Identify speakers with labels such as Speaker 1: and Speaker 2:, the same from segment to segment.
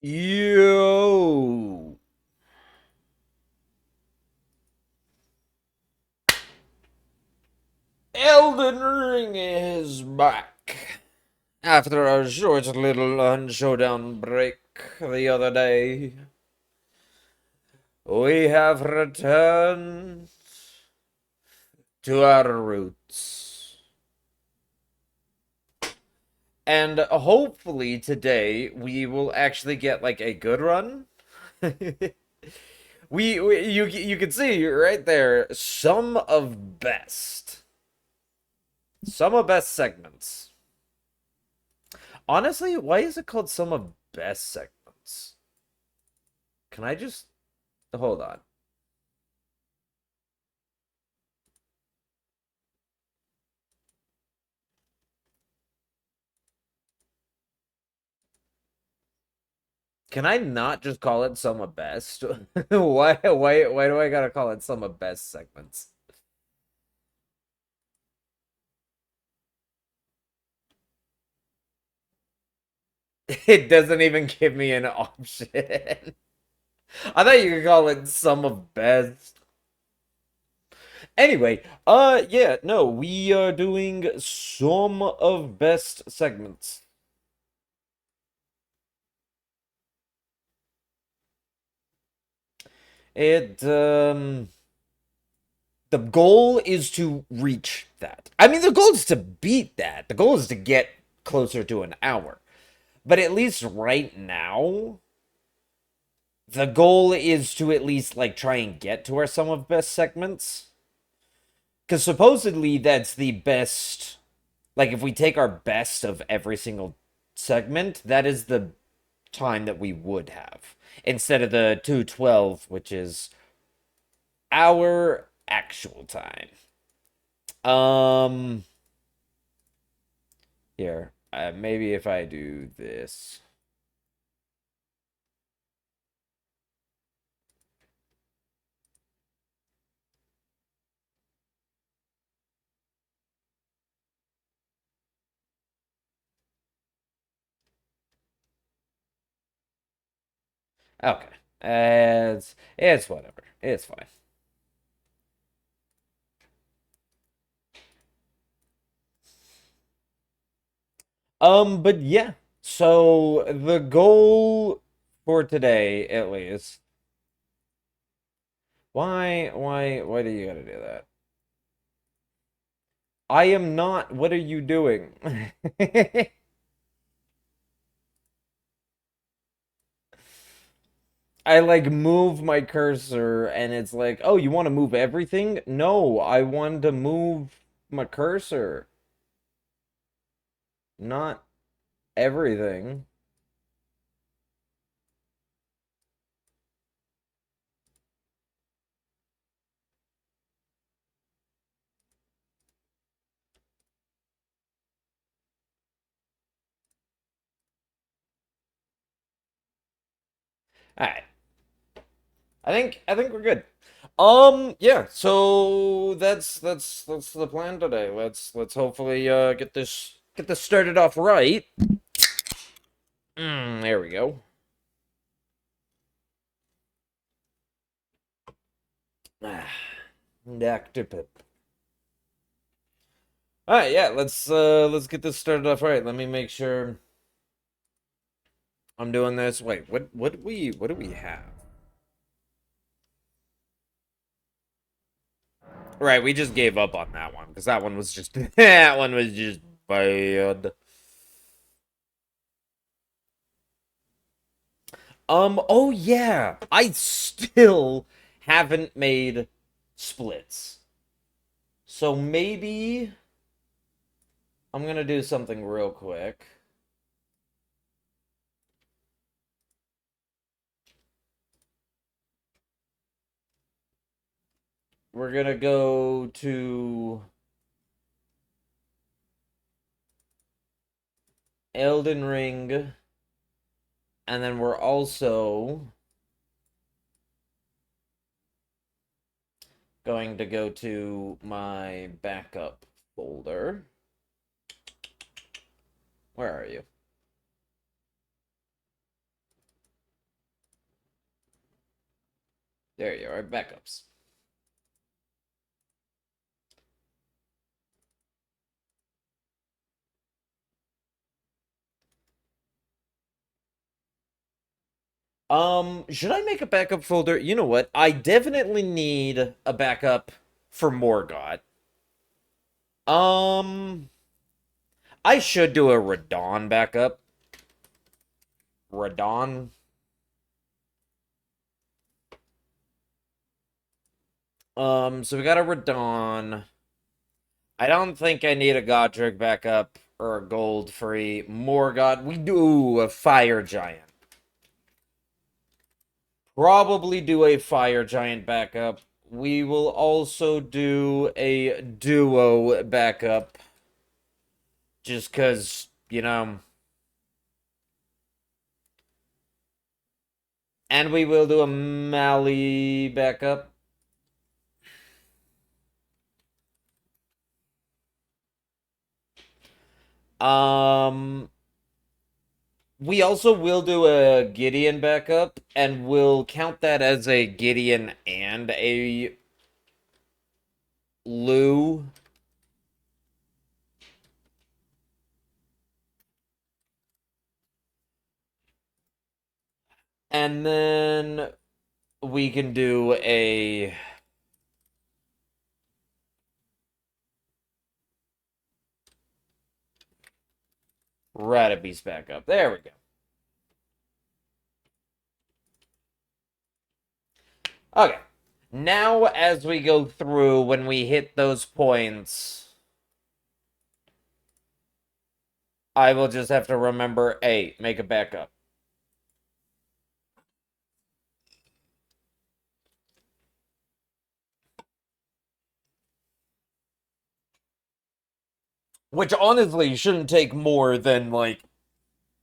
Speaker 1: Yo, Elden Ring is back after a short little showdown break the other day. We have returned to our roots, and hopefully today we will actually get like a good run. You can see right there some of best segments. Honestly, why is it called some of best segments? Can I just hold on? Can I not just call it some of best? Why do I gotta call it some of best segments? It doesn't even give me an option. I thought you could call it some of best. Anyway, yeah, no, we are doing some of best segments. It the goal is to reach that. I mean, the goal is to beat that. The goal is to get closer to an hour. But at least right now, the goal is to at least like try and get to our some of best segments. Because supposedly that's the best. Like, if we take our best of every single segment, that is the time that we would have. Instead of the 212, which is our actual time. Um, Here, maybe if I do this. Okay. It's whatever. It's fine. But yeah. So the goal for today, at least. Why do you gotta do that? I am not. What are you doing? I like move my cursor and it's like, oh, you want to move everything? No, I want to move my cursor, not everything. All right. I think we're good. Yeah, so that's the plan today. Let's hopefully get this started off right. There we go. Ah, Dr. Pip. All right, yeah, let's get this started off right. Let me make sure I'm doing this. Wait, what do we have? Right, we just gave up on that one because that one was just that one was just bad. Oh yeah, I still haven't made splits. So maybe I'm gonna do something real quick. We're gonna go to Elden Ring, and then we're also going to go to my backup folder. Where are you? There you are, backups. Should I make a backup folder? You know what? I definitely need a backup for Morgott. Um, I should do a Radon backup. Radon. So we got a Radon. I don't think I need a Godric backup or a gold free Morgott. We do a Fire Giant. Probably do a Fire Giant backup. We will also do a duo backup. Just because, you know. And we will do a Mali backup. Um, we also will do a Gideon backup, and we'll count that as a Gideon and a Lou. And then we can do a Ratabeast backup. There we go. Okay. Now, as we go through, when we hit those points, I will just have to remember, hey, make a backup. Which honestly shouldn't take more than like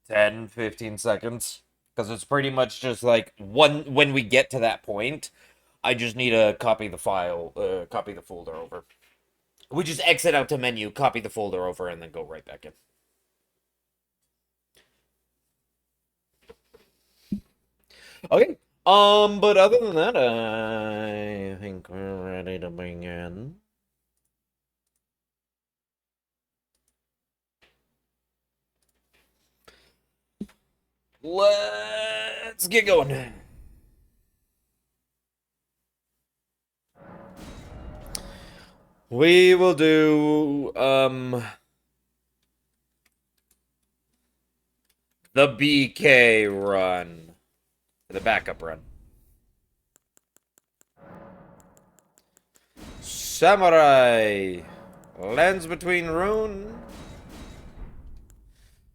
Speaker 1: 10, 15 seconds. Because it's pretty much just like when we get to that point, I just need to copy the file, copy the folder over. We just exit out to menu, copy the folder over, and then go right back in. Okay. But other than that, I think we're ready to begin. Let's get going. We will do the BK run. The backup run. Samurai. Lands between rune.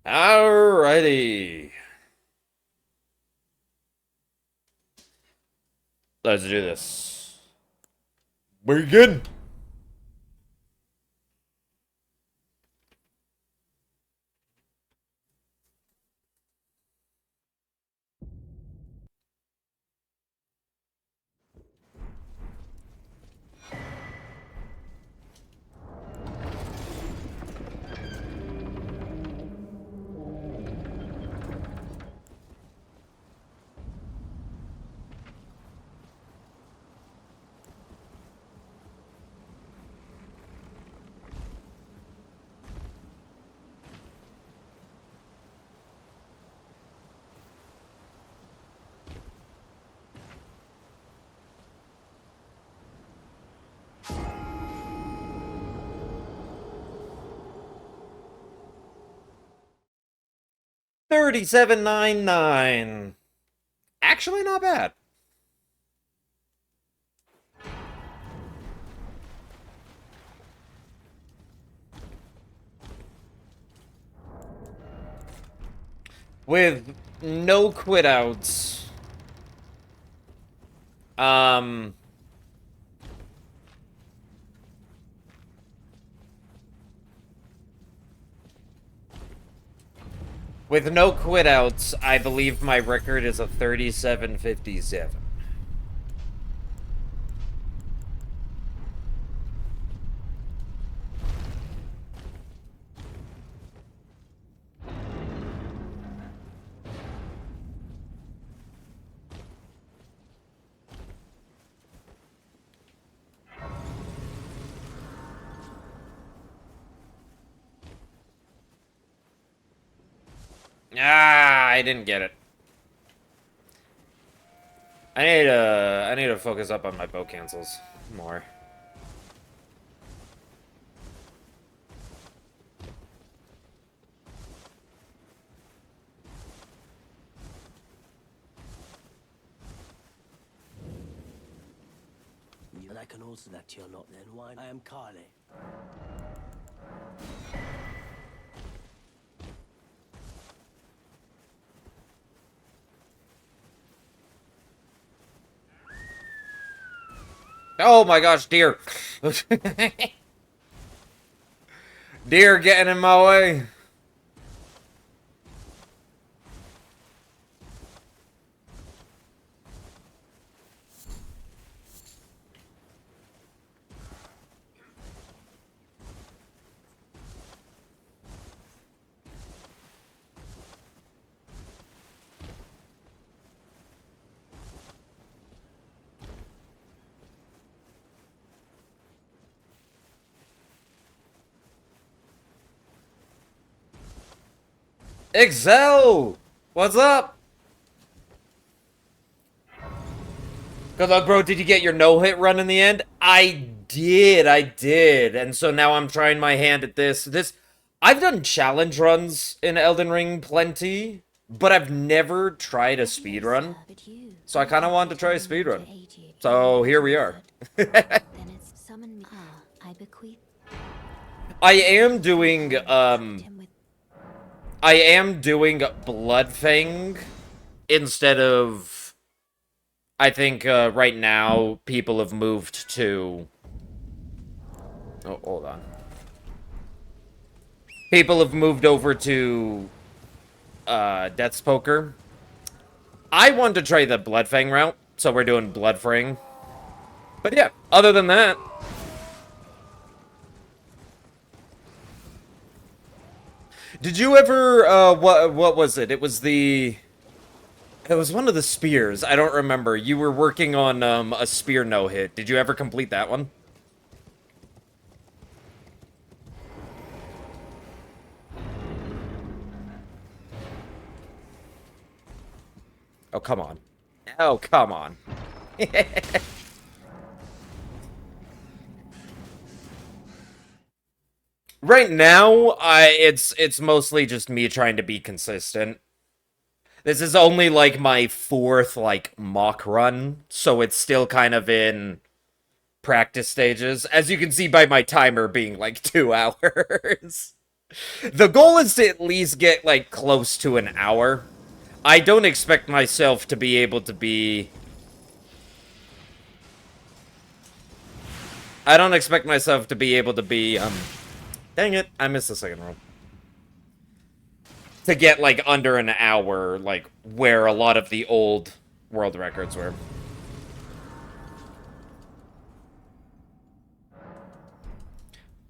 Speaker 1: Alrighty. Let's do this. Begin. $37.99. Actually, not bad. With no quit outs. With no quit outs, I believe my record is a 37.57. Ah, I didn't get it. I need to focus up on my bow cancels more.
Speaker 2: And I can answer that to your lot then. Why? I am Carly.
Speaker 1: Oh my gosh, deer. Deer getting in my way. Excel! What's up? Good luck, bro. Did you get your no-hit run in the end? I did. And so now I'm trying my hand at this. I've done challenge runs in Elden Ring plenty, but I've never tried a speed run. So I kind of wanted to try a speed run. So here we are. I am doing Bloodfang instead of, I think right now people have moved to, oh, hold on. People have moved over to Death's Poker. I wanted to try the Bloodfang route, so we're doing Bloodfang. But yeah, other than that, did you ever what was it? It was one of the spears. I don't remember. You were working on a spear no-hit. Did you ever complete that one? Oh, come on. Oh, come on. Right now, it's mostly just me trying to be consistent. This is only like my fourth like mock run, so it's still kind of in practice stages. As you can see by my timer being like 2 hours. The goal is to at least get like close to an hour. I don't expect myself to be able to be... I don't expect myself to be able to be, dang it, I missed the second roll. To get, like, under an hour, like, where a lot of the old world records were.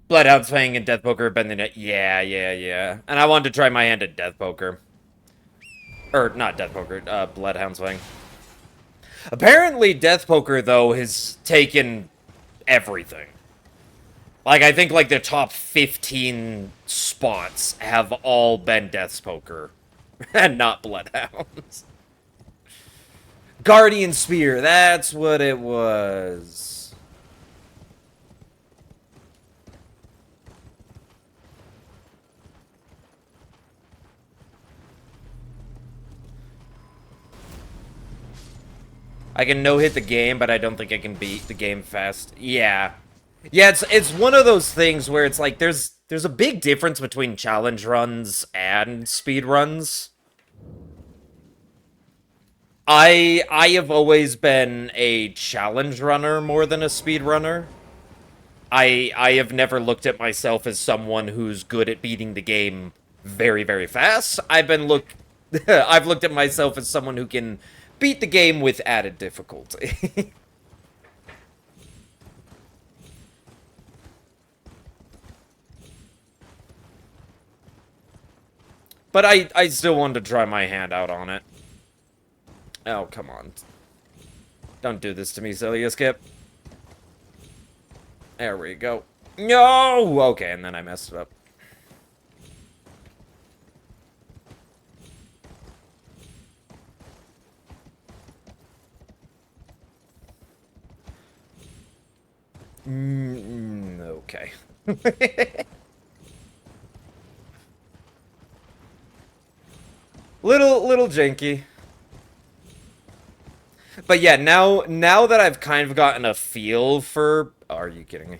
Speaker 1: Bloodhound's Fang and Death Poker have been the... Yeah. And I wanted to try my hand at Death Poker. Or, not Death Poker, Bloodhound's Fang. Apparently, Death Poker, though, has taken everything. Like, I think, like, the top 15 spots have all been Death's Poker. And not Bloodhounds. Guardian Spear, that's what it was. I can no-hit the game, but I don't think I can beat the game fast. Yeah. Yeah, it's one of those things where it's like there's a big difference between challenge runs and speed runs. I have always been a challenge runner more than a speed runner. I have never looked at myself as someone who's good at beating the game very, very fast. I've looked at myself as someone who can beat the game with added difficulty. But I still wanted to try my hand out on it. Oh, come on. Don't do this to me, silly Skip. There we go. No! Okay, and then I messed it up. Okay. Little janky. But yeah, now that I've kind of gotten a feel for... Oh, are you kidding me?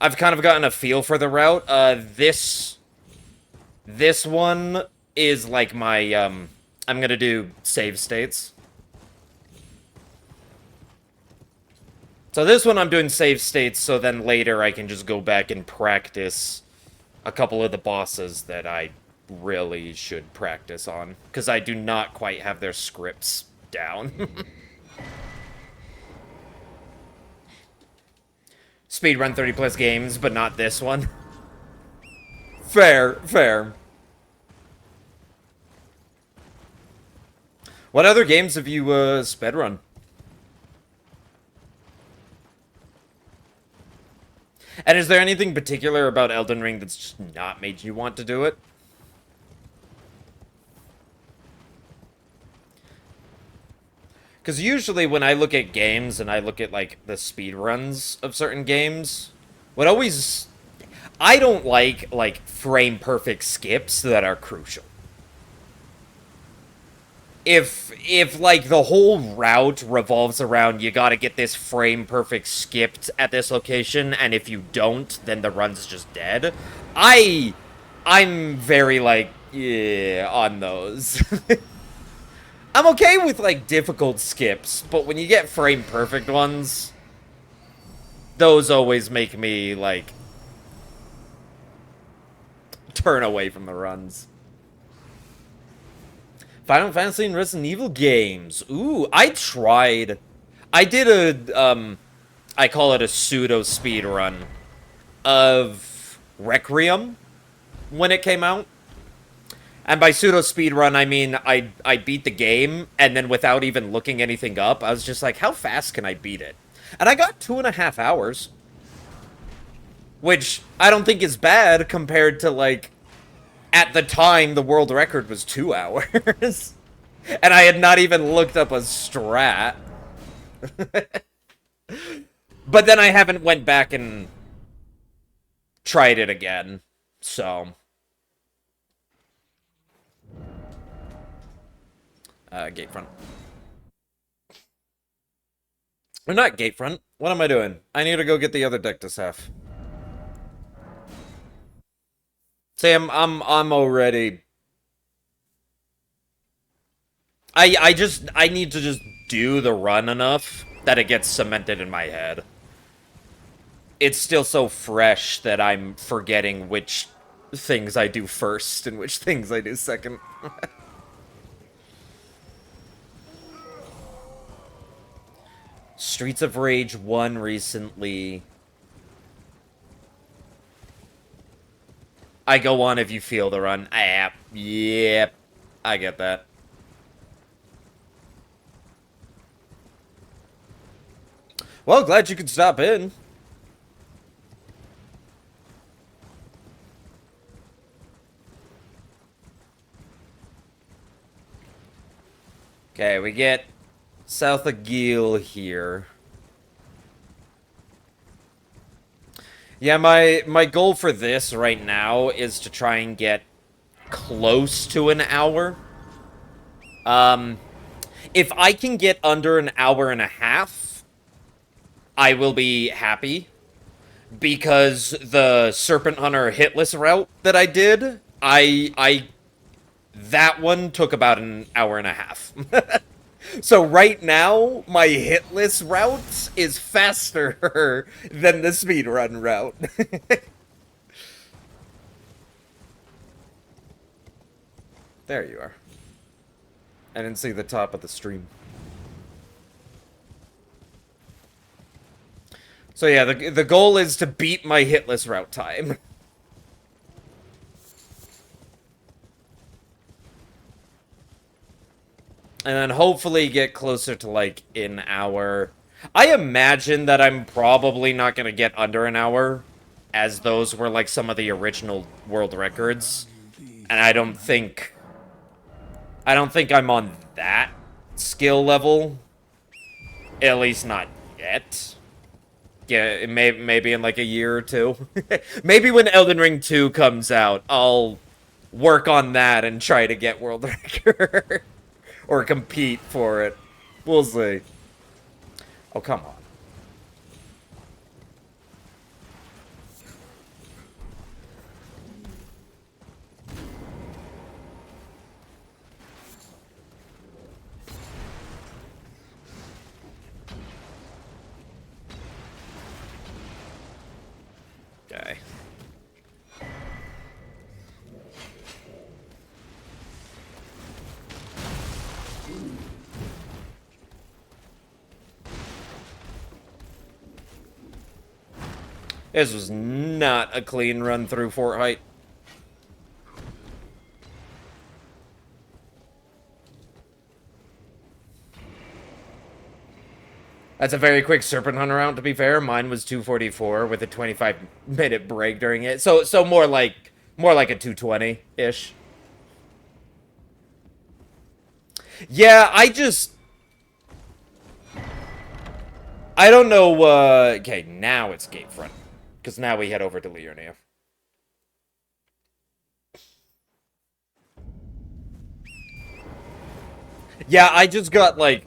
Speaker 1: I've kind of gotten a feel for the route. This one is like my, I'm gonna do save states. So this one I'm doing save states, so then later I can just go back and practice a couple of the bosses that I really should practice on. Because I do not quite have their scripts down. Speedrun 30 plus games, but not this one. Fair, fair. What other games have you, speedrun? And is there anything particular about Elden Ring that's just not made you want to do it? Because usually when I look at games and I look at, like, the speedruns of certain games, what always... I don't like, frame-perfect skips that are crucial. If like the whole route revolves around you gotta get this frame perfect skipped at this location, and if you don't, then the run's just dead. I'm very like, yeah, on those. I'm okay with like difficult skips, but when you get frame perfect ones, those always make me like turn away from the runs. Final Fantasy and Resident Evil games. Ooh, I tried. I did I call it a pseudo speed run of Requiem when it came out. And by pseudo speed run, I mean I beat the game, and then without even looking anything up, I was just like, how fast can I beat it? And I got 2.5 hours. Which I don't think is bad compared to, like, at the time, the world record was 2 hours. And I had not even looked up a strat. But then I haven't went back and tried it again. So. Gatefront. Or not Gatefront. What am I doing? I need to go get the other deck to Seth. See, I'm already... I need to just do the run enough that it gets cemented in my head. It's still so fresh that I'm forgetting which things I do first and which things I do second. Streets of Rage 1 recently. I go on if you feel the run. Yep. I get that. Well, glad you could stop in. Okay, we get south of Gil here. Yeah, my goal for this right now is to try and get close to an hour. If I can get under an hour and a half, I will be happy. Because the Serpent Hunter hitless route that I did, that one took about an hour and a half. So right now, my hitless route is faster than the speedrun route. There you are. I didn't see the top of the stream. So yeah, the goal is to beat my hitless route time. And then hopefully get closer to, like, an hour. I imagine that I'm probably not going to get under an hour, as those were, like, some of the original world records. And I don't think I'm on that skill level. At least not yet. Yeah, maybe in like a year or two. Maybe when Elden Ring 2 comes out, I'll work on that and try to get world record. Or compete for it. We'll see. Oh, come on. Okay. This was not a clean run through Fort Height. That's a very quick Serpent Hunter round, to be fair. Mine was 244 with a 25-minute break during it. So more like a 220-ish. Yeah, I don't know, okay, now it's Gatefront. Because now we head over to Liurnia. Yeah, I just got, like,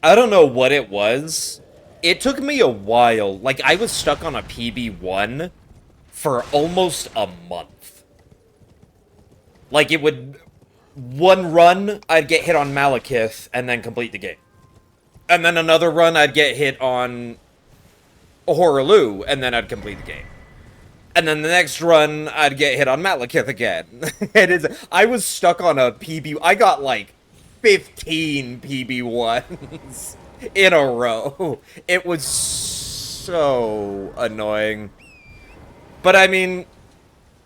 Speaker 1: I don't know what it was. It took me a while. Like, I was stuck on a PB1 for almost a month. Like, it would... One run, I'd get hit on Malekith and then complete the game. And then another run, I'd get hit on Horaloo and then I'd complete the game. And then the next run, I'd get hit on Malekith again. I was stuck on a PB... I got, like, 15 PB1s in a row. It was so annoying. But, I mean,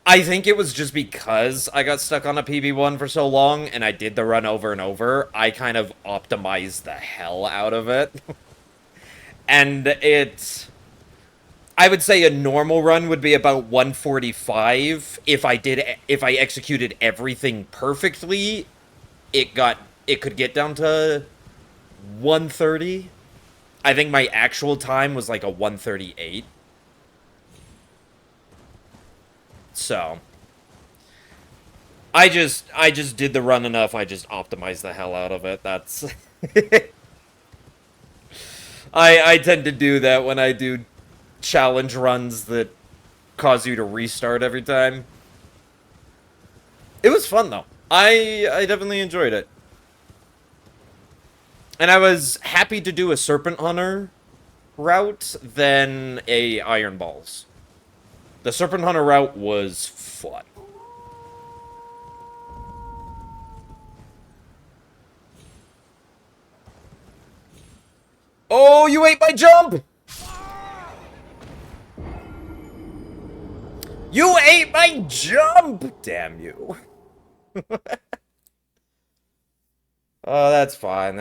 Speaker 1: I think it was just because I got stuck on a PB1 for so long, and I did the run over and over, I kind of optimized the hell out of it. And I would say a normal run would be about 145. If I executed everything perfectly, it could get down to 130. I think my actual time was like a 138. So I just did the run enough. I just optimized the hell out of it. That's I tend to do that when I do challenge runs that cause you to restart every time. It was fun though. I definitely enjoyed it. And I was happy to do a Serpent Hunter route than a Iron Balls. The Serpent Hunter route was fun. Oh, you ate my jump! You ate my jump! Damn you. Oh, that's fine.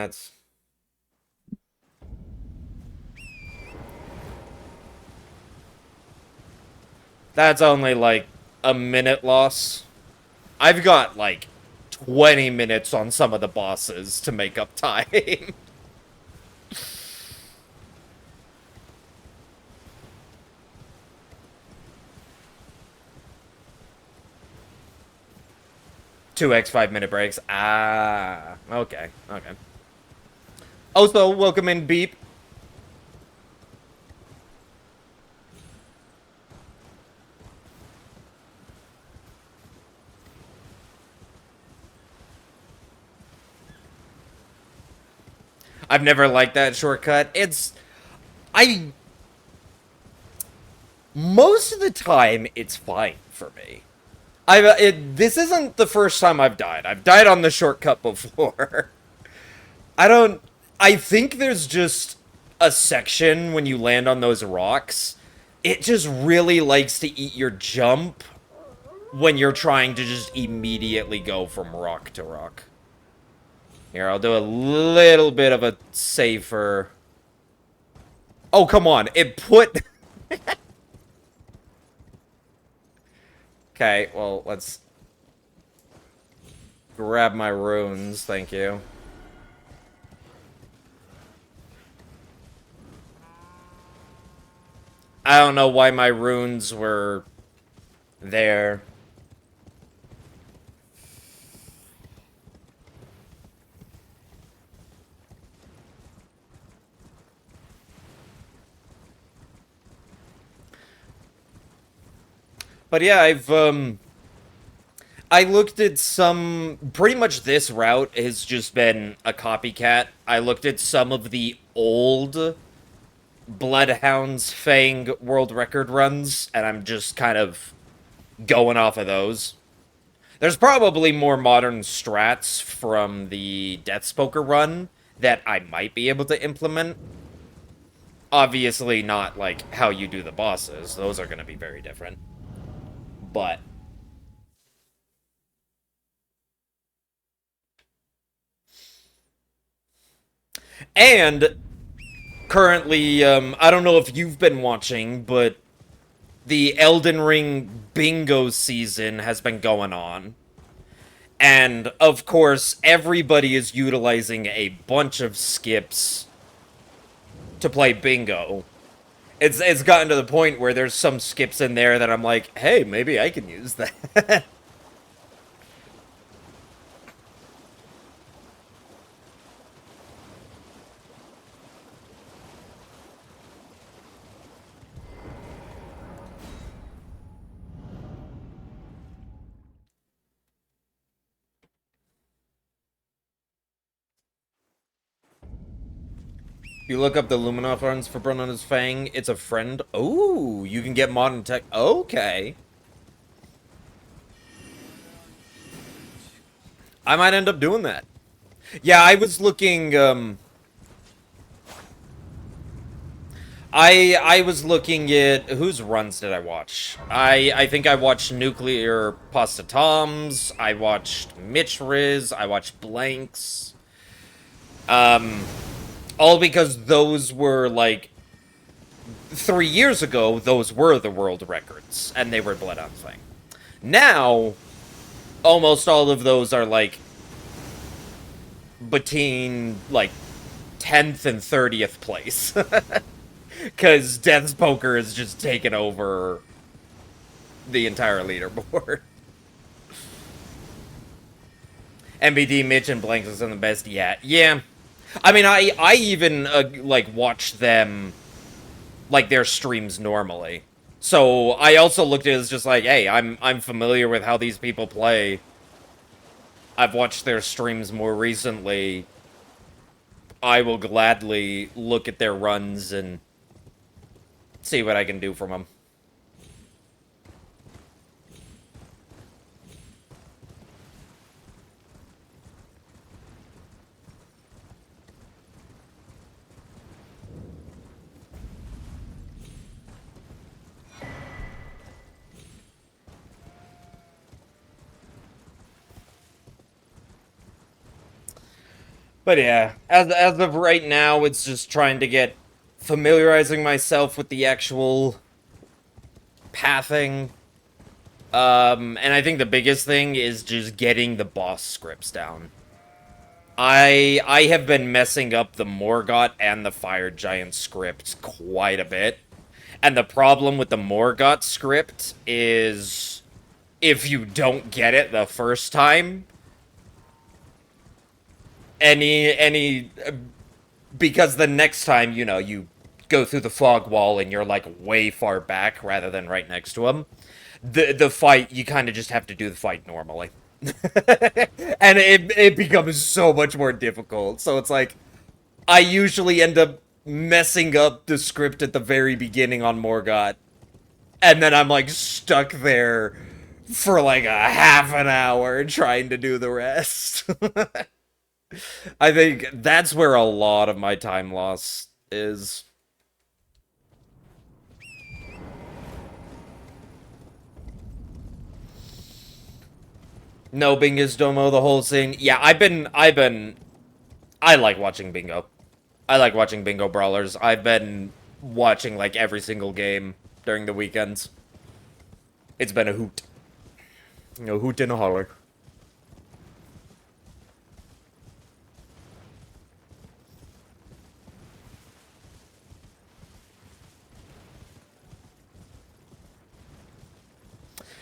Speaker 1: That's only like a minute loss. I've got like 20 minutes on some of the bosses to make up time. 2x 5-minute breaks. Ah, okay. Also, welcome in, Beep. I've never liked that shortcut. Most of the time, it's fine for me. This isn't the first time I've died. I've died on the shortcut before. I think there's just a section when you land on those rocks. It just really likes to eat your jump when you're trying to just immediately go from rock to rock. Here, I'll do a little bit of a safer... Oh, come on. It put... Okay, well, let's grab my runes, thank you. I don't know why my runes were there. But yeah, I looked at some. Pretty much this route has just been a copycat. I looked at some of the old Bloodhound's Fang world record runs, and I'm just kind of going off of those. There's probably more modern strats from the Deathspoker run that I might be able to implement. Obviously, not like how you do the bosses, those are going to be very different. But and currently, I don't know if you've been watching, but the Elden Ring bingo season has been going on. And of course, everybody is utilizing a bunch of skips to play bingo. It's gotten to the point where there's some skips in there that I'm like, hey, maybe I can use that. You look up the Luminoff runs for Brunon's Fang, it's a friend. Oh, you can get modern tech. Okay. I might end up doing that. Yeah, I was looking, I was looking at whose runs did I watch? I think I watched Nuclear Pasta Tom's, I watched Mitch Riz, I watched Blanks. All because those were like 3 years ago, those were the world records, and they were Blood on Thing. Now, almost all of those are like between like 10th and 30th place. Because Death's Poker has just taken over the entire leaderboard. MBD, Mitch, and Blanks is in the best yet. Yeah. I mean, I even, like, watch them, like, their streams normally. So, I also looked at it as just like, hey, I'm familiar with how these people play. I've watched their streams more recently. I will gladly look at their runs and see what I can do from them. But yeah, as of right now, it's just trying to get familiarizing myself with the actual pathing. And I think the biggest thing is just getting the boss scripts down. I have been messing up the Morgott and the Fire Giant scripts quite a bit. And the problem with the Morgott script is if you don't get it the first time, any because the next time, you know, you go through the fog wall and you're like way far back rather than right next to him, the fight, you kind of just have to do the fight normally. And it becomes so much more difficult. So it's like I usually end up messing up the script at the very beginning on Morgott, and then I'm like stuck there for like a half an hour trying to do the rest. I think that's where a lot of my time loss is. No Bingus Domo, the whole scene. Yeah, I like watching Bingo. I like watching Bingo Brawlers. I've been watching like every single game during the weekends. It's been a hoot. A hoot and a holler.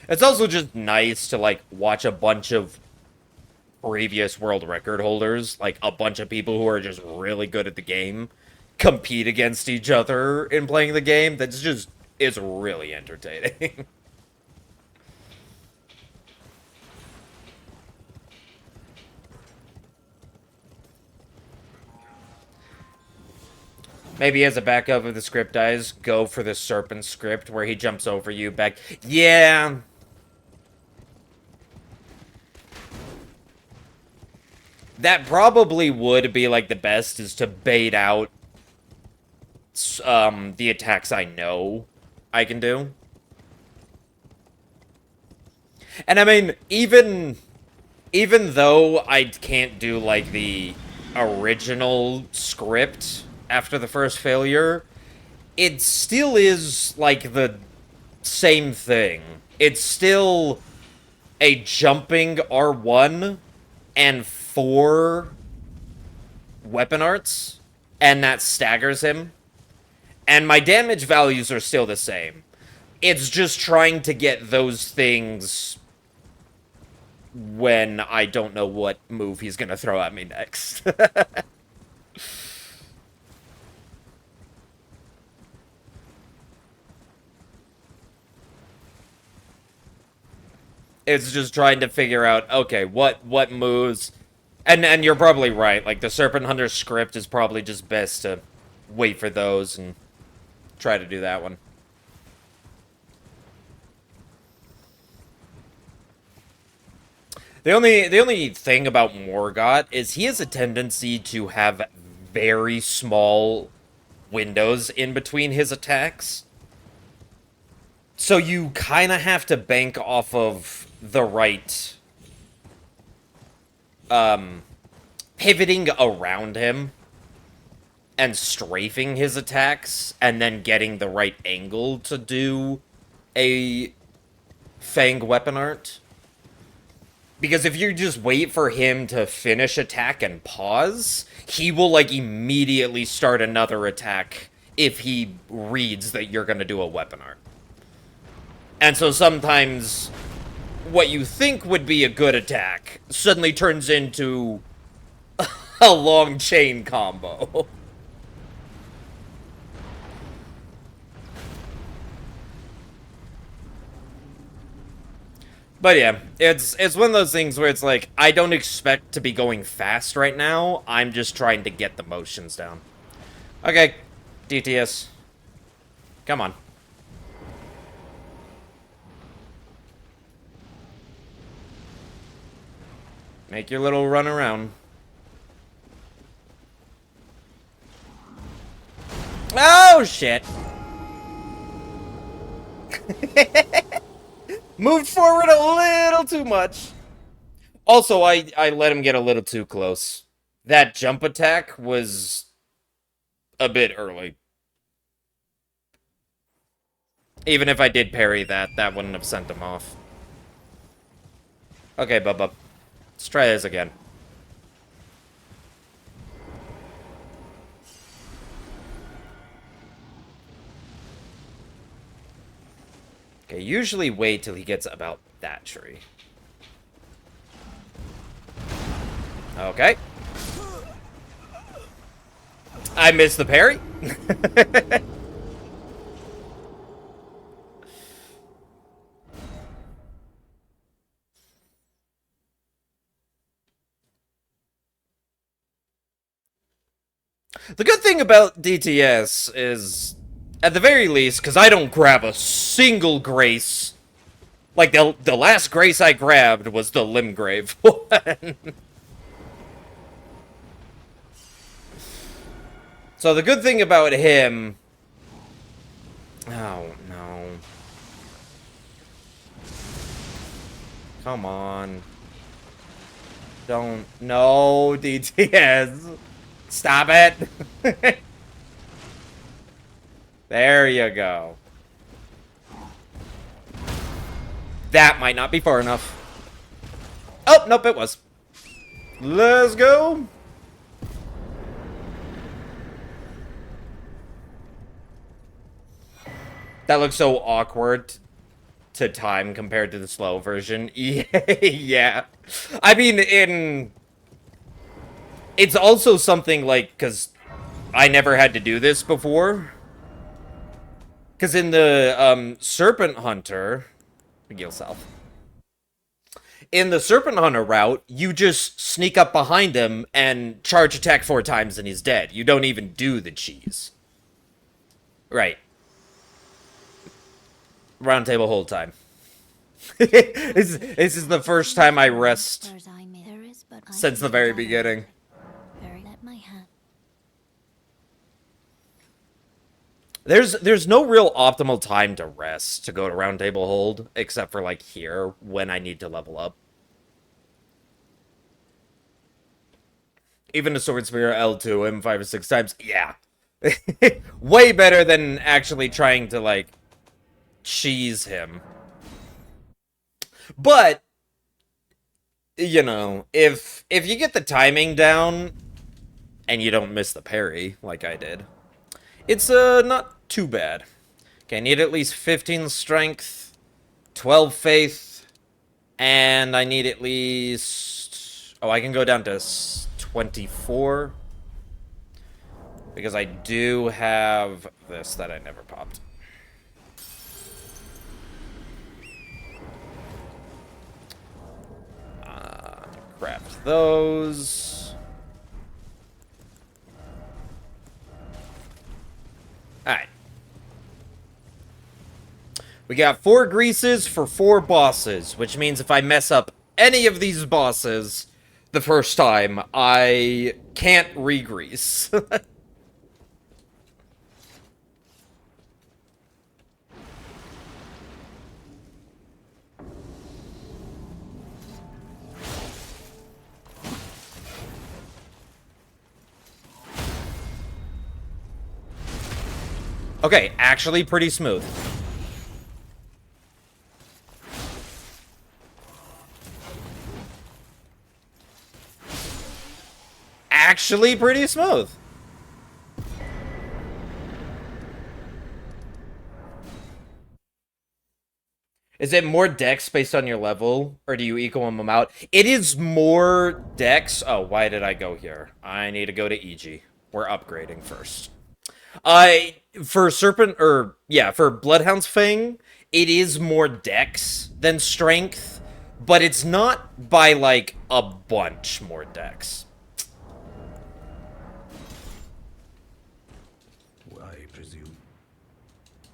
Speaker 1: It's also just nice to, like, watch a bunch of previous world record holders, like a bunch of people who are just really good at the game, compete against each other in playing the game. That's just, it's really entertaining. Maybe as a backup if the script dies, go for the serpent script where he jumps over you back. Yeah. That probably would be, like, the best, is to bait out the attacks I know I can do. And I mean, even though I can't do, like, the original script after the first failure, it still is, like, the same thing. It's still a jumping R1 and 4 weapon arts, and that staggers him. And my damage values are still the same. It's just trying to get those things when I don't know what move he's gonna throw at me next. It's just trying to figure out, okay, what moves, and you're probably right. Like, the Serpent Hunter script is probably just best to wait for those and try to do that one. The only thing about Morgott is he has a tendency to have very small windows in between his attacks. So you kind of have to bank off of the right pivoting around him and strafing his attacks and then getting the right angle to do a Fang weapon art. Because if you just wait for him to finish attack and pause, he will, like, immediately start another attack if he reads that you're going to do a weapon art. And so sometimes what you think would be a good attack suddenly turns into a long chain combo. But yeah, it's one of those things where it's like, I don't expect to be going fast right now. I'm just trying to get the motions down. Okay, DTS. Come on. Make your little run around. Oh, shit. Moved forward a little too much. Also, I let him get a little too close. That jump attack was a bit early. Even if I did parry that, that wouldn't have sent him off. Okay, Bubba. Let's try this again. Okay, usually wait till he gets about that tree. Okay. I missed the parry. The good thing about DTS is, at the very least, because I don't grab a single grace. Like, the last grace I grabbed was the Limgrave one. So the good thing about him... Oh, no. Come on. Don't... No, DTS. Stop it. There you go. That might not be far enough. Oh, nope, it was. Let's go. That looks so awkward to time compared to the slow version. Yeah. I mean, it's also something like, because I never had to do this before. Because in the Serpent Hunter, Gil South. In the Serpent Hunter route, you just sneak up behind him and charge attack 4 times and he's dead. You don't even do the cheese. Right. Round table hold time. This is the first time I rest since the very beginning. There's no real optimal time to rest to go to round table hold, except for like here when I need to level up. Even a sword spear L2 him 5 or 6 times, yeah. Way better than actually trying to like cheese him. But you know, if you get the timing down and you don't miss the parry like I did, it's not too bad. Okay, I need at least 15 strength, 12 faith, and I need at least... Oh, I can go down to 24. Because I do have this that I never popped. Craft those. Alright. We got 4 greases for 4 bosses, which means if I mess up any of these bosses the first time, I can't re-grease. Okay, actually pretty smooth. Actually pretty smooth. Is it more dex based on your level, or do you equal them out? It is more dex. Oh, why did I go here? I need to go to EG. We're upgrading first. For Serpent, for Bloodhound's Fang, it is more dex than strength, but it's not by, like, a bunch more dex.
Speaker 3: I presume.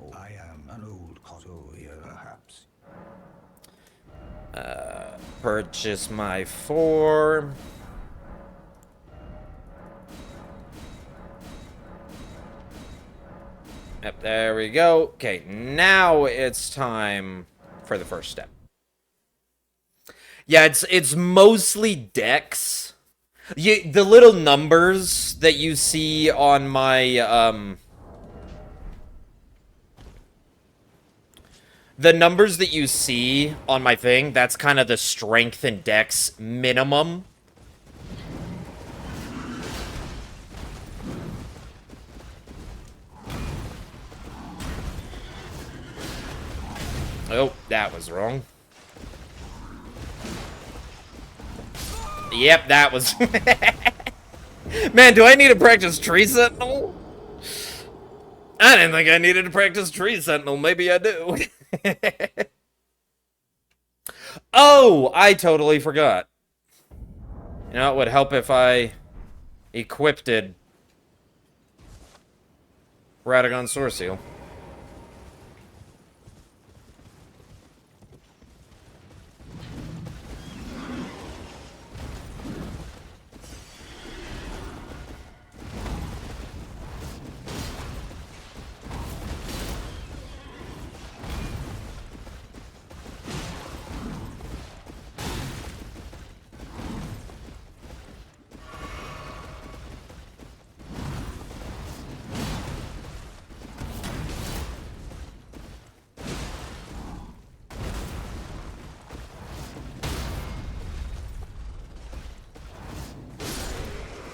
Speaker 3: Oh, I am an old Koto here, perhaps.
Speaker 1: Purchase my 4. Yep, there we go. Okay, now it's time for the first step. Yeah, it's mostly dex. The little numbers that you see on my, the numbers that you see on my thing, that's kind of the strength and dex minimum. Oh, that was wrong. Yep, that was... Man, do I need to practice Tree Sentinel? I didn't think I needed to practice Tree Sentinel. Maybe I do. Oh, I totally forgot. You know, it would help if I equipped Radagon Sword Seal.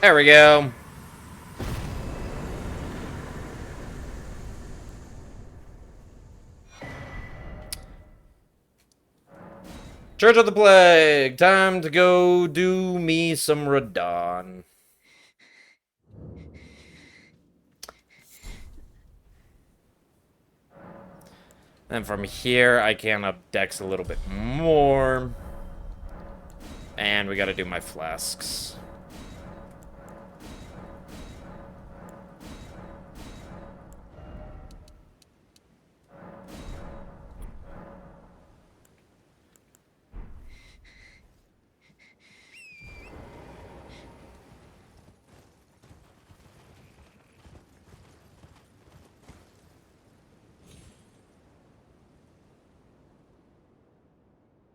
Speaker 1: There we go. Church of the Plague. Time to go do me some Radon. And from here, I can up Dex a little bit more. And we gotta do my flasks.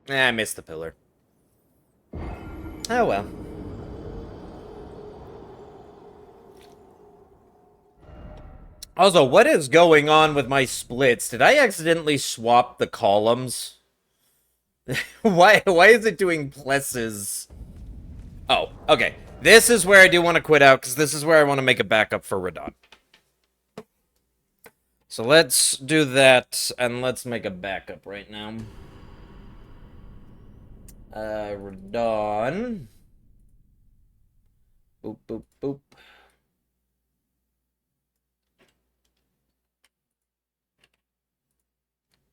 Speaker 1: I missed the pillar. Oh well. Also, what is going on with my splits? Did I accidentally swap the columns? Why is it doing pluses? Oh, okay. This is where I do want to quit out, because this is where I want to make a backup for Radon. So let's do that, and let's make a backup right now. Radon. Boop, boop, boop.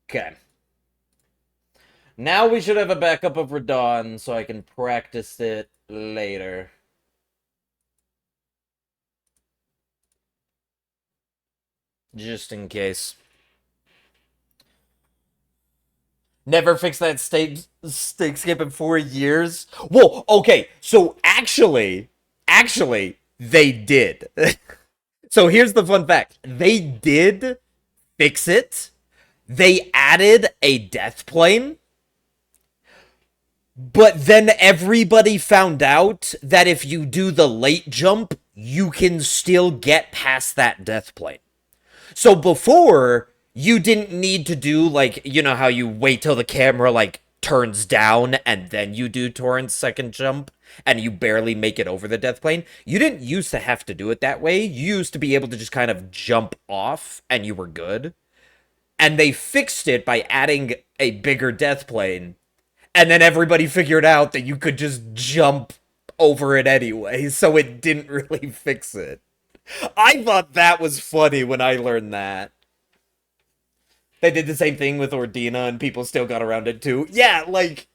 Speaker 1: Okay. Now we should have a backup of Radon, so I can practice it later. Just in case. Never fixed that state skip in 4 years. Whoa, okay, so actually, they did. So here's the fun fact. They did fix it. They added a death plane. But then everybody found out that if you do the late jump, you can still get past that death plane. So before, you didn't need to do, like, you know how you wait till the camera, like, turns down and then you do Torrent's second jump and you barely make it over the death plane? You didn't used to have to do it that way. You used to be able to just kind of jump off and you were good. And they fixed it by adding a bigger death plane. And then everybody figured out that you could just jump over it anyway, so it didn't really fix it. I thought that was funny when I learned that. They did the same thing with Ordina, and people still got around it too. Yeah, like,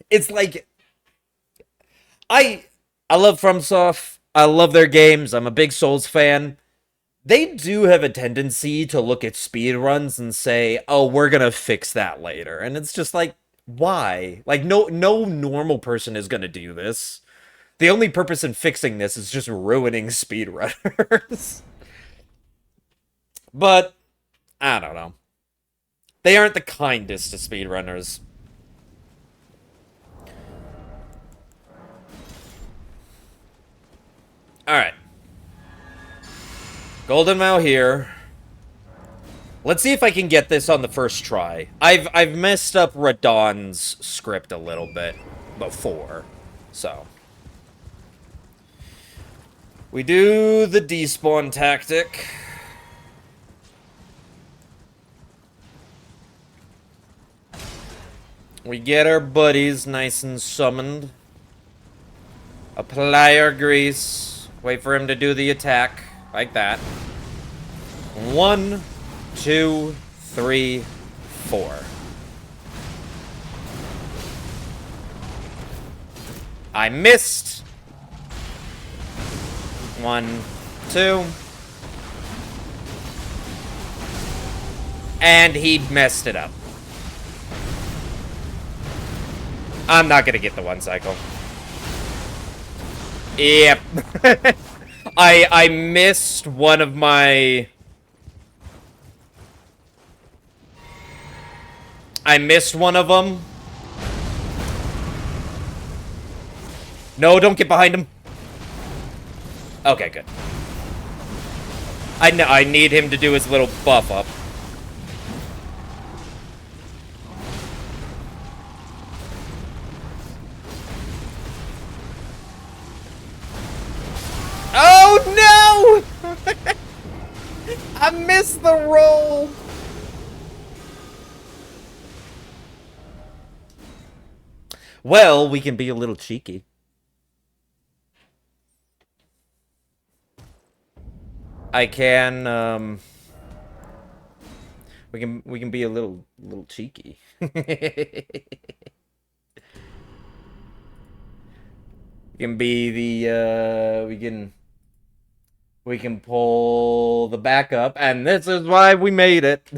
Speaker 1: it's like... I love FromSoft. I love their games. I'm a big Souls fan. They do have a tendency to look at speedruns and say, oh, we're gonna fix that later. And it's just like, why? Like, no normal person is gonna do this. The only purpose in fixing this is just ruining speedrunners. But, I don't know. They aren't the kindest to speedrunners. Alright. Golden Vow here. Let's see if I can get this on the first try. I've messed up Radon's script a little bit before, so. We do the despawn tactic. We get our buddies nice and summoned. Apply our grease. Wait for him to do the attack, like that. 1, 2, 3, 4. I missed. 1, 2. And he messed it up. I'm not gonna get the 1 cycle. Yep. I missed one of my... I missed one of them. No, don't get behind him. Okay, good. I need him to do his little buff up. Oh no! I missed the roll. Well, we can be a little cheeky. I can, we can be a little cheeky. We can be the, we can pull the backup, and this is why we made it.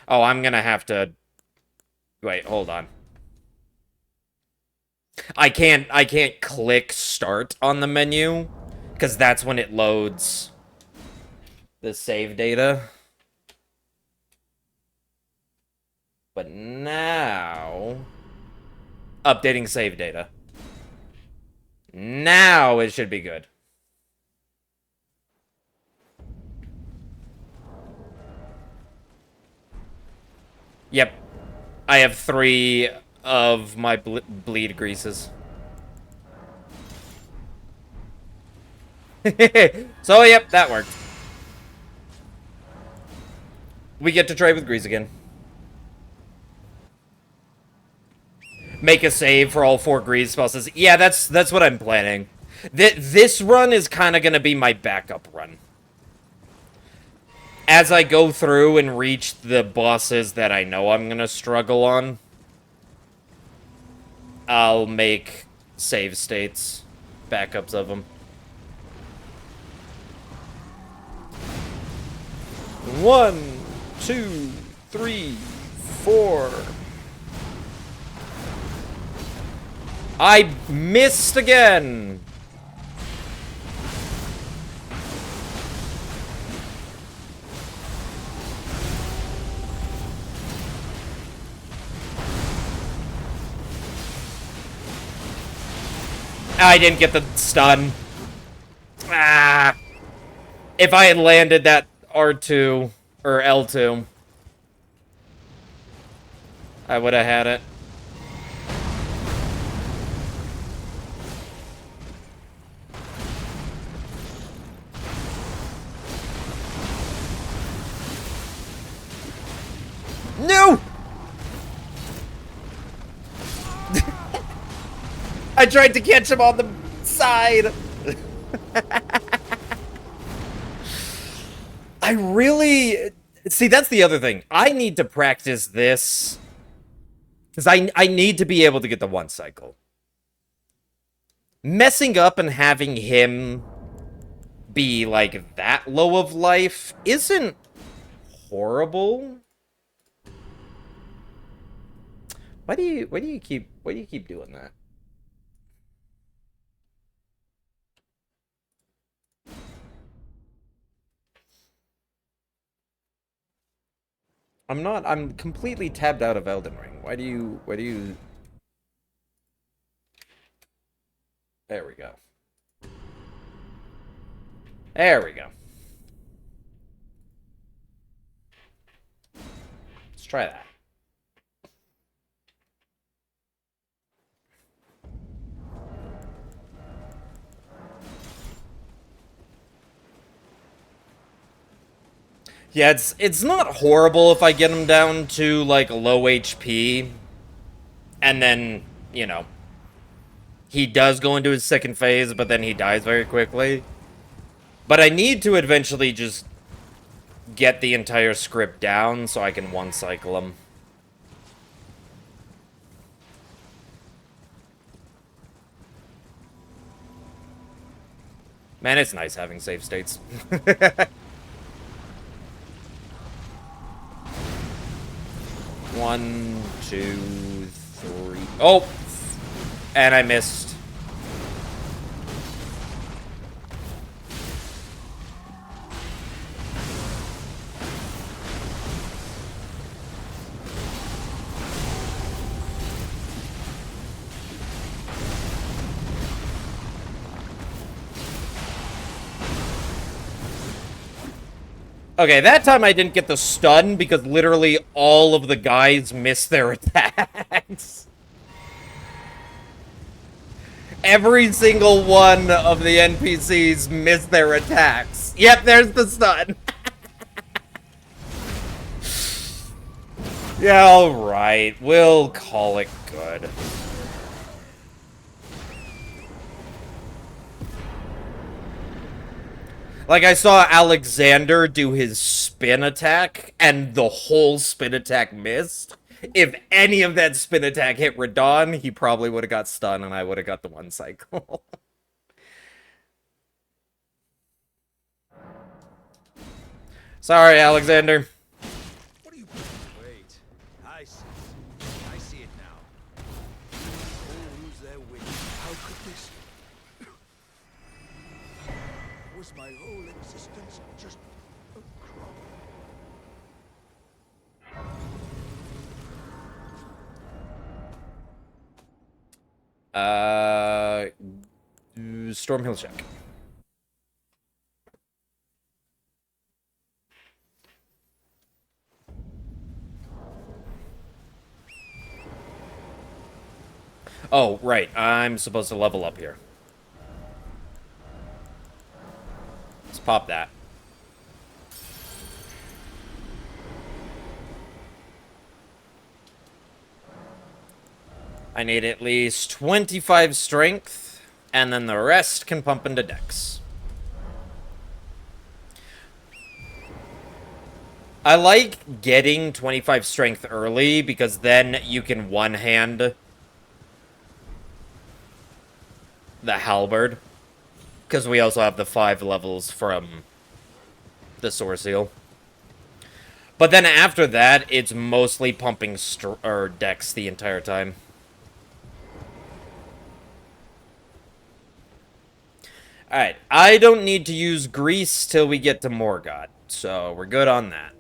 Speaker 1: Oh, I'm gonna have to, wait, hold on. I can't click start on the menu, because that's when it loads the save data. But now, updating save data. Now it should be good. Yep. I have 3 of my bleed greases. So, yep, that worked. We get to trade with Grease again. Make a save for all 4 Grease spells. Yeah, that's what I'm planning. This run is kind of going to be my backup run. As I go through and reach the bosses that I know I'm going to struggle on, I'll make save states, backups of them. 1, 2, 3, 4. I missed again. I didn't get the stun. Ah. If I had landed that R2 or L2, I would have had it. No! I tried to catch him on the side. I really... See, that's the other thing. I need to practice this. Because I need to be able to get the 1 cycle. Messing up and having him be, like, that low of life isn't horrible. Why do you keep doing that? I'm completely tabbed out of Elden Ring. Why do you... There we go. There we go. Let's try that. Yeah, it's not horrible if I get him down to, like, low HP. And then, you know, he does go into his second phase, but then he dies very quickly. But I need to eventually just get the entire script down so I can 1 cycle him. Man, it's nice having save states. 1, 2, 3. Oh! And I missed. Okay, that time I didn't get the stun because literally all of the guys missed their attacks. Every single one of the NPCs missed their attacks. Yep, there's the stun. Yeah, alright. We'll call it good. Like, I saw Alexander do his spin attack, and the whole spin attack missed. If any of that spin attack hit Radon, he probably would have got stunned, and I would have got the one cycle. Sorry, Alexander.
Speaker 3: What are you... Wait. I see. I see it now.
Speaker 2: All lose their wits. How could this... Was my whole existence just a crop?
Speaker 1: Stormhill check. Oh, right. I'm supposed to level up here. Let's pop that. I need at least 25 strength, and then the rest can pump into dex. I like getting 25 strength early, because then you can one-hand the halberd. Because we also have the 5 levels from the Sword Seal. But then after that, it's mostly pumping dex the entire time. Alright, I don't need to use grease till we get to Morgott, so we're good on that.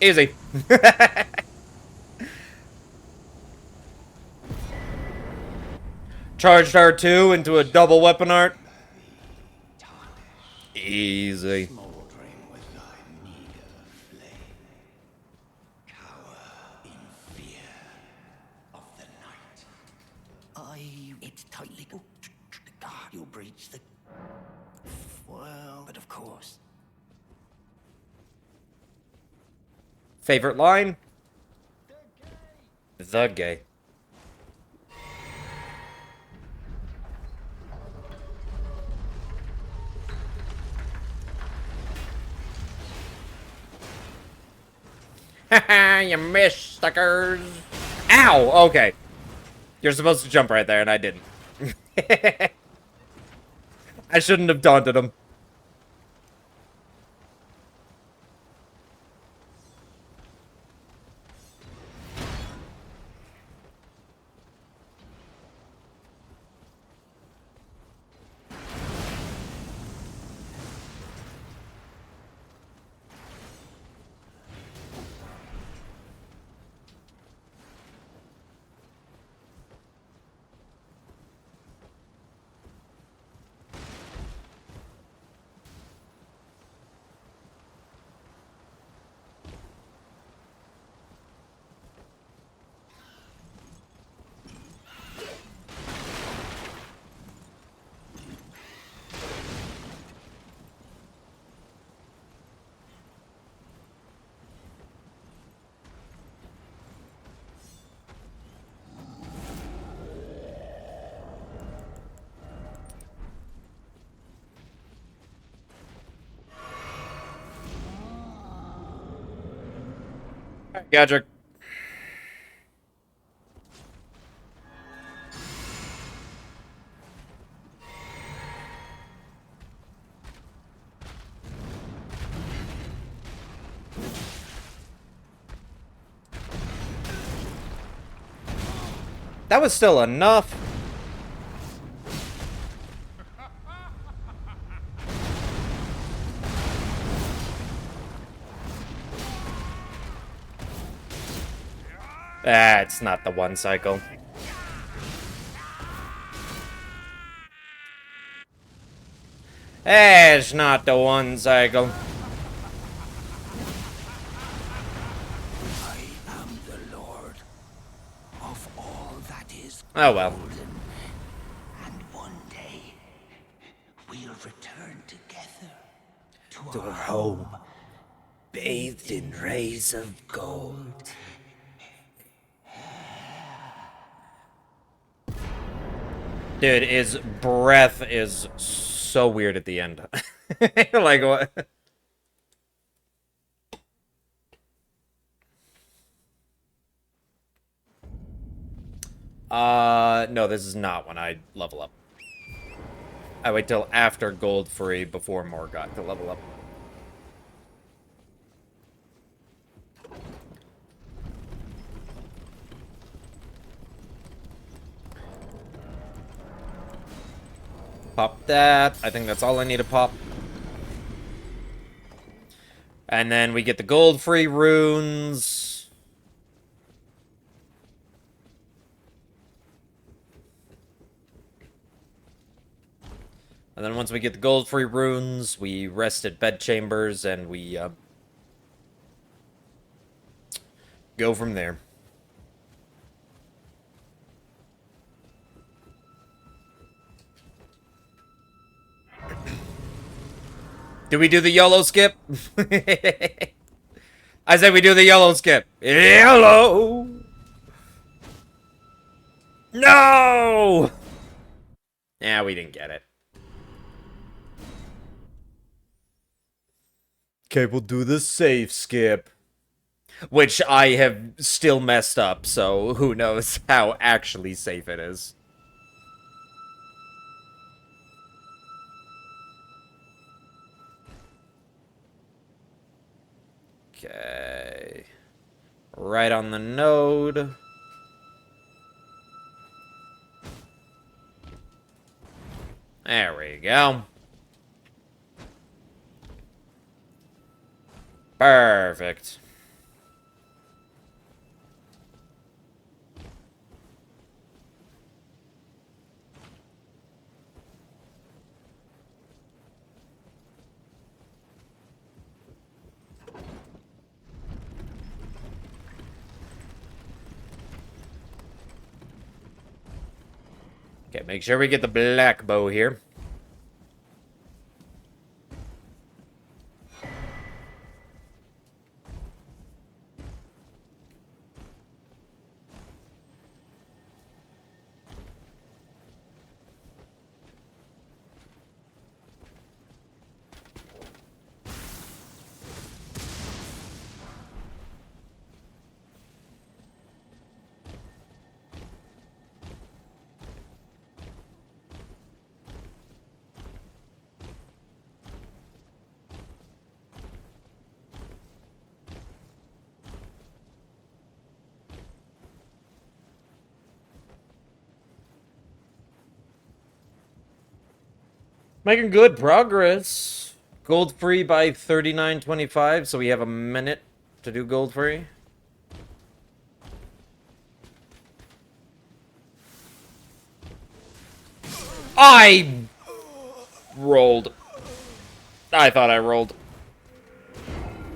Speaker 1: Easy. Charged R2 into a double weapon art. Easy.
Speaker 3: Smoldering with thy meager flame. Cower in fear of the night.
Speaker 2: It's tightly... God, you'll breach the... Well, but of course.
Speaker 1: Favorite line? The gay. Haha, you missed, suckers. Ow! Okay. You're supposed to jump right there, and I didn't. I shouldn't have daunted him. Gadget. That was still enough. Ah, it's not the one cycle. It's not the one cycle.
Speaker 2: I am the Lord of all that is
Speaker 1: Oh well.
Speaker 2: golden. And one day, we'll return together to our home, bathed in rays of gold.
Speaker 1: Dude, his breath is so weird at the end. Like what? No, this is not when I level up. I wait till after gold free before Morgott to level up. Pop that. I think that's all I need to pop. And then we get the gold free runes. And then once we get the gold free runes, we rest at bedchambers and we go from there. Do we do the YOLO skip? I said we do the YOLO skip. YOLO! No! Yeah, we didn't get it. Okay, we'll do the safe skip. Which I have still messed up, so who knows how actually safe it is. Okay. Right on the node. There we go. Perfect. Okay, make sure we get the black bow here. Making good progress. Gold free by 39.25, so we have a minute to do gold free. I rolled. I thought I rolled.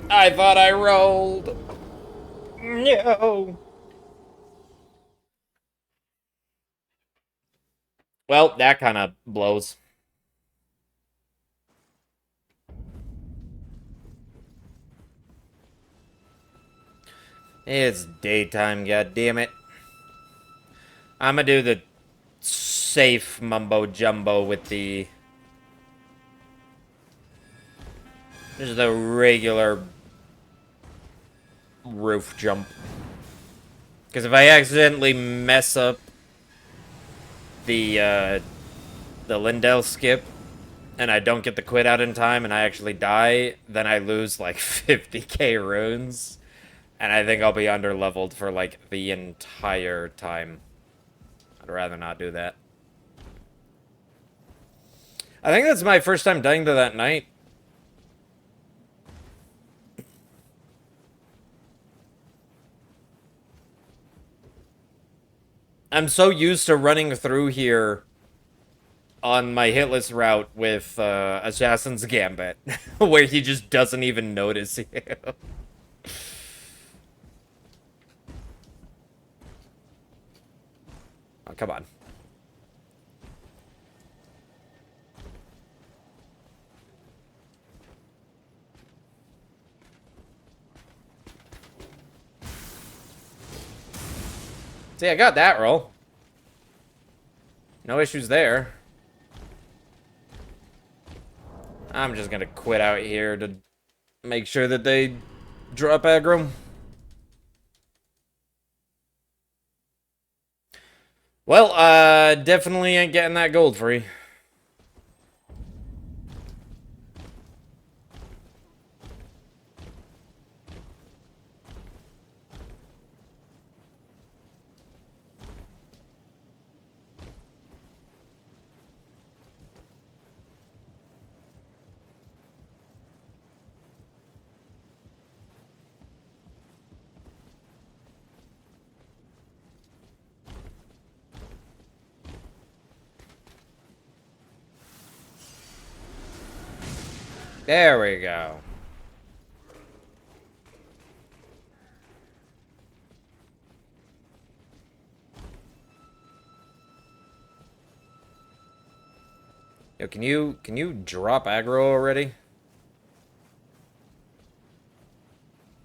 Speaker 1: I thought I rolled. No. Well, that kind of blows. It's daytime, goddammit. I'm gonna do the safe mumbo jumbo with the... Just the regular roof jump. Because if I accidentally mess up the Lindell skip, and I don't get the quit out in time, and I actually die, then I lose like 50k runes. And I think I'll be under-leveled for like the entire time. I'd rather not do that. I think that's my first time dying to that knight. I'm so used to running through here on my hitless route with Assassin's Gambit, where he just doesn't even notice you. Oh, come on. See, I got that roll. No issues there. I'm just gonna quit out here to make sure that they drop aggro. Well, definitely ain't getting that gold free. There we go. Yo, can you drop aggro already?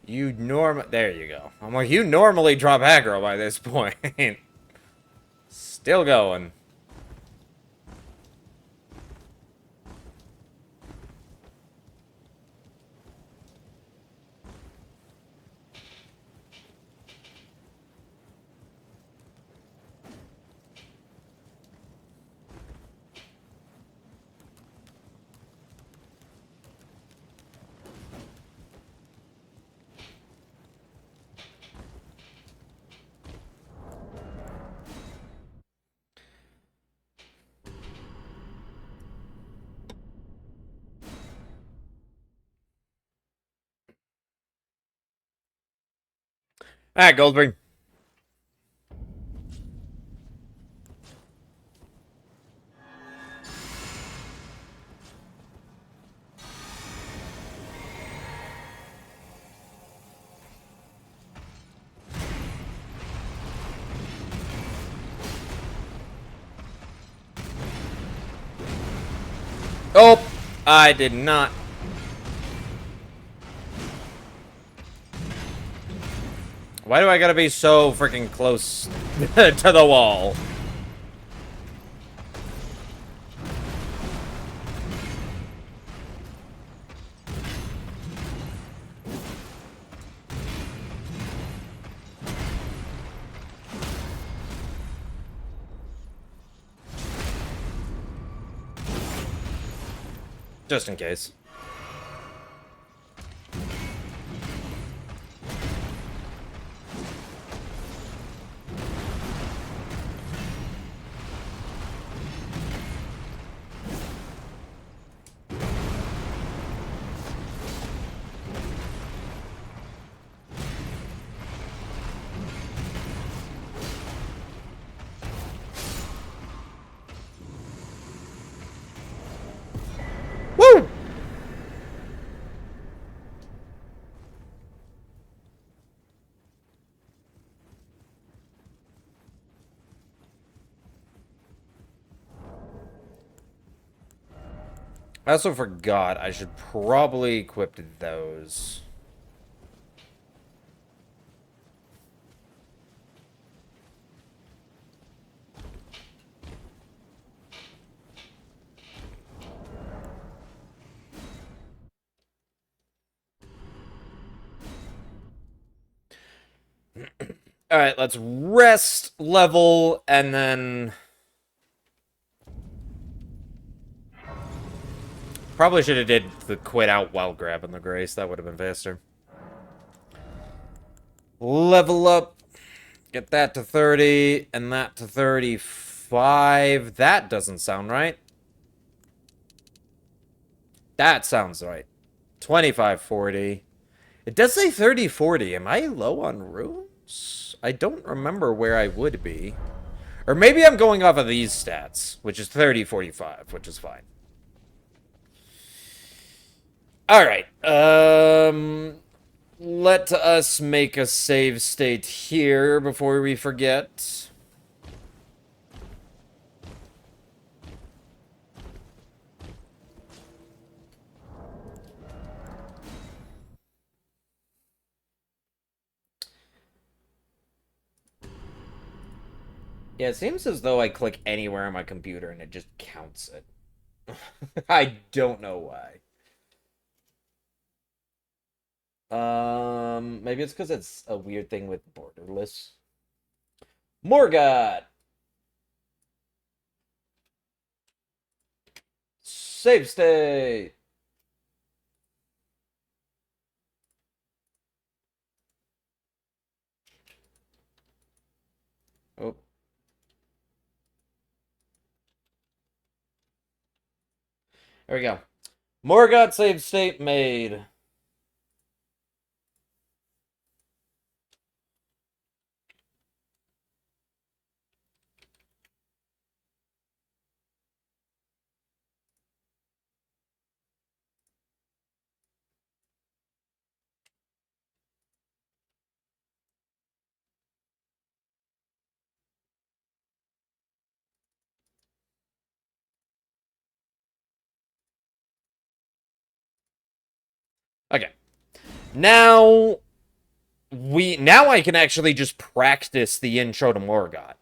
Speaker 1: There you go. I'm like, you normally drop aggro by this point. Still going. Alright, Goldberg. Oh, I did not. Why do I gotta be so freaking close to the wall? Just in case. Woo! I also forgot I should probably equip those. Alright, let's rest, level, and then... Probably should have did the quit out while grabbing the grace. That would have been faster. Level up. Get that to 30, and that to 35. That doesn't sound right. That sounds right. 2540. It does say 3040. Am I low on runes? I don't remember where I would be. Or maybe I'm going off of these stats, which is 30-45, which is fine. Alright, let us make a save state here before we forget. Yeah, it seems as though I click anywhere on my computer and it just counts it. I don't know why. Maybe it's because it's a weird thing with borderless. Morgat! Save state! Oh. There we go. Morgat save state made. Okay. Now I can actually just practice the intro to Morgat.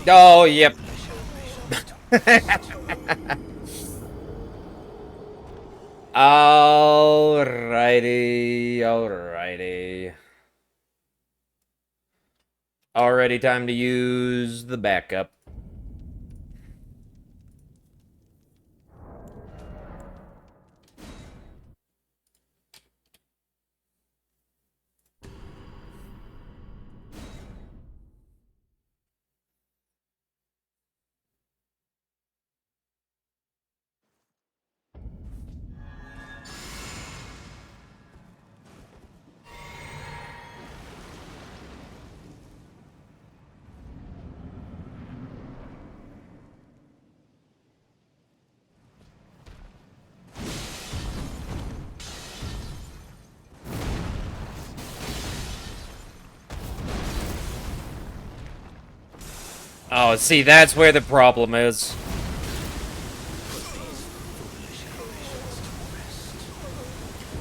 Speaker 1: Oh, yep. Alrighty, alrighty. Already time to use the backup. Oh, see, that's where the problem is.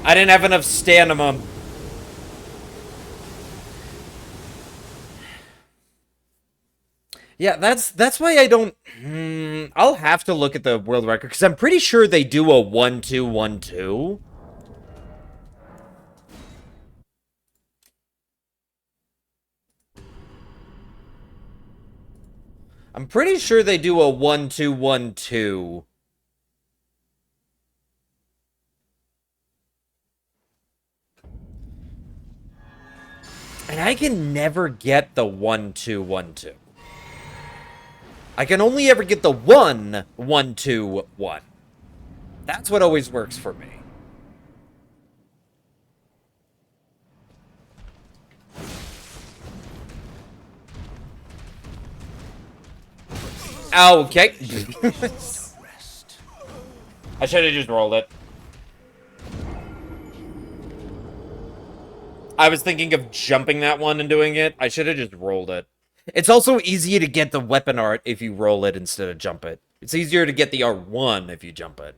Speaker 1: I didn't have enough stamina. Yeah, that's why I don't. I'll have to look at the world record because I'm pretty sure they do a 1-2-1-2. I'm pretty sure they do a 1-2-1-2. And I can never get the 1-2-1-2. I can only ever get the 1-1-2-1. That's what always works for me. Okay. I should have just rolled it. I was thinking of jumping that one and doing it. I should have just rolled it. It's also easier to get the weapon art if you roll it instead of jump it. It's easier to get the R1 if you jump it.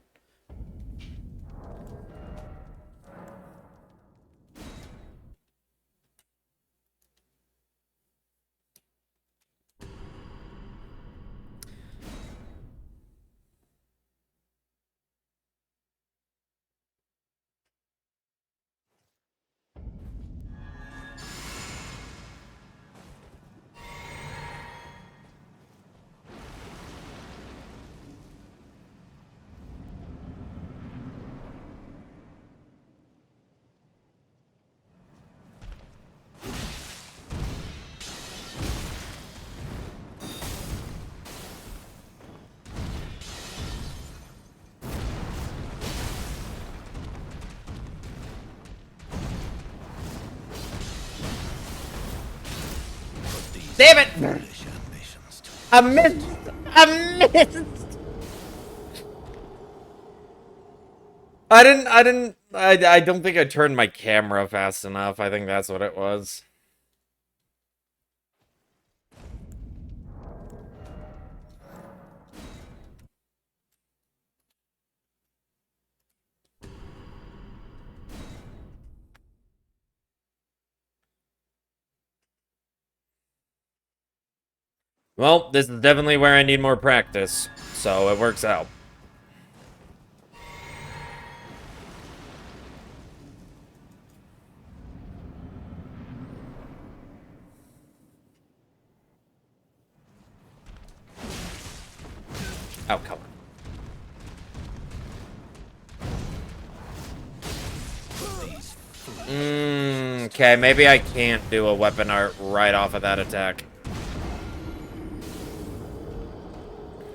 Speaker 1: Damn it!
Speaker 2: Foolish ambitions to
Speaker 1: I missed! I missed! I don't think I turned my camera fast enough. I think that's what it was. Well, this is definitely where I need more practice, so it works out. Oh, come on. Okay, maybe I can't do a weapon art right off of that attack.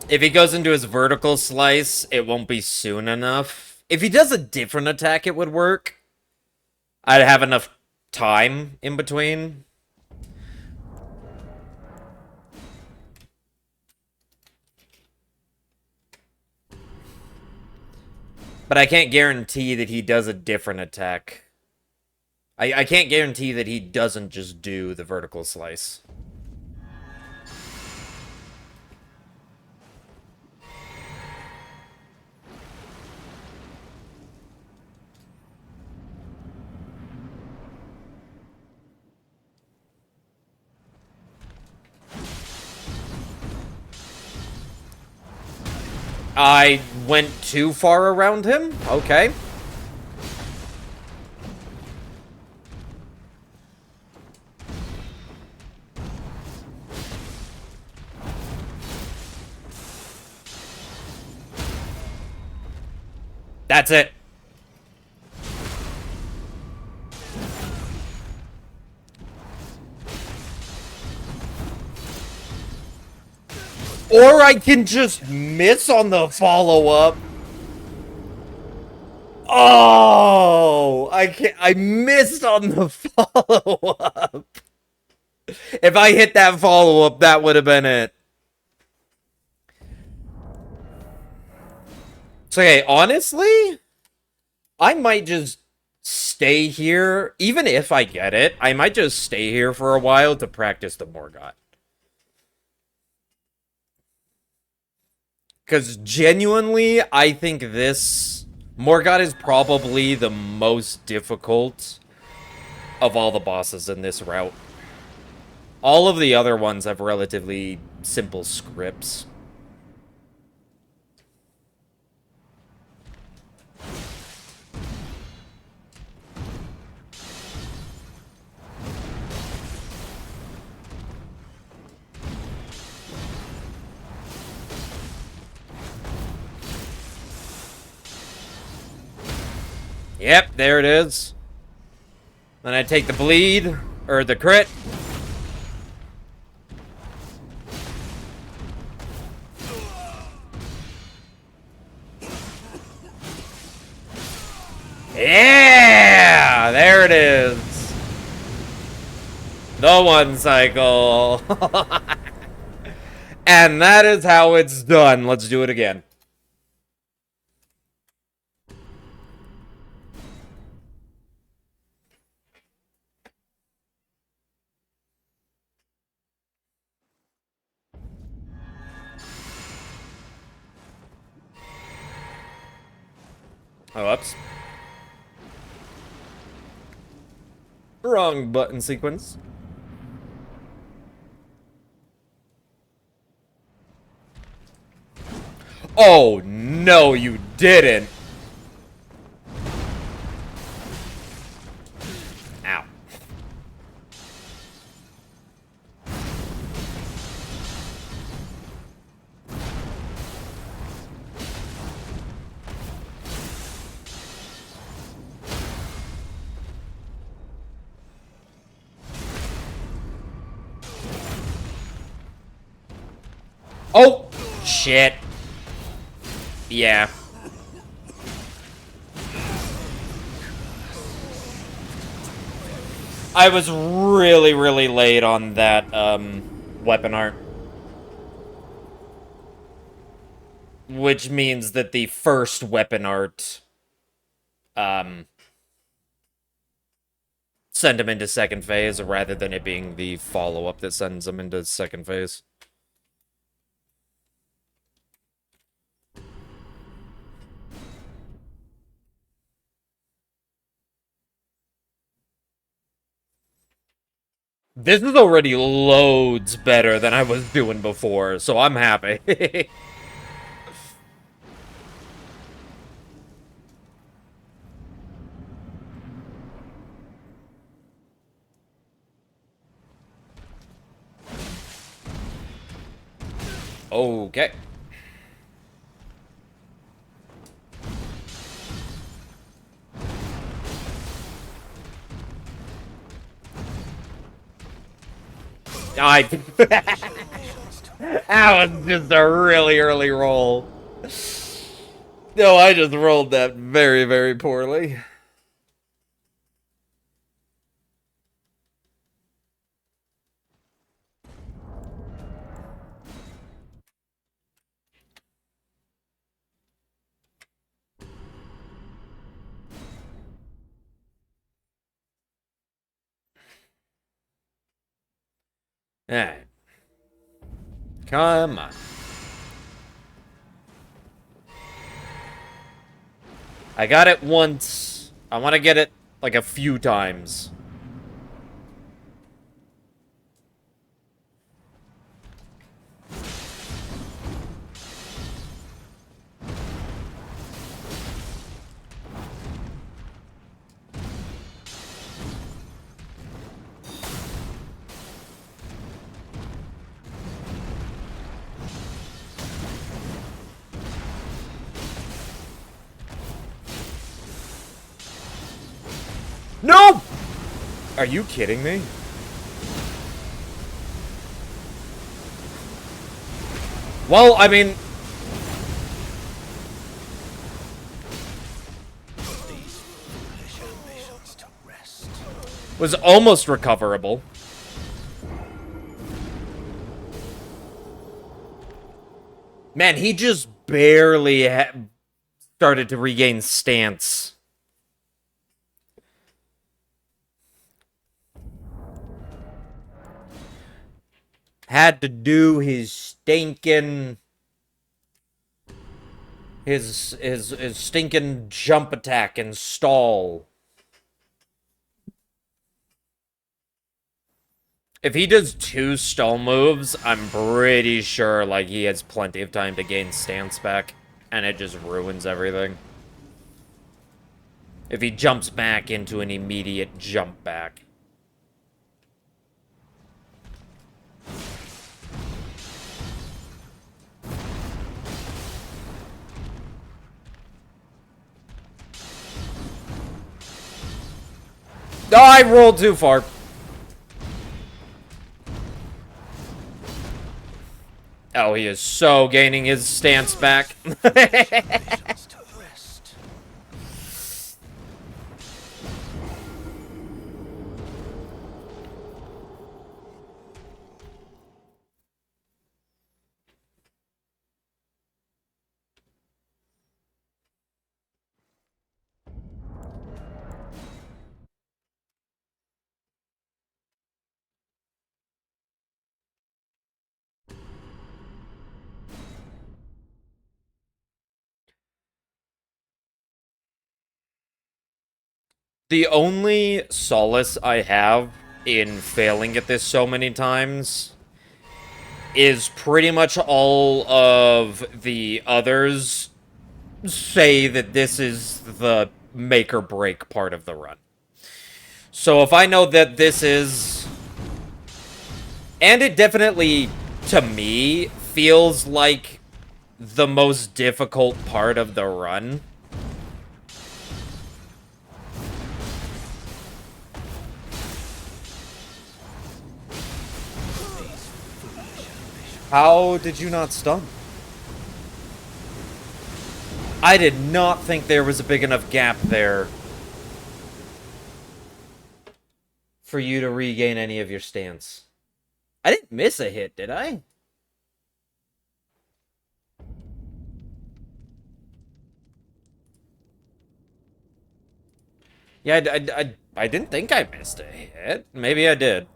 Speaker 1: If he goes into his vertical slice, it won't be soon enough. If he does a different attack, it would work. I'd have enough time in between. But I can't guarantee that he does a different attack. I can't guarantee that he doesn't just do the vertical slice. I went too far around him? Okay. That's it. Or I can just miss on the follow-up. Oh, I missed on the follow-up. If I hit that follow-up, that would have been it. So, okay, honestly, I might just stay here. Even if I get it, I might just stay here for a while to practice the Morgott. Because genuinely, I think this Morgott is probably the most difficult of all the bosses in this route. All of the other ones have relatively simple scripts. Yep, there it is. Then I take the bleed, or the crit. Yeah! There it is. The one cycle. And that is how it's done. Let's do it again. Oh, oops. Wrong button sequence. Oh, no, you didn't. Ow. Oh, shit. Yeah. I was really, really late on that, weapon art. Which means that the first weapon art send him into second phase rather than it being the follow-up that sends him into second phase. This is already loads better than I was doing before, so I'm happy. Okay. That was just a really early roll. No, I just rolled that very, very poorly. Alright. Come on. I got it once. I want to get it, like, a few times. No! Are you kidding me? Well, I mean... was almost recoverable. Man, he just barely started to regain stance. Had to do his stinking... His stinking jump attack and stall. If he does 2 stall moves, I'm pretty sure, like, he has plenty of time to gain stance back. And it just ruins everything. If he jumps back into an immediate jump back. Oh, I rolled too far. Oh, he is so gaining his stance back. The only solace I have in failing at this so many times is pretty much all of the others say that this is the make or break part of the run. So if I know that this is... And it definitely, to me, feels like the most difficult part of the run. How did you not stun? I did not think there was a big enough gap there for you to regain any of your stance. I didn't miss a hit, did I? Yeah, I didn't think I missed a hit. Maybe I did.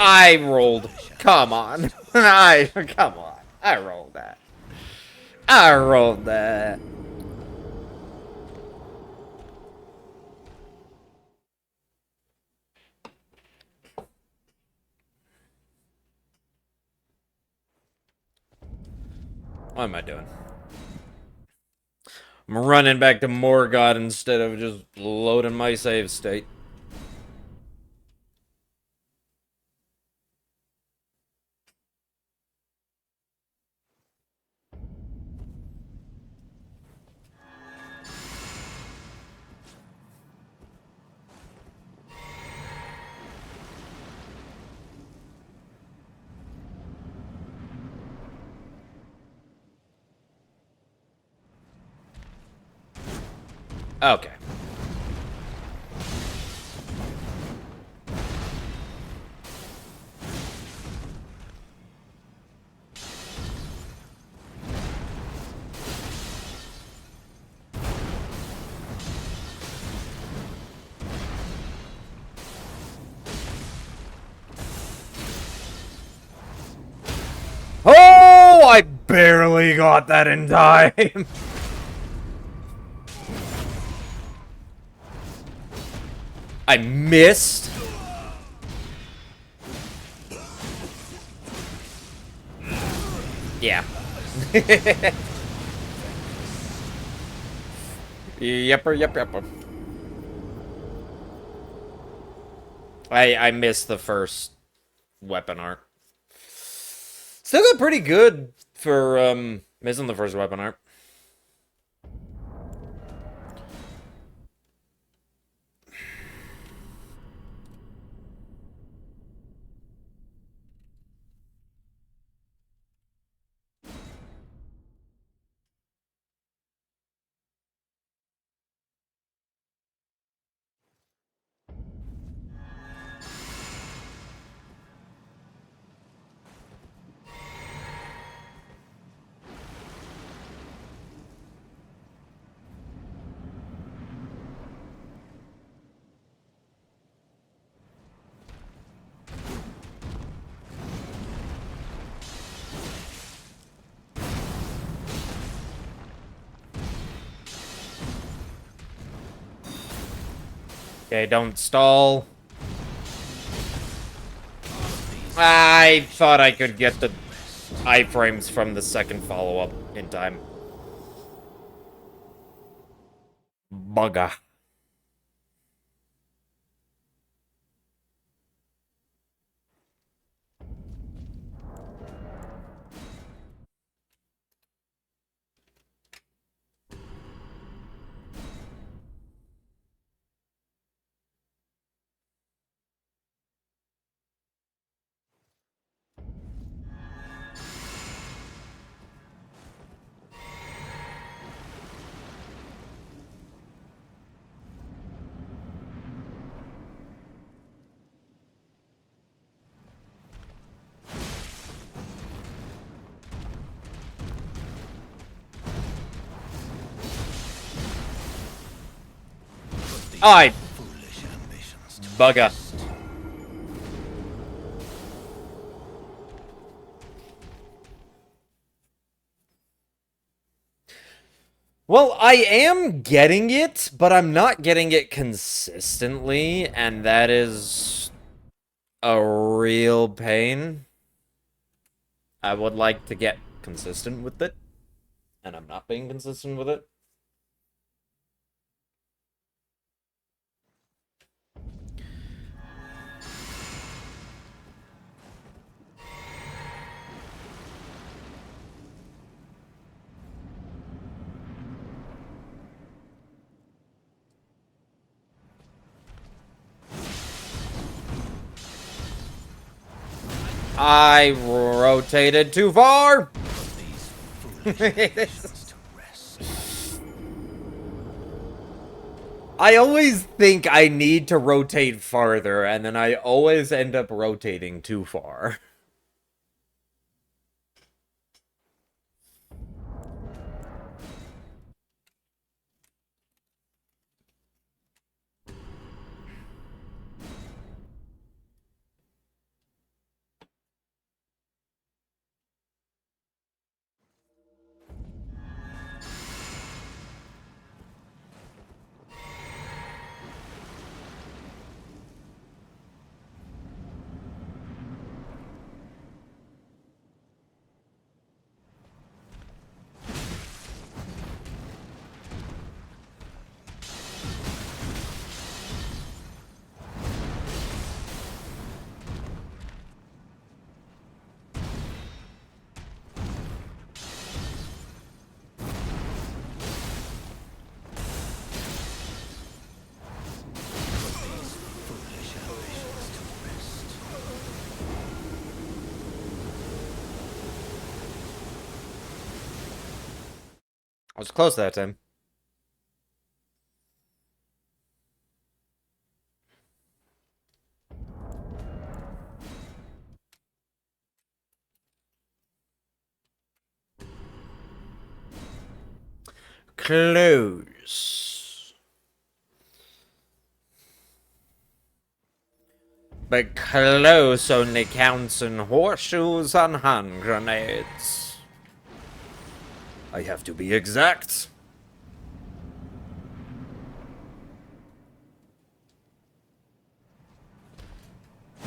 Speaker 1: I rolled. Come on. Come on. I rolled that. I rolled that. What am I doing? I'm running back to Morgott instead of just loading my save state. Okay. Oh, I barely got that in time. I missed. Yeah. Yep. I missed the first weapon art. Still got pretty good for missing the first weapon art. Okay, don't stall. I thought I could get the iframes from the second follow-up in time. Bugger. I
Speaker 2: Foolish ambitions to
Speaker 1: bugger. Well, I am getting it, but I'm not getting it consistently, and that is a real pain. I would like to get consistent with it, and I'm not being consistent with it. I rotated too far.
Speaker 2: These foolish ambitions to rest.
Speaker 1: I always think I need to rotate farther, and then I always end up rotating too far.
Speaker 2: Foolish ambitions to rest.
Speaker 1: I was close that time. Close. But close only counts in horseshoes and hand grenades. I have to be exact.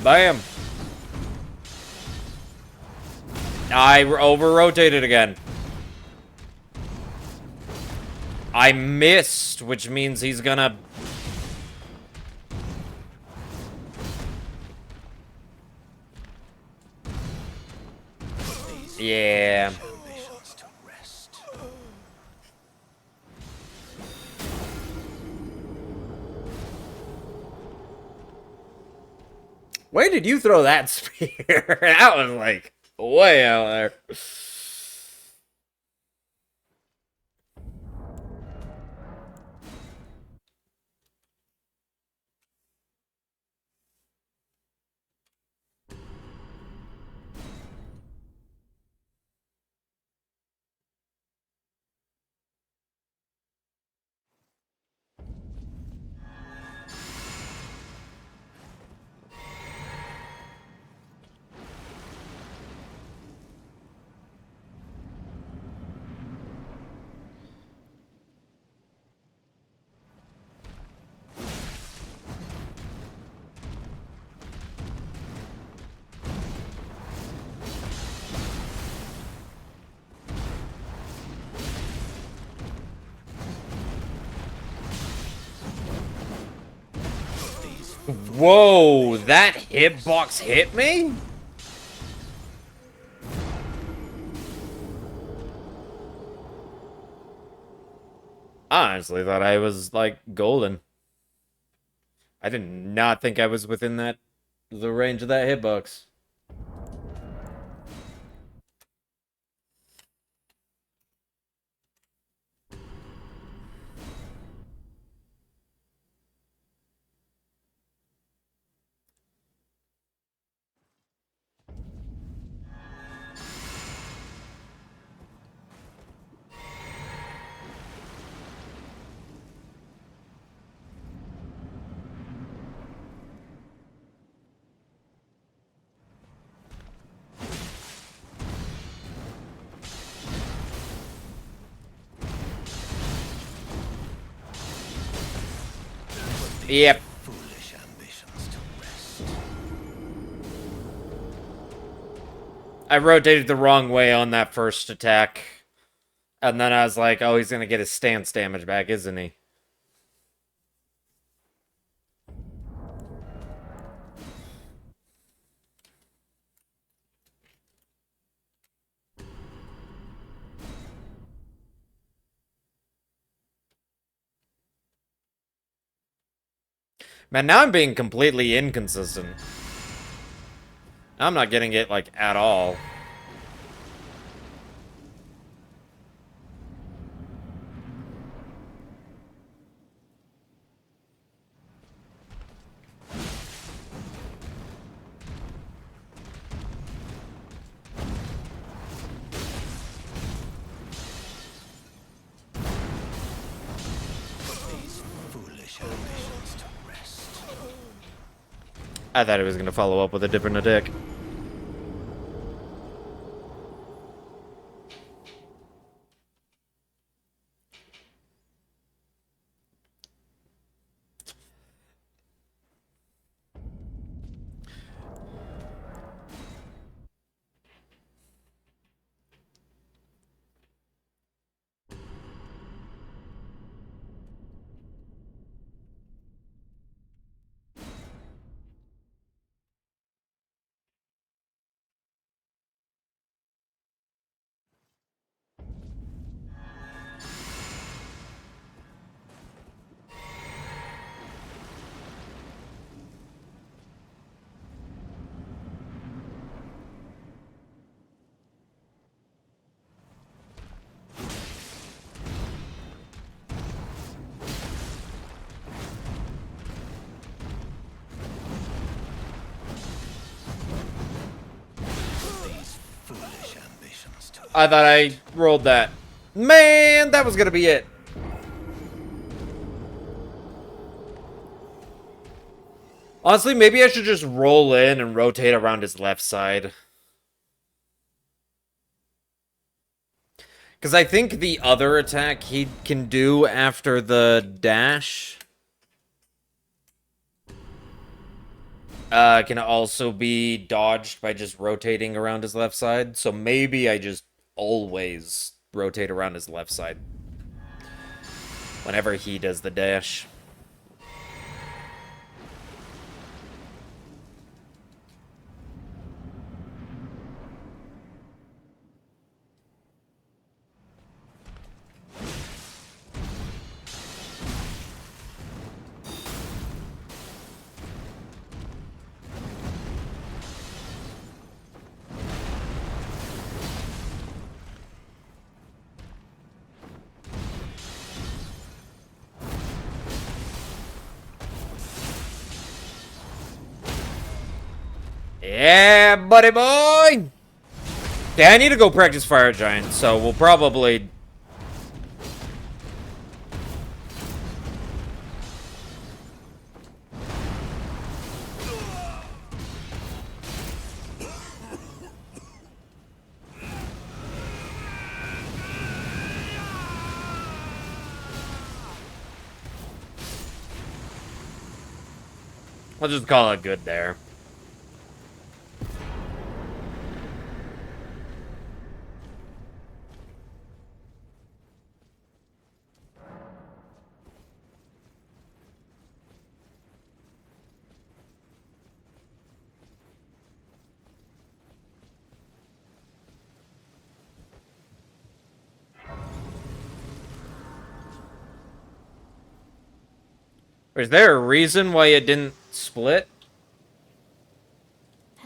Speaker 1: Bam. I over-rotated again. I missed, which means he's gonna... Yeah.
Speaker 2: Ambitions to rest.
Speaker 1: Where did you throw that spear? That was like way out there. Whoa, that hitbox hit me? I honestly thought I was like golden. I did not think I was within the range of that hitbox. Yep.
Speaker 2: Foolish ambitions to rest.
Speaker 1: I rotated the wrong way on that first attack. And then I was like, oh, he's gonna get his stance damage back, isn't he? Man, now I'm being completely inconsistent. I'm not getting it, like, at all.
Speaker 2: These foolish ambitions to rest.
Speaker 1: I thought it was gonna follow up with a different attack.
Speaker 2: These foolish ambitions to
Speaker 1: I thought I rolled that. Man, that was gonna be it. Honestly, maybe I should just roll in and rotate around his left side. Because I think the other attack he can do after the dash can also be dodged by just rotating around his left side. So maybe I just always rotate around his left side whenever he does the dash. Yeah, buddy boy! Yeah, I need to go practice Fire Giant, so we'll probably... I'll just call it good there. Is there a reason why it didn't split?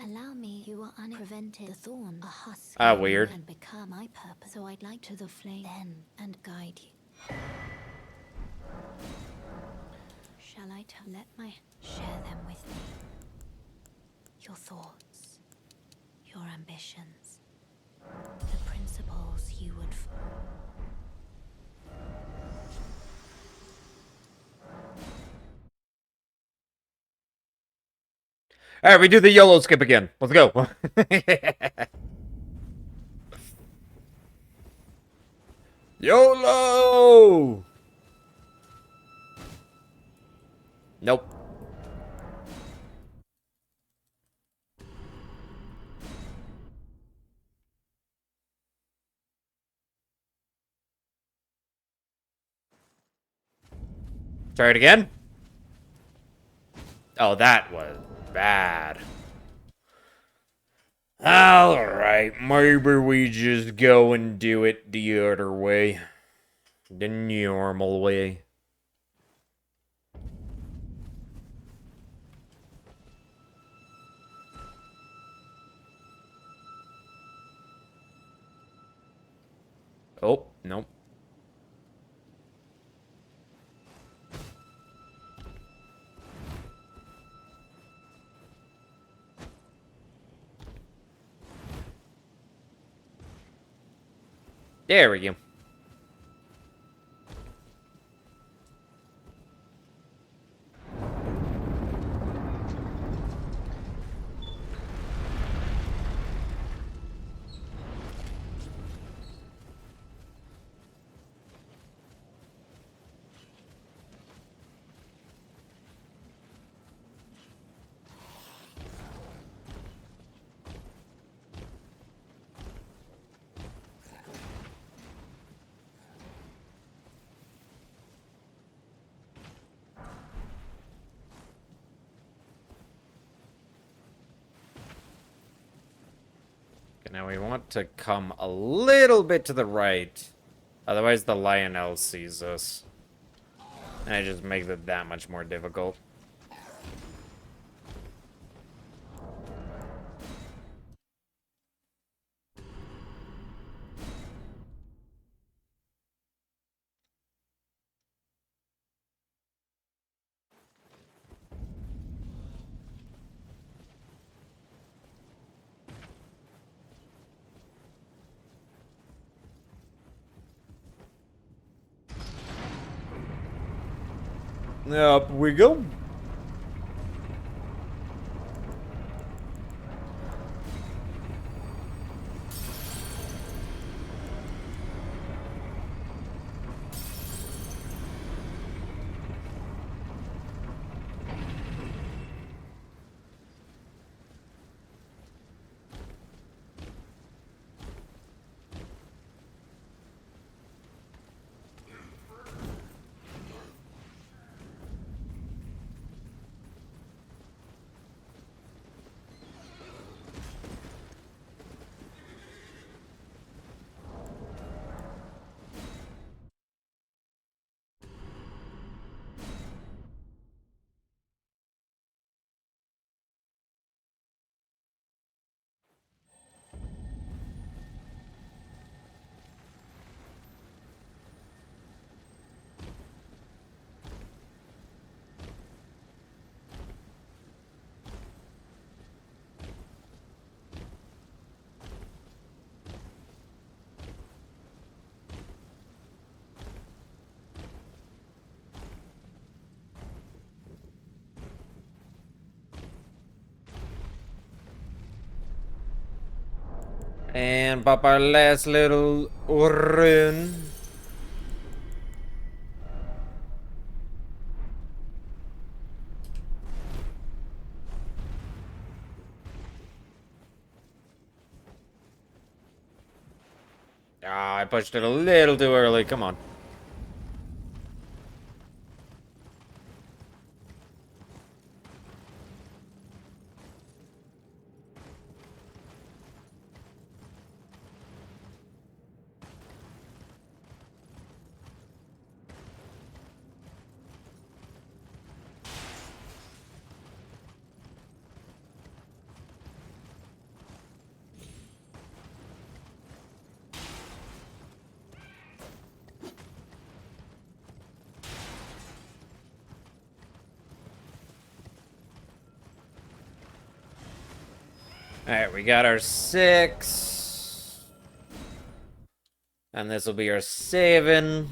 Speaker 4: Allow me, you are unprevented. The thorn, a husk.
Speaker 1: Weird.
Speaker 4: And become my purpose. So I'd like to the flame then and guide you. Shall I let my share them with me? Your thoughts, your ambitions, the principles you would.
Speaker 1: Alright, we do the YOLO skip again. Let's go. YOLO! Nope. Try it again. Oh, that was bad. Alright, maybe we just go and do it the other way. The normal way. Oh, nope. There we go. Now we want to come a little bit to the right. Otherwise the Lionel sees us. And it just makes it that much more difficult. Up we go. And pop our last little rune. Ah, I pushed it a little too early. Come on. Alright, we got our 6. And this will be our 7.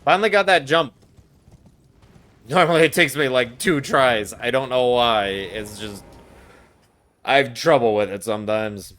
Speaker 1: Finally got that jump. Normally it takes me like 2 tries. I don't know why. It's just... I have trouble with it sometimes.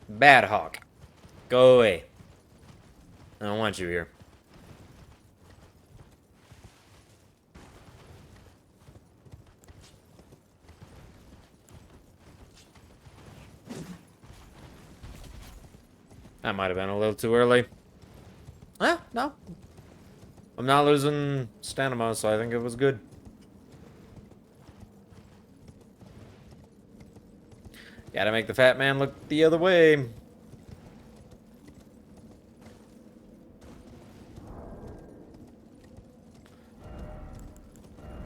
Speaker 1: Bad Hawk. Go away. I don't want you here. That might have been a little too early. No. I'm not losing stamina, so I think it was good. Gotta make the fat man look the other way.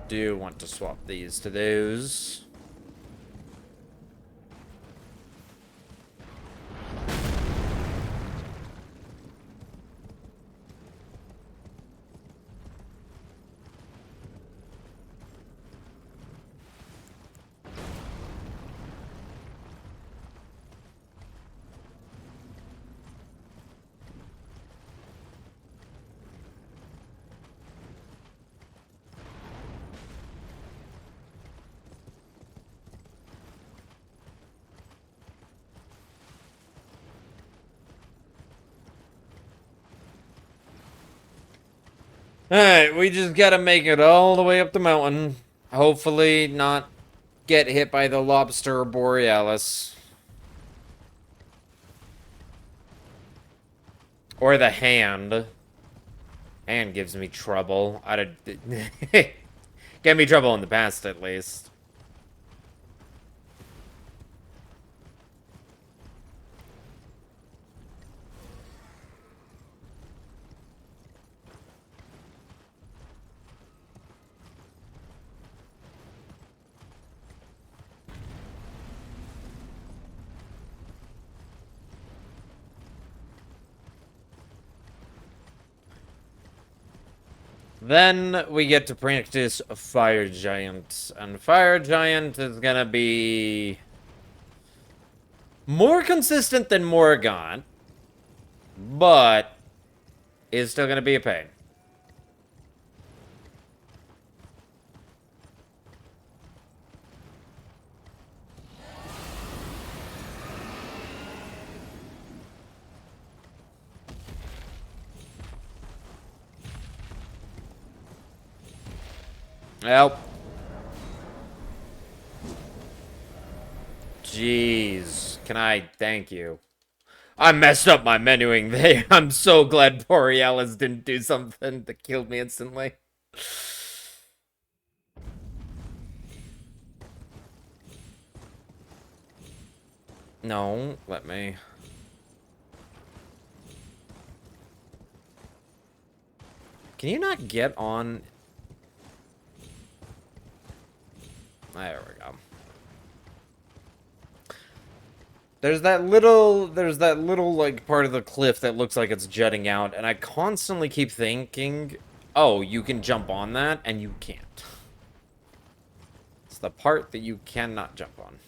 Speaker 1: Do want to swap these to those. Alright, we just gotta make it all the way up the mountain. Hopefully not get hit by the lobster borealis. Or the hand. Hand gives me trouble. Gave me trouble in the past, at least. Then we get to practice Fire Giant. And Fire Giant is gonna be more consistent than Morgant, but is still gonna be a pain. Well. Jeez. Can I thank you? I messed up my menuing there. I'm so glad Borealis didn't do something that killed me instantly. No, let me. Can you not get on? There we go. There's that little, like, part of the cliff that looks like it's jutting out, and I constantly keep thinking, oh, you can jump on that, and you can't. It's the part that you cannot jump on.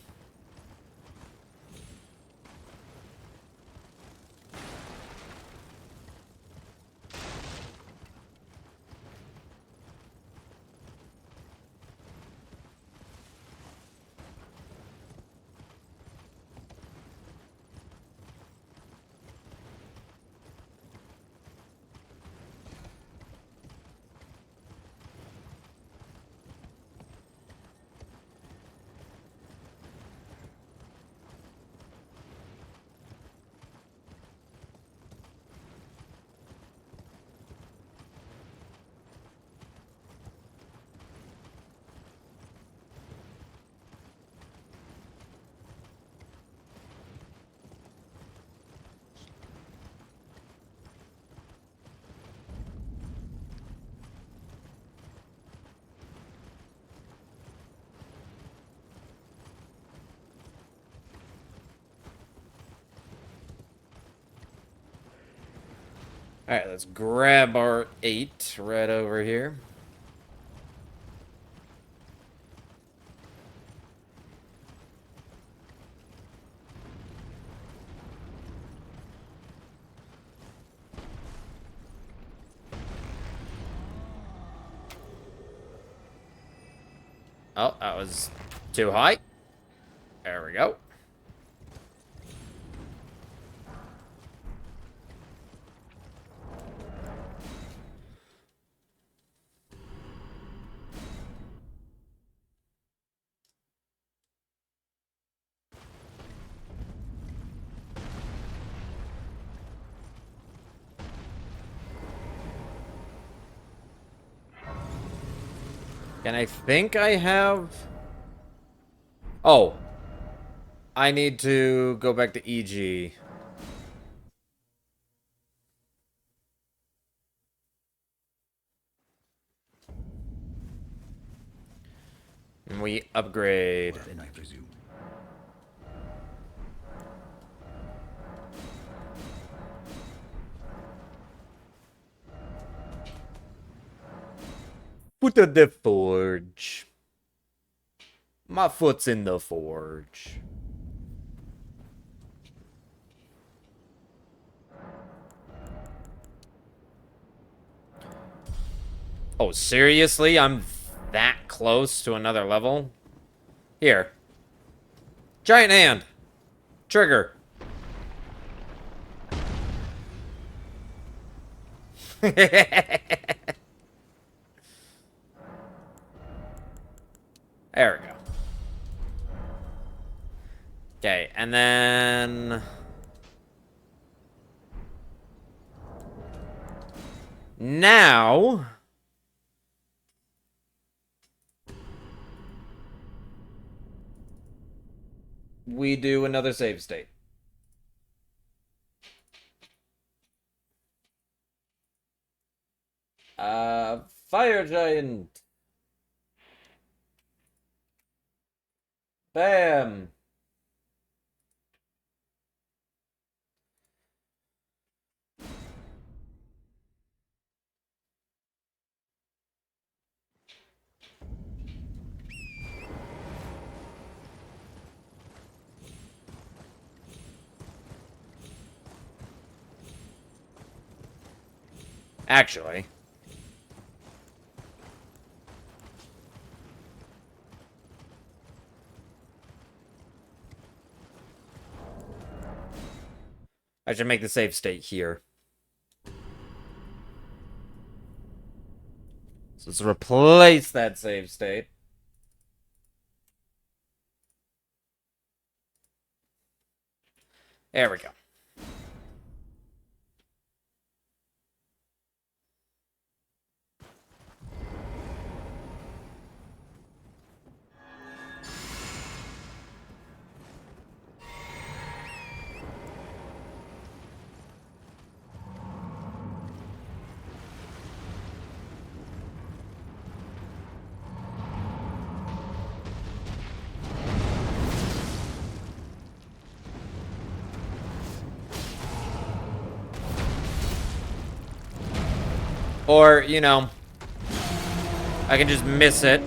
Speaker 1: Alright, let's grab our 8 right over here. Oh, that was too high. There we go. And I think I have... Oh. I need to go back to EG. And we upgrade.
Speaker 3: Well, then I presume.
Speaker 1: Foot of the forge. My foot's in the forge. Oh, seriously? I'm that close to another level? Here. Giant hand. Trigger. There we go. Okay, and then... Now... we do another save state. Fire giant. Bam. Actually. I should make the save state here. So let's replace that save state. There we go. Or, you know, I can just miss it.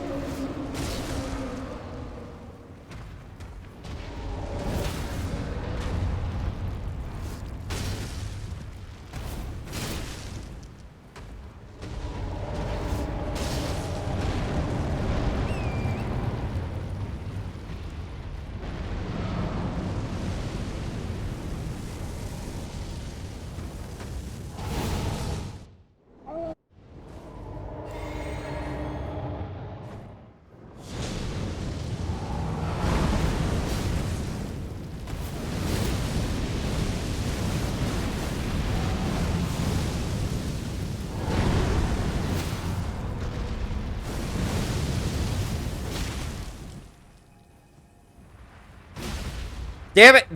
Speaker 1: Damn it!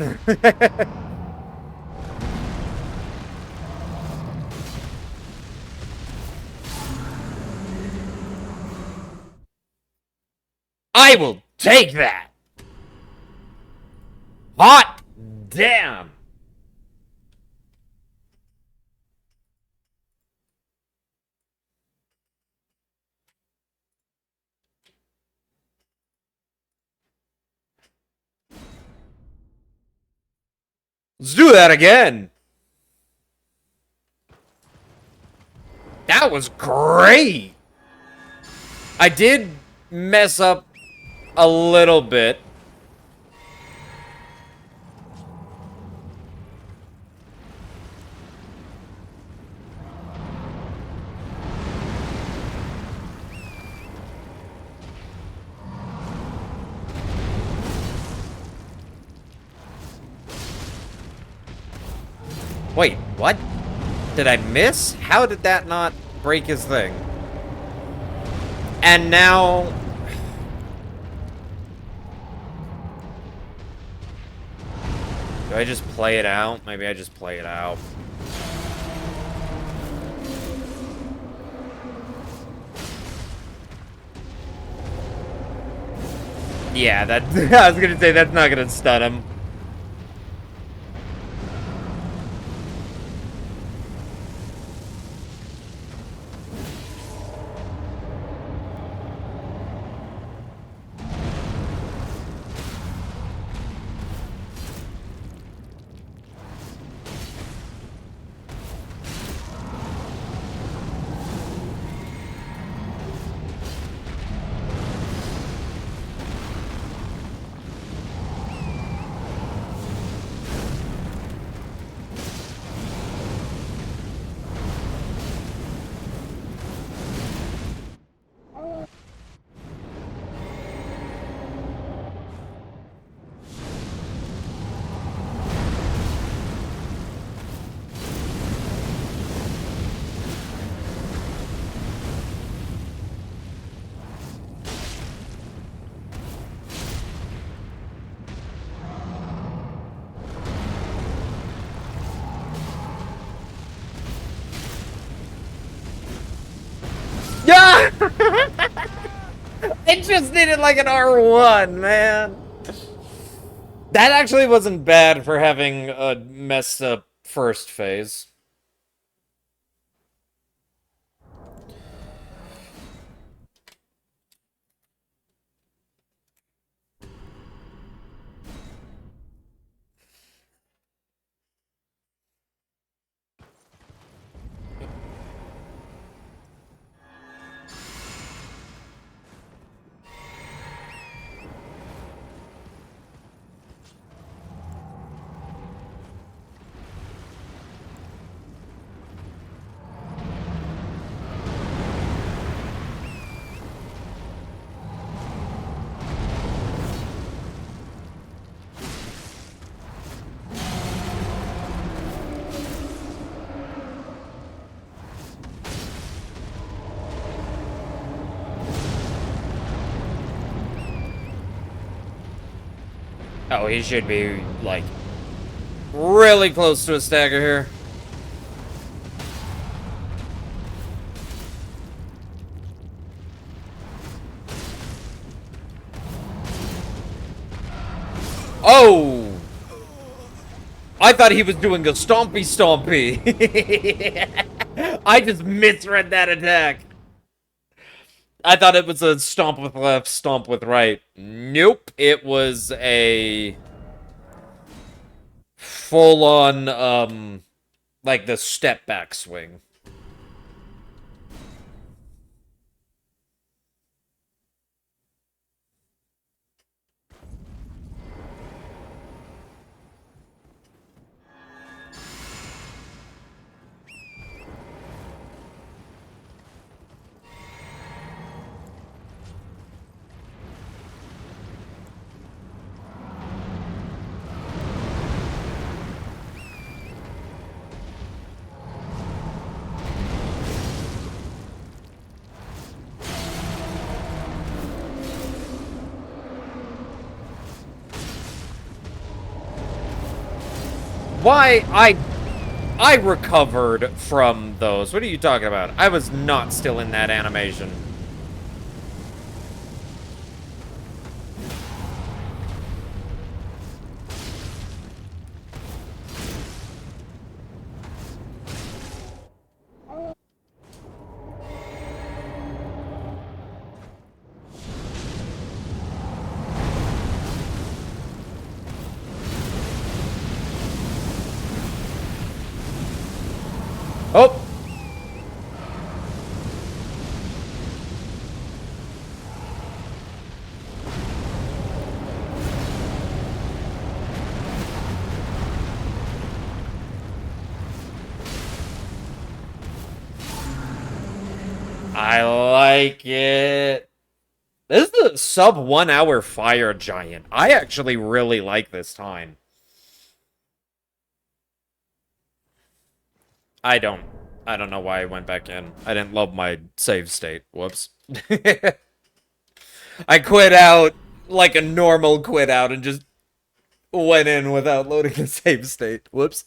Speaker 1: I will take that! Hot damn! Let's do that again. That was great. I did mess up a little bit. Wait, what? Did I miss? How did that not break his thing? And now... Do I just play it out? Maybe I just play it out. Yeah, that... I was gonna say, that's not gonna stun him. Yeah! It just needed like an R1, man. That actually wasn't bad for having a messed up first phase. Oh, he should be, like, really close to a stagger here. Oh! I thought he was doing a stompy stompy. I just misread that attack. I thought it was a stomp with left, stomp with right. Nope. It was a full-on, like the step back swing. Why? I recovered from those. What are you talking about? I was not still in that animation. I like it. This is a sub 1 hour fire giant. I actually really like this time. I don't. I don't know why I went back in. I didn't love my save state. Whoops. I quit out like a normal quit out and just went in without loading the save state. Whoops.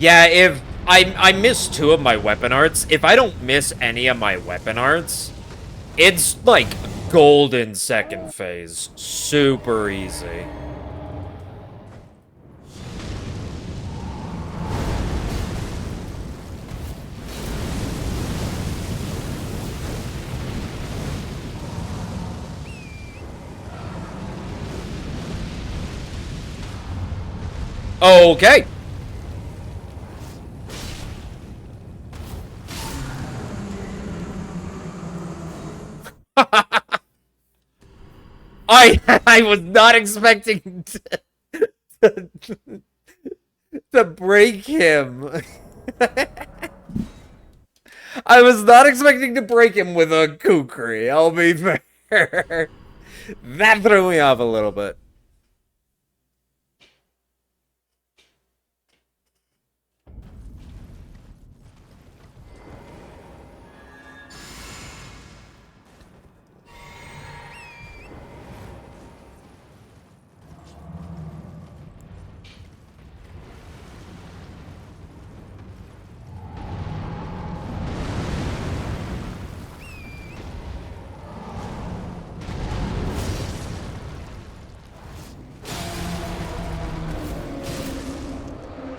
Speaker 1: Yeah, if I miss 2 of my weapon arts, if I don't miss any of my weapon arts, it's like golden second phase. Super easy. Okay. I was not expecting to, to break him. I was not expecting to break him with a kukri, I'll be fair. That threw me off a little bit.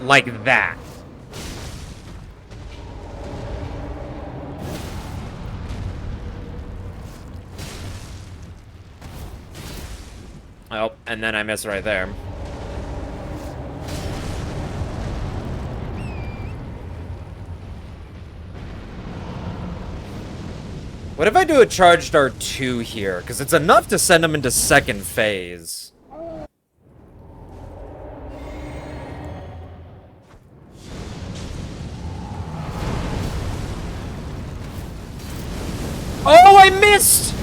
Speaker 1: Like that. Oh, and then I miss right there. What if I do a charged R2 here? Because it's enough to send him into second phase. Oh, I missed!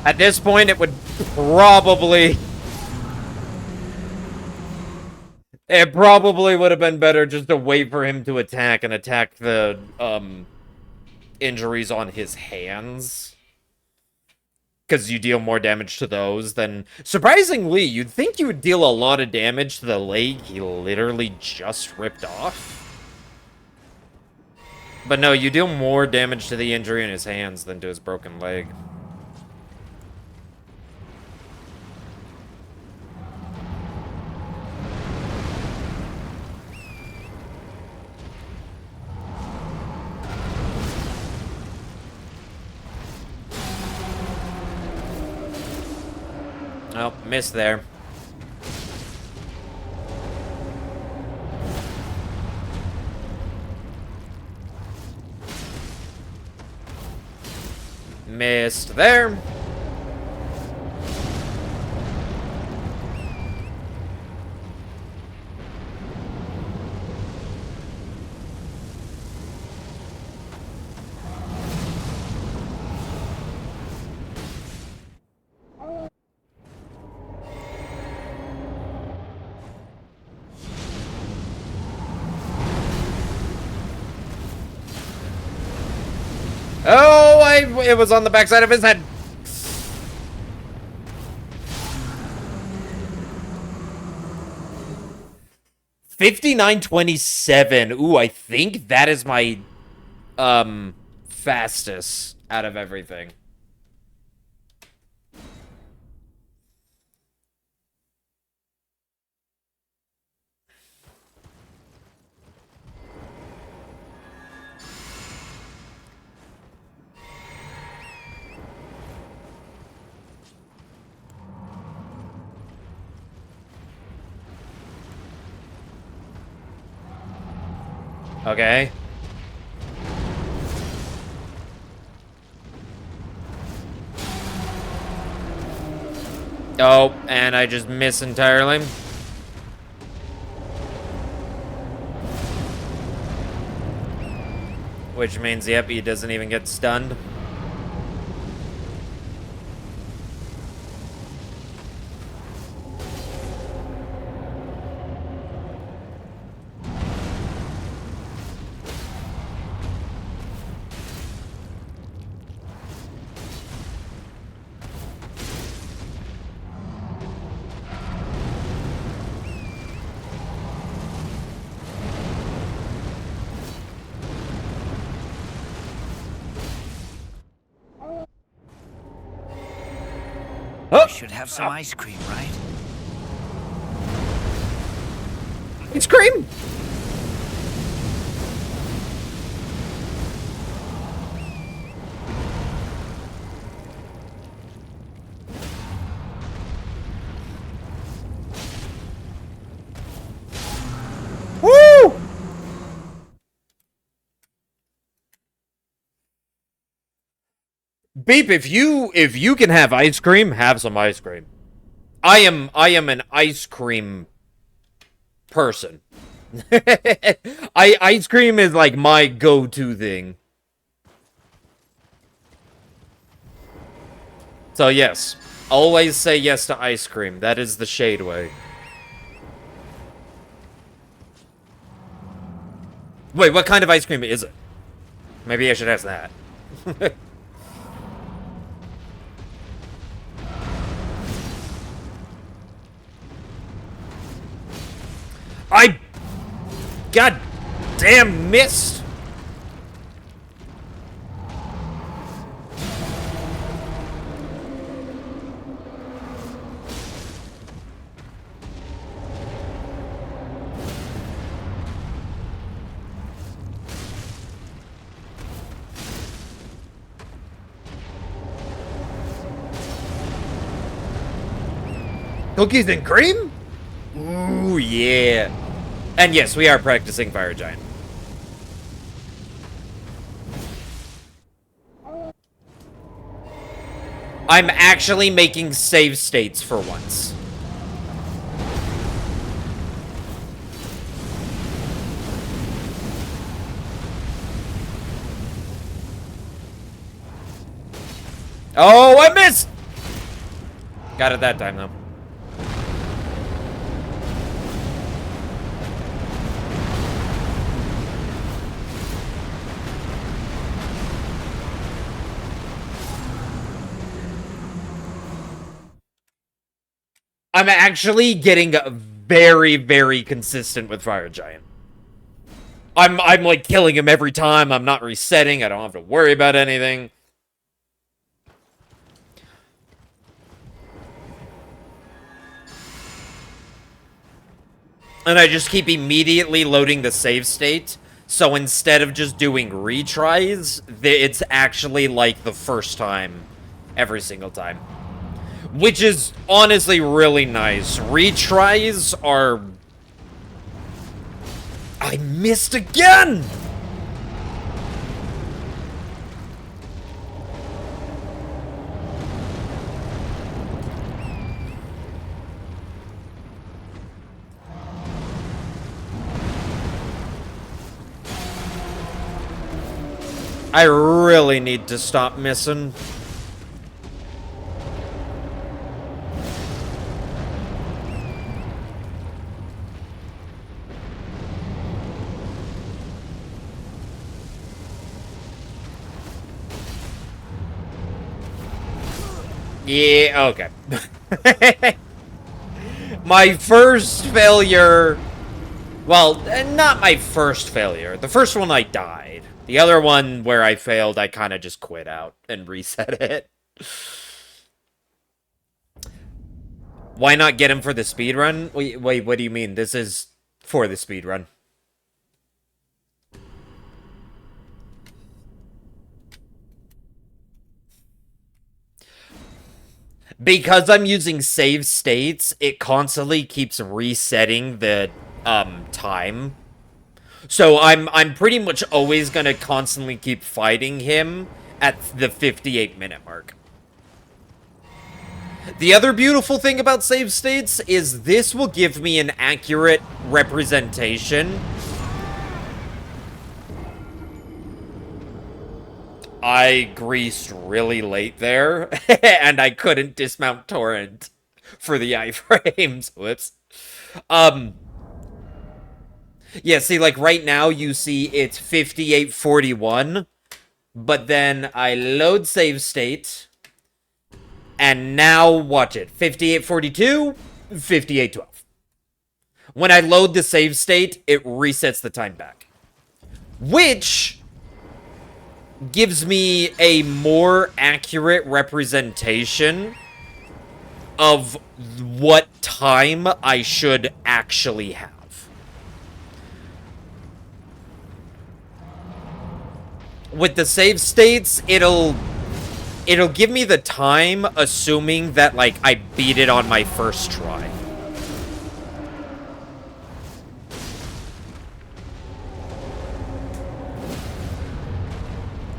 Speaker 1: At this point, it would probably... It probably would have been better just to wait for him to attack and attack the, injuries on his hands. Because you deal more damage to those than... Surprisingly, you'd think you would deal a lot of damage to the leg he literally just ripped off. But no, you deal more damage to the injury in his hands than to his broken leg. Oh, missed there. Missed there. Oh, it was on the backside of his head. $59.27. Ooh, I think that is my fastest out of everything. Okay. Oh, and I just miss entirely. Which means, yep, he doesn't even get stunned.
Speaker 2: I should have some ice cream, right?
Speaker 1: Ice cream! Woo! Beep, if you can have ice cream, have some ice cream. I am an ice cream person. Ice cream is like my go-to thing. So yes, always say yes to ice cream. That is the Shade way. Wait, what kind of ice cream is it? Maybe I should ask that. I... God damn missed! Cookies and cream? Ooh, yeah. And yes, we are practicing Fire Giant. I'm actually making save states for once. Oh, I missed! Got it that time, though. I'm actually getting very, very consistent with Fire Giant. I'm like killing him every time. I'm not resetting. I don't have to worry about anything. And I just keep immediately loading the save state. So instead of just doing retries, it's actually like the first time every single time. Which is honestly really nice. Retries are... I missed again! I really need to stop missing. Yeah, okay. My first failure... Well, not my first failure. The first one I died. The other one where I failed, I kind of just quit out and reset it. Why not get him for the speedrun? Wait, what do you mean? This is for the speedrun. Because I'm using save states, it constantly keeps resetting the time. So I'm pretty much always gonna constantly keep fighting him at the 58-minute mark. The other beautiful thing about save states is this will give me an accurate representation. I greased really late there, and I couldn't dismount Torrent for the iframes. Whoops. Yeah, see, like, right now, you see it's 58:41, but then I load save state, and now, watch it, 58:42, 58:12. When I load the save state, it resets the time back. Which gives me a more accurate representation of what time I should actually have. With the save states, it'll give me the time, assuming that, like, I beat it on my first try.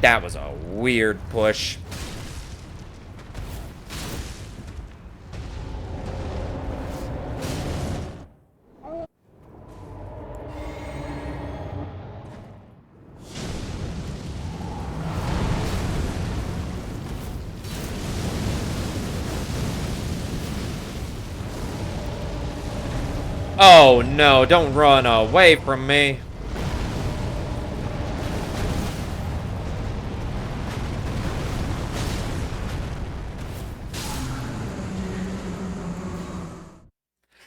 Speaker 1: That was a weird push. Oh no, don't run away from me.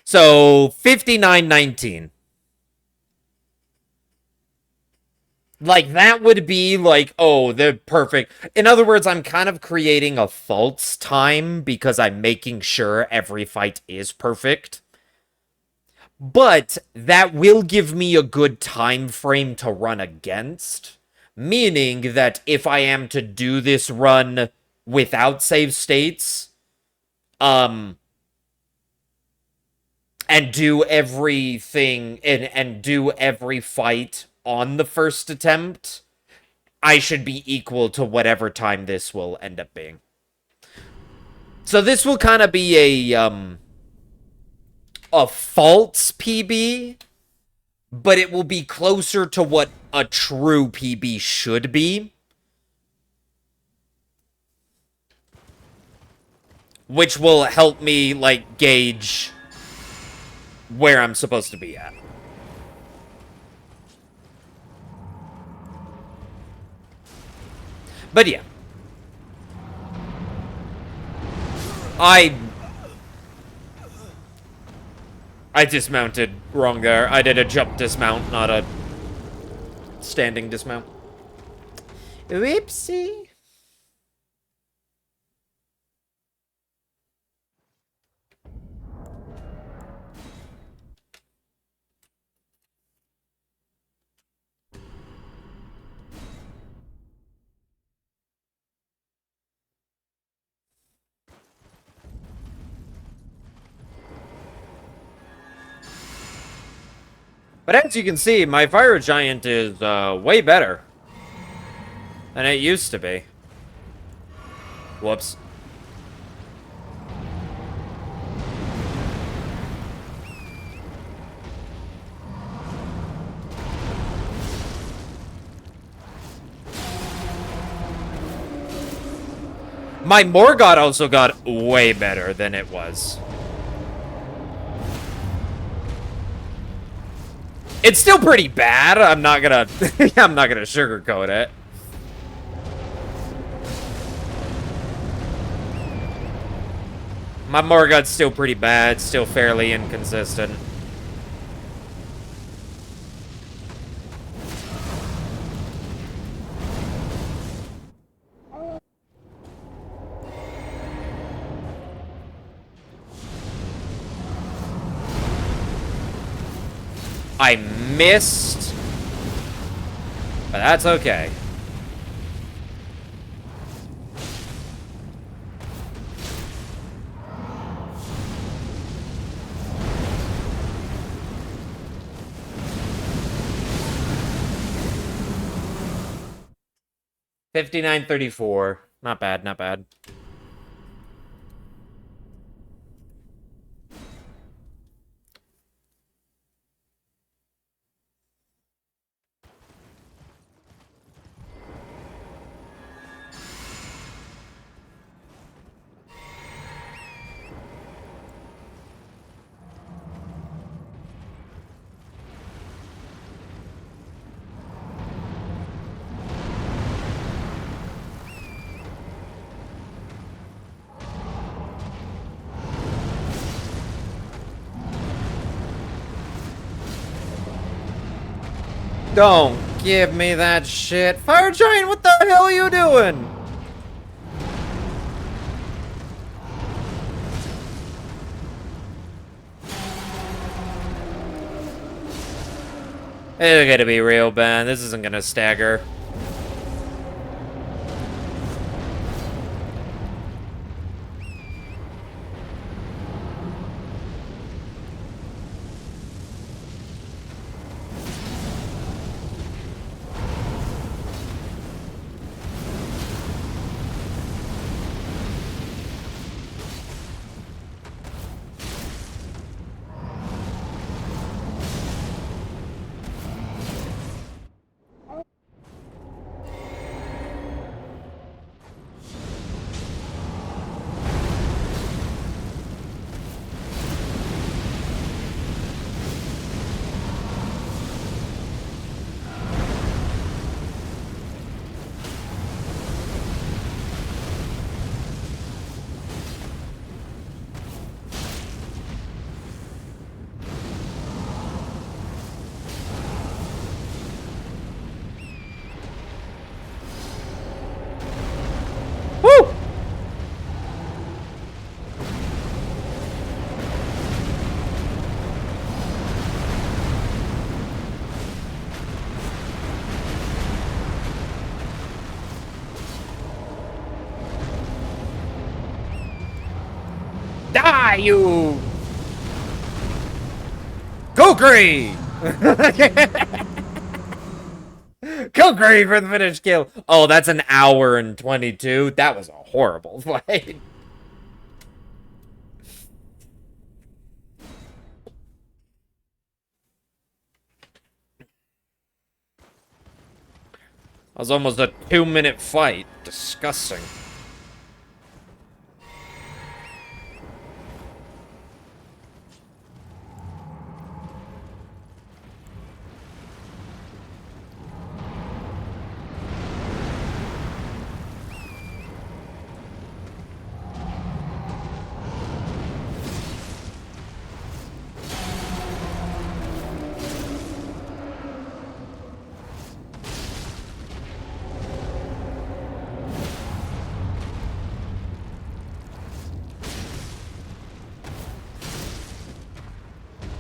Speaker 1: So, 59:19. Like, that would be, like, oh, the perfect... In other words, I'm kind of creating a false time because I'm making sure every fight is perfect. But that will give me a good time frame to run against. Meaning that if I am to do this run without save states, and do everything and do every fight on the first attempt, I should be equal to whatever time this will end up being. So this will kind of be a false PB, but it will be closer to what a true PB should be. Which will help me, like, gauge where I'm supposed to be at. But yeah. I dismounted wrong there. I did a jump dismount, not a standing dismount. Whoopsie. But as you can see, my fire giant is way better than it used to be. Whoops. My Morgott also got way better than it was. It's still pretty bad. I'm not gonna I'm not gonna sugarcoat it. My Morgott's still pretty bad, still fairly inconsistent. I missed, but that's okay. $59.34. Not bad, not bad. Don't give me that shit. Fire Giant, what the hell are you doing? It's gonna be real bad. This isn't gonna stagger. Woo! Die, you! Kukri! Kukri for the finish kill. Oh, that's an hour and 22. That was a horrible fight. That was almost a 2-minute fight. Disgusting.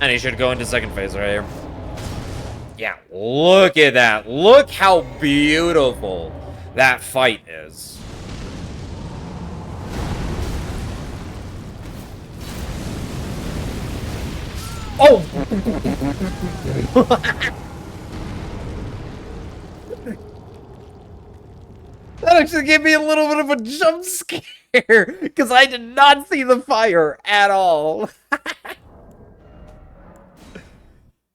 Speaker 1: And he should go into second phase right here. Yeah, look at that. Look how beautiful that fight is. Oh! That actually gave me a little bit of a jump scare, because I did not see the fire at all.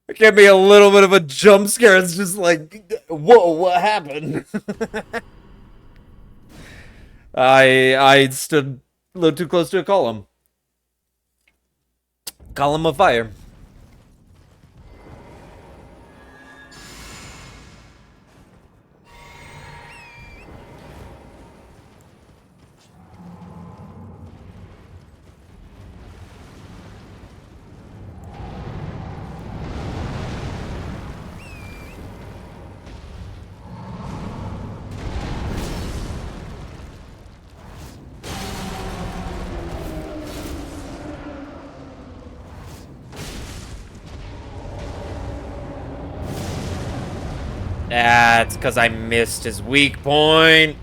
Speaker 1: It gave me a little bit of a jump scare. It's just like, whoa, what happened? I stood a little too close to a column. Column of fire. That's because I missed his weak point.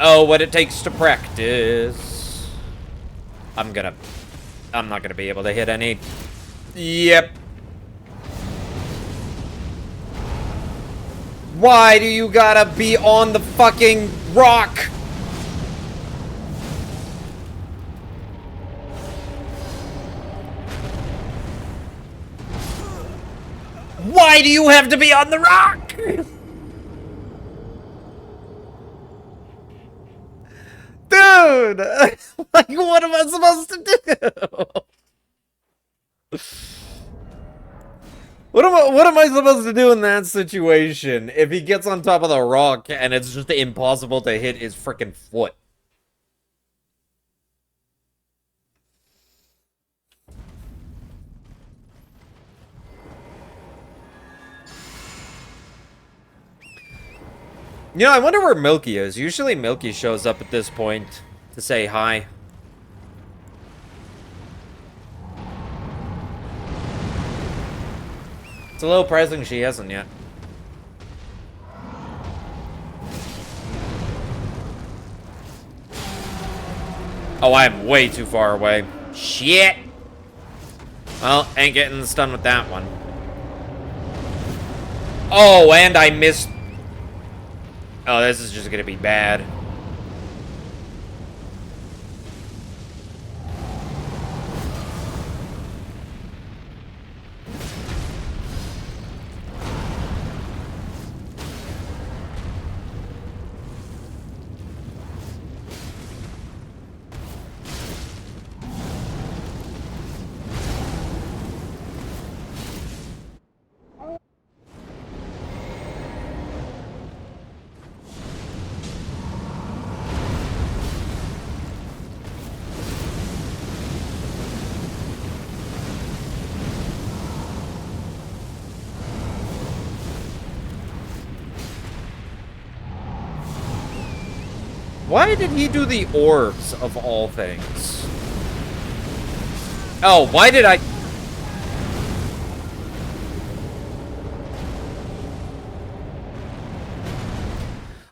Speaker 1: Oh, what it takes to practice. I'm not gonna be able to hit any. Yep. Why do you gotta be on the fucking rock? Why do you have to be on the rock? Dude! Like, what am I supposed to do? What am I supposed to do in that situation if he gets on top of the rock and it's just impossible to hit his freaking foot? You know, I wonder where Milky is. Usually Milky shows up at this point to say hi. It's a little surprising she hasn't yet. Oh, I'm way too far away. Shit! Well, ain't getting stunned with that one. Oh, and I missed... Oh, this is just gonna be bad. Why did he do the orbs of all things? Oh, why did I...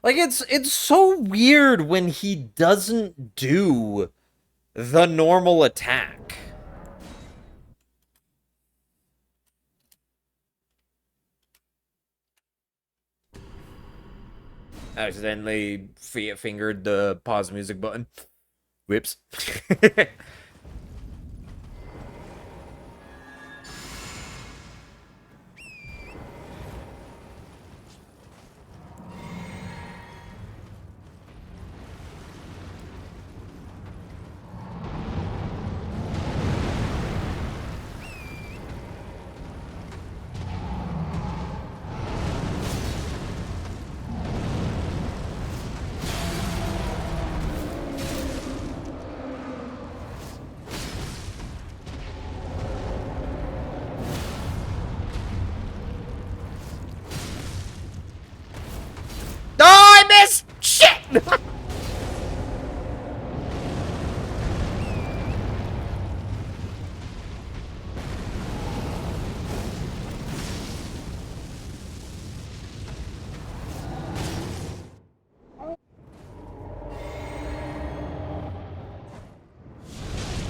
Speaker 1: Like, it's so weird when he doesn't do the normal attack. Accidentally fingered the pause music button. Whoops.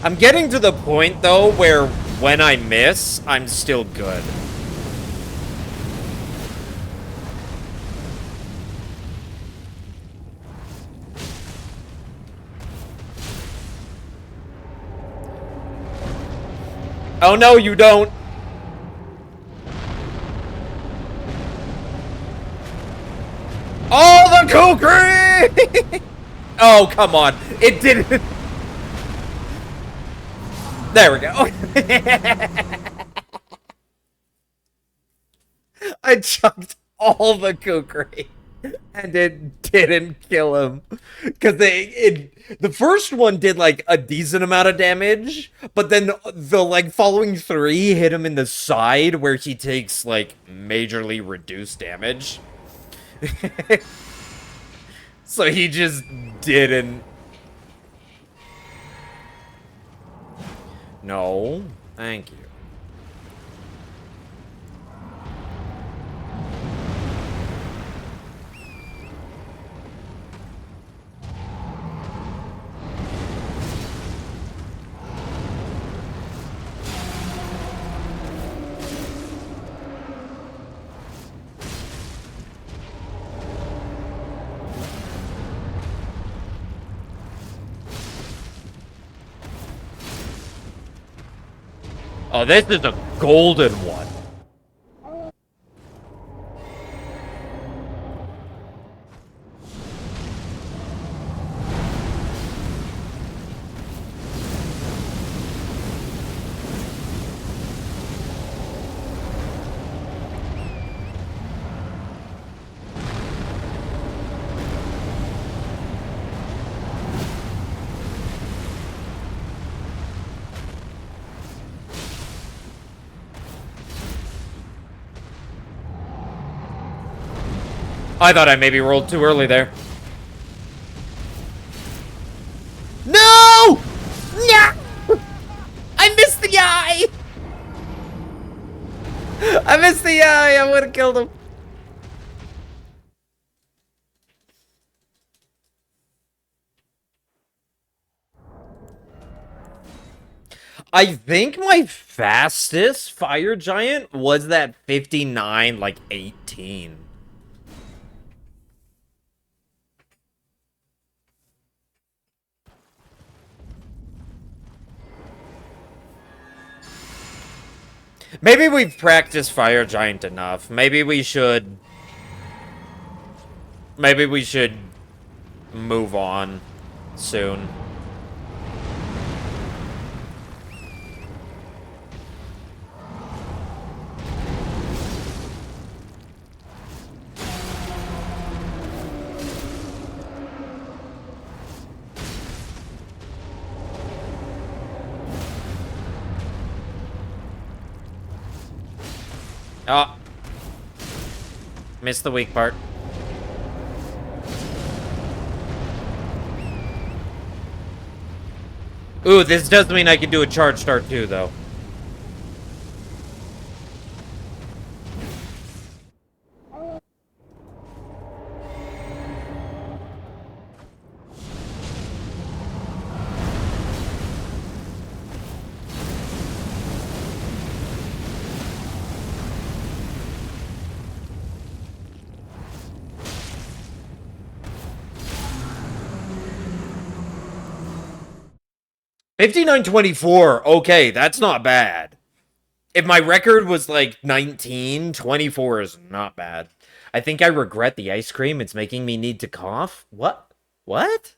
Speaker 1: I'm getting to the point, though, where when I miss, I'm still good. Oh no, you don't! Oh, the kukri! Oh, come on. It didn't... There we go. I chucked all the kukri. And it didn't kill him. Because the first one did, like, a decent amount of damage. But then the, like, following 3 hit him in the side where he takes, like, majorly reduced damage. So he just didn't. No, thank you. Oh, this is a golden one. I thought I maybe rolled too early there. No! No! I missed the eye! I missed the eye! I would have killed him. I think my fastest fire giant was that 59, like 18. Maybe we've practiced fire giant enough. Maybe we should move on soon. Oh. Missed the weak part. Ooh, this does mean I can do a charge start too, though. $59.24. Okay, that's not bad. If my record was like 19, 24 is not bad. I think I regret the ice cream. It's making me need to cough. What? What?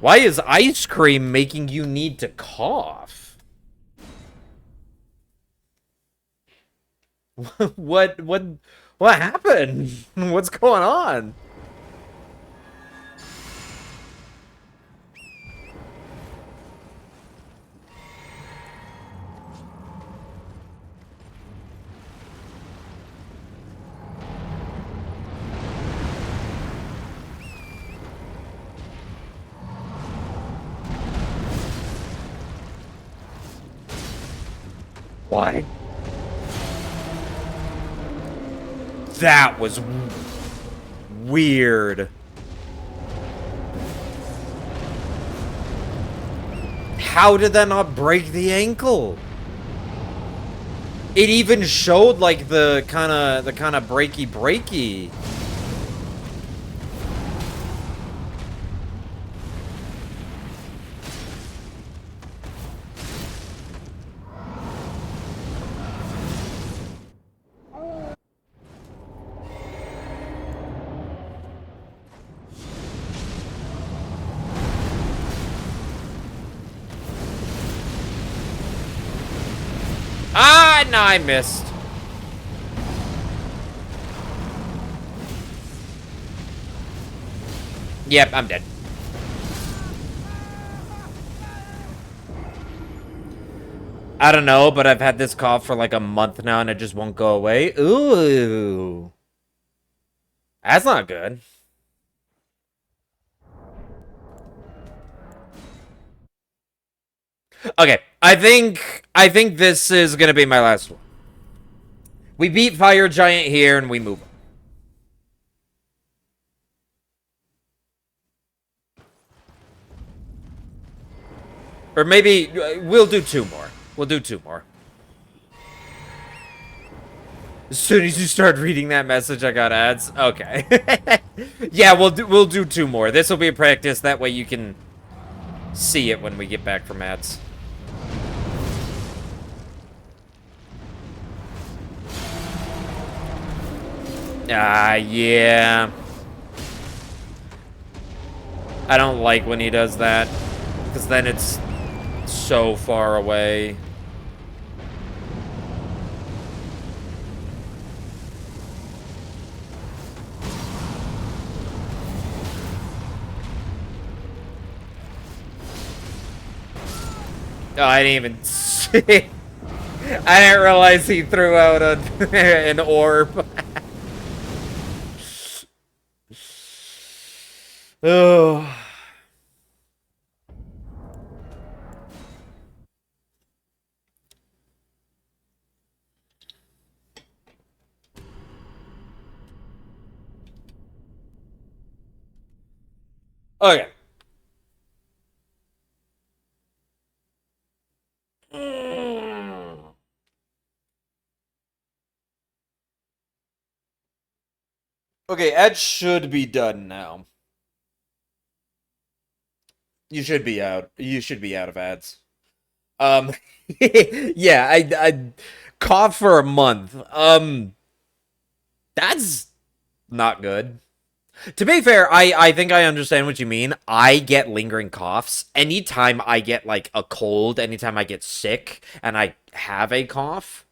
Speaker 1: Why is ice cream making you need to cough? What happened? What's going on? Why? That was weird. How did that not break the ankle? It even showed like the kind of breaky. Ah, no, I missed. Yep, I'm dead. I don't know, but I've had this cough for like a month now and it just won't go away. Ooh. That's not good. Okay, I think this is gonna be my last one. We beat Fire Giant here and we move on. Or maybe we'll do 2 more. We'll do 2 more. As soon as you start reading that message, I got ads. Okay. Yeah, we'll do 2 more. This will be a practice. That way you can see it when we get back from ads. Yeah. I don't like when he does that, because then it's so far away. Oh, I didn't even see. I didn't realize he threw out an orb. Oh. Okay. Okay, ads should be done now. You should be out. You should be out of ads. Um, yeah, I coughed for a month. That's not good. To be fair, I think I understand what you mean. I get lingering coughs. Anytime I get like a cold, anytime I get sick and I have a cough,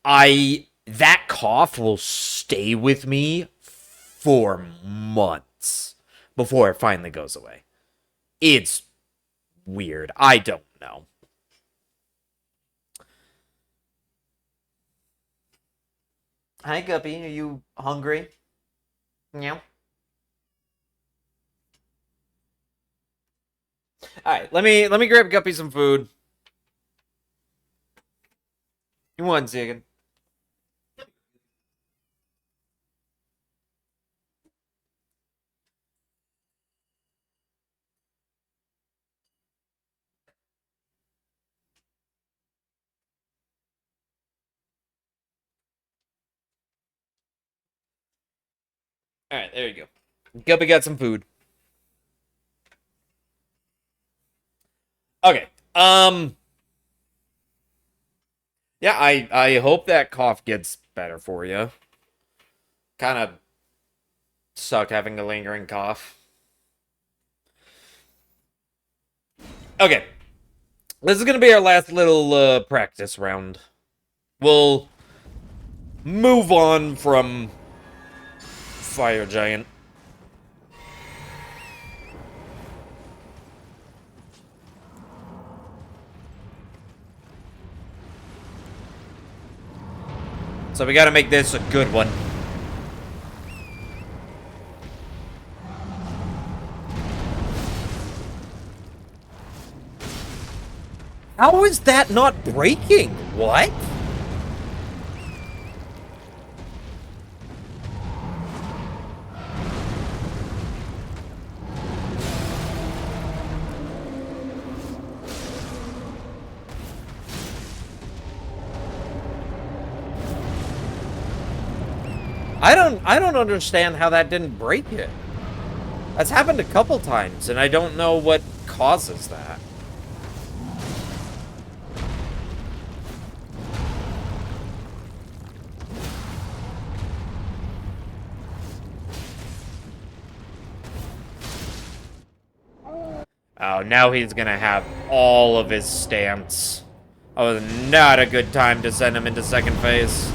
Speaker 1: that cough will stay with me for months before it finally goes away. It's weird. I don't know. Hi, Guppy. Are you hungry? Yeah. All right. Let me grab Guppy some food. One second. All right. There you go. Guppy got some food. Okay. Yeah. I hope that cough gets better for you. Kind of suck having a lingering cough. Okay. This is gonna be our last little practice round. We'll move on from Fire Giant. So we gotta make this a good one. How is that not breaking? What? I don't understand how that didn't break it. That's happened a couple times, and I don't know what causes that. Oh, now he's gonna have all of his stance. Oh, not a good time to send him into second phase.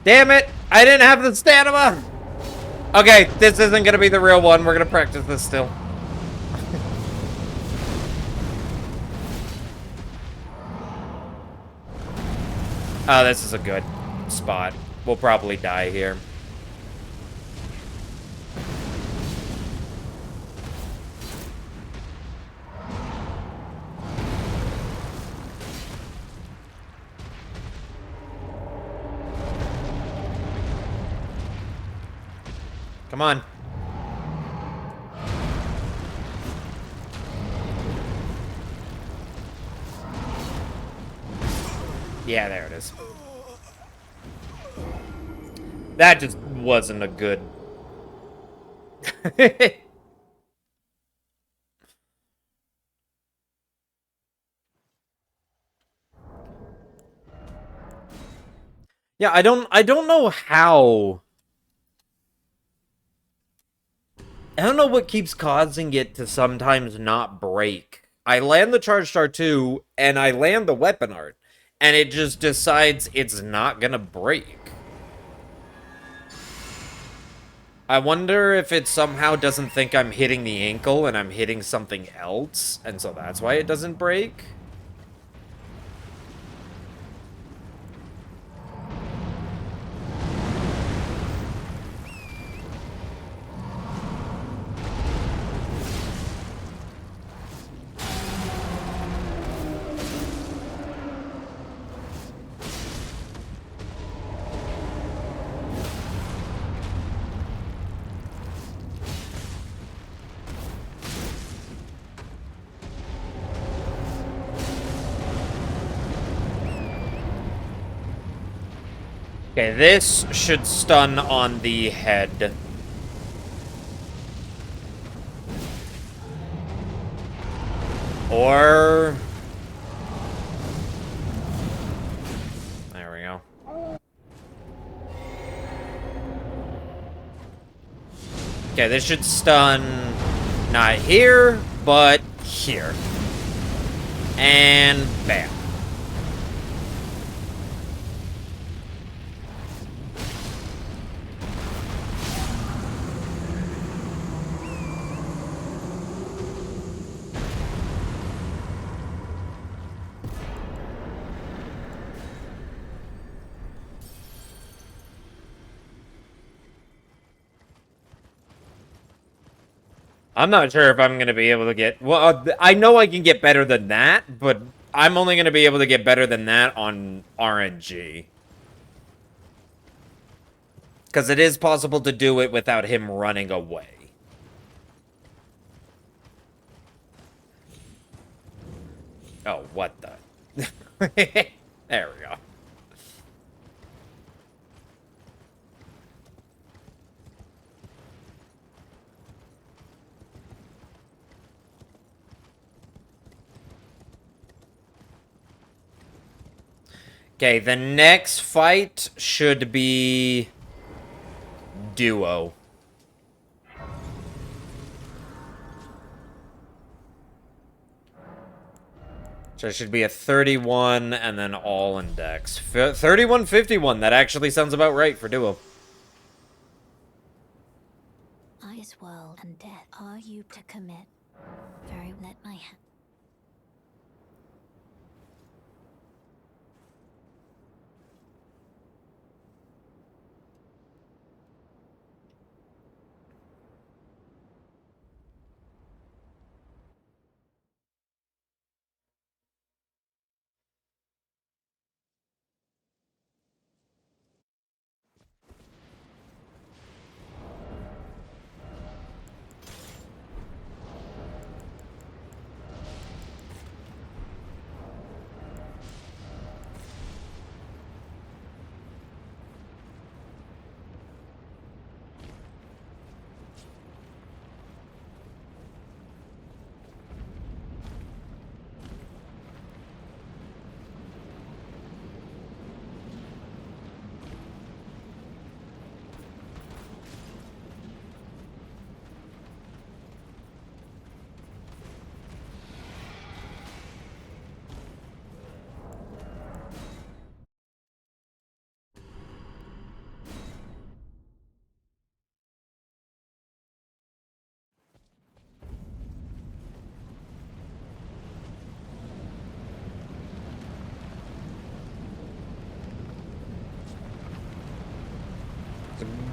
Speaker 1: Damn it! I didn't have the stamina! Okay, this isn't gonna be the real one. We're gonna practice this still. Oh, this is a good spot. We'll probably die here. Come on. Yeah, there it is. That just wasn't a good... Yeah, I don't know how... I don't know what keeps causing it to sometimes not break. I land the Charge Star 2, and I land the Weapon Art, and it just decides it's not gonna break. I wonder if it somehow doesn't think I'm hitting the ankle and I'm hitting something else, and so that's why it doesn't break? Okay, this should stun on the head. Or... There we go. Okay, this should stun not here, but here. And bam. I'm not sure if I'm going to be able to get... Well, I know I can get better than that, but I'm only going to be able to get better than that on RNG. Because it is possible to do it without him running away. Oh, what the... There we go. Okay, the next fight should be... Duo. So it should be a 31 and then all index. 31-51, that actually sounds about right for Duo.
Speaker 4: Eyes world and death. Are you to commit? Very let my hand.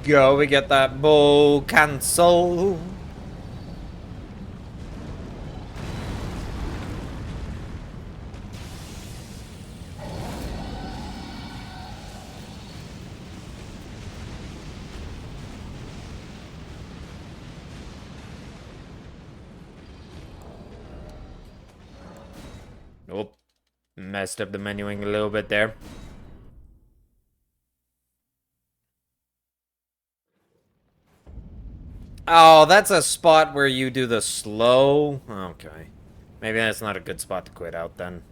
Speaker 1: go. We get that bow cancel. Nope. Messed up the menuing a little bit there. Oh, that's a spot where you do the slow. Okay. Maybe that's not a good spot to quit out then.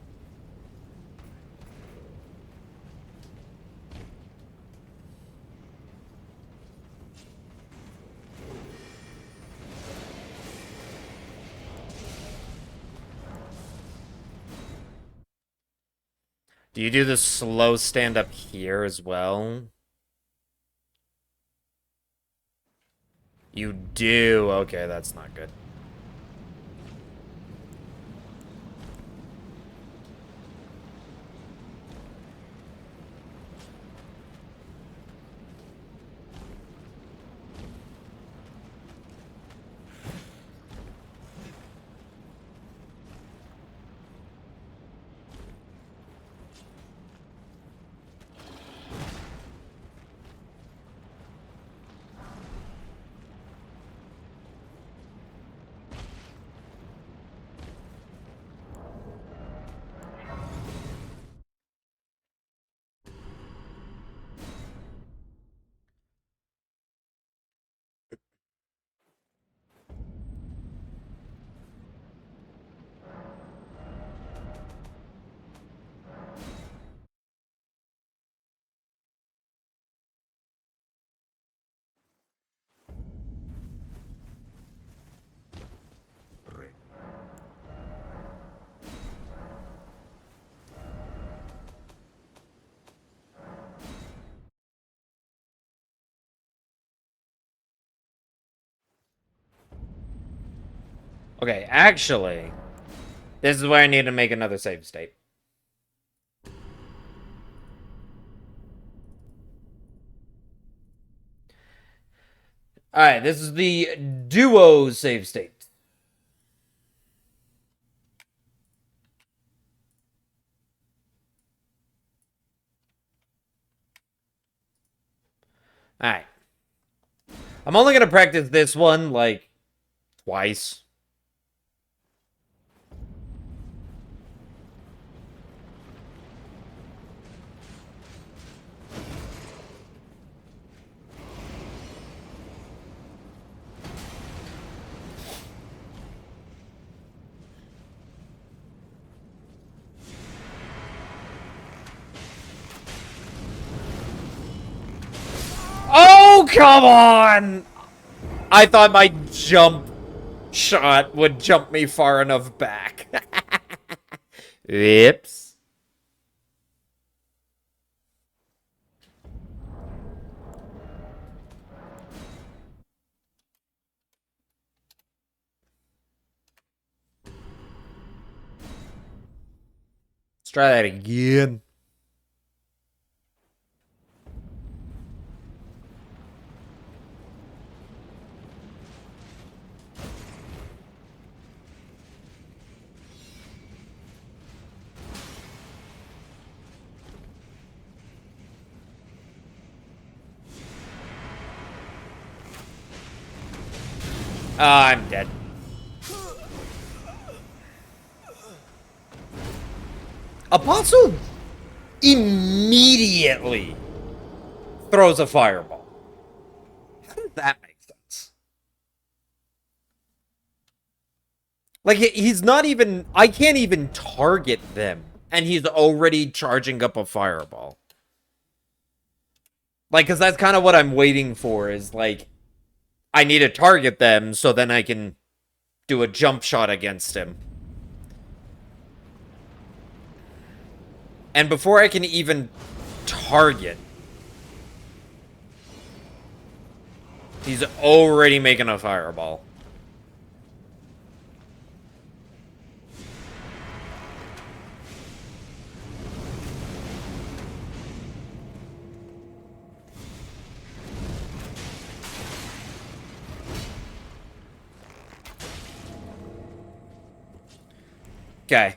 Speaker 1: Do you do the slow stand up here as well? You do. Okay, that's not good. Okay, actually, this is where I need to make another save state. Alright, this is the duo save state. Alright. I'm only going to practice this one, like, twice. Oh, come on! I thought my jump shot would jump me far enough back. Whoops. Let's try that again. I'm dead. Apostle immediately throws a fireball. How did that make sense? Like, he's not even... I can't even target them, and he's already charging up a fireball. Like, because that's kind of what I'm waiting for, is, like, I need to target them so then I can do a jump shot against him. And before I can even target, he's already making a fireball. Okay.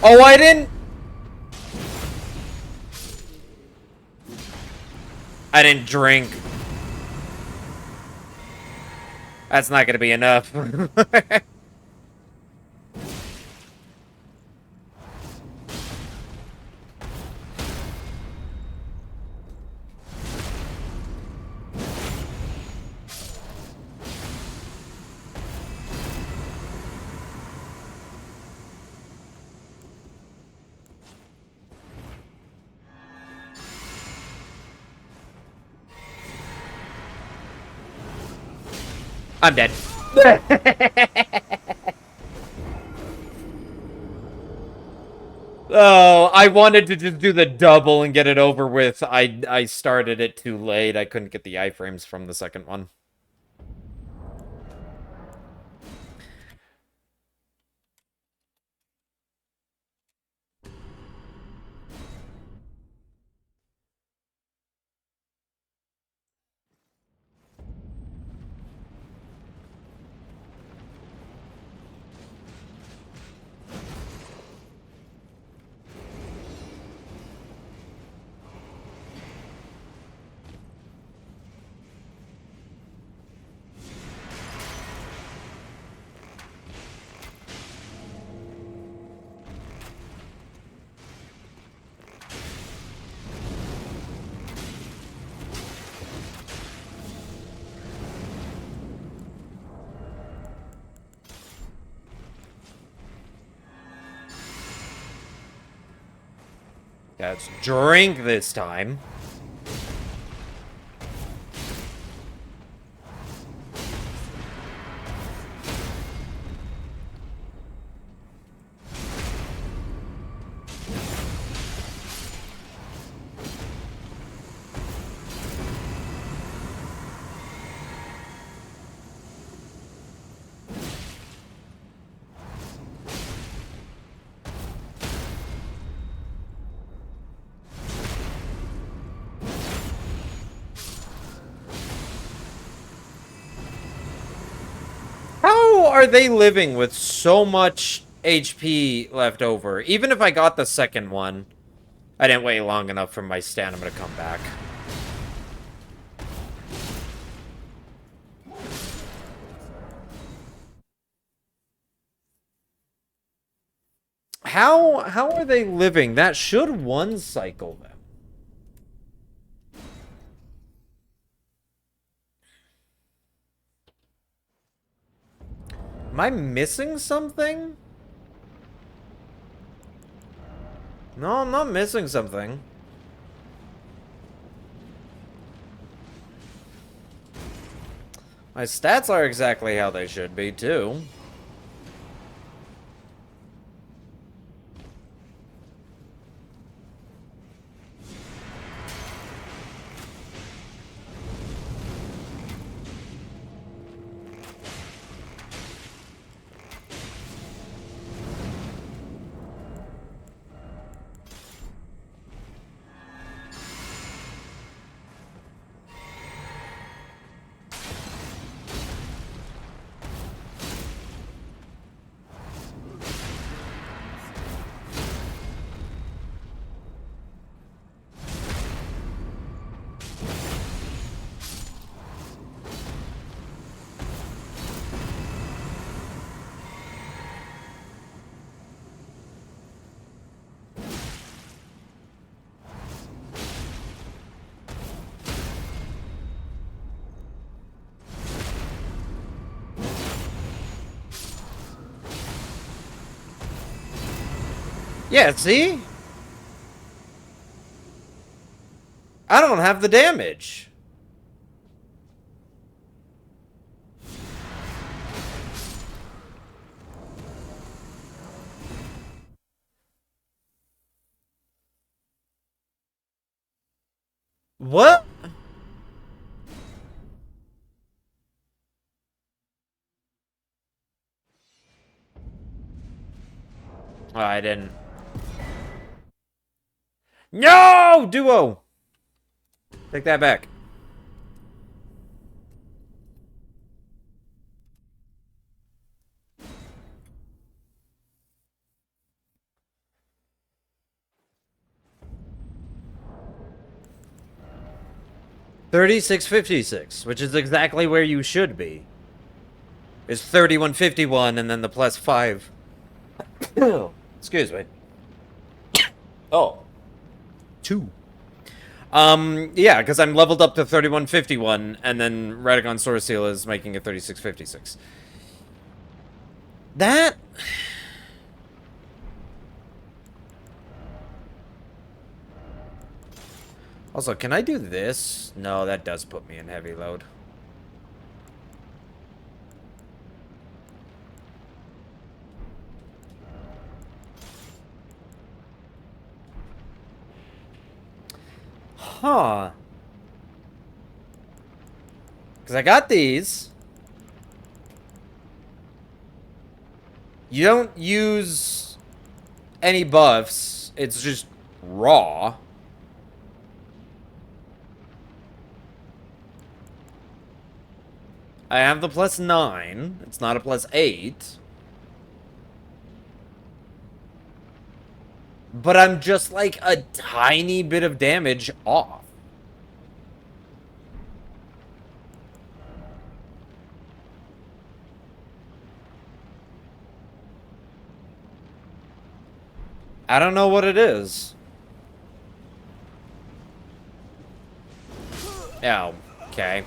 Speaker 1: Oh, I didn't... I didn't drink. That's not gonna be enough. I'm dead. Oh, I wanted to just do the double and get it over with. I started it too late. I couldn't get the iframes from the second one. Let's drink this time. How are they living with so much HP left over? Even if I got the second one, I didn't wait long enough for my stamina to come back. How are they living? That should one cycle them. Am I missing something? No, I'm not missing something. My stats are exactly how they should be, too. Yeah, see? I don't have the damage. What? Oh, I didn't. No! Duo! Take that back. $36.56, which is exactly where you should be. Is $31.51 and then the plus 5. Excuse me. Oh. 2. Yeah, because I'm leveled up to 31.51, and then Radagon Sword Seal is making it 36.56. That... Also, can I do this? No, that does put me in heavy load. Huh. Because I got these. You don't use any buffs. It's just raw. I have the plus 9. It's not a plus 8. But I'm just like a tiny bit of damage off. I don't know what it is. Oh, okay.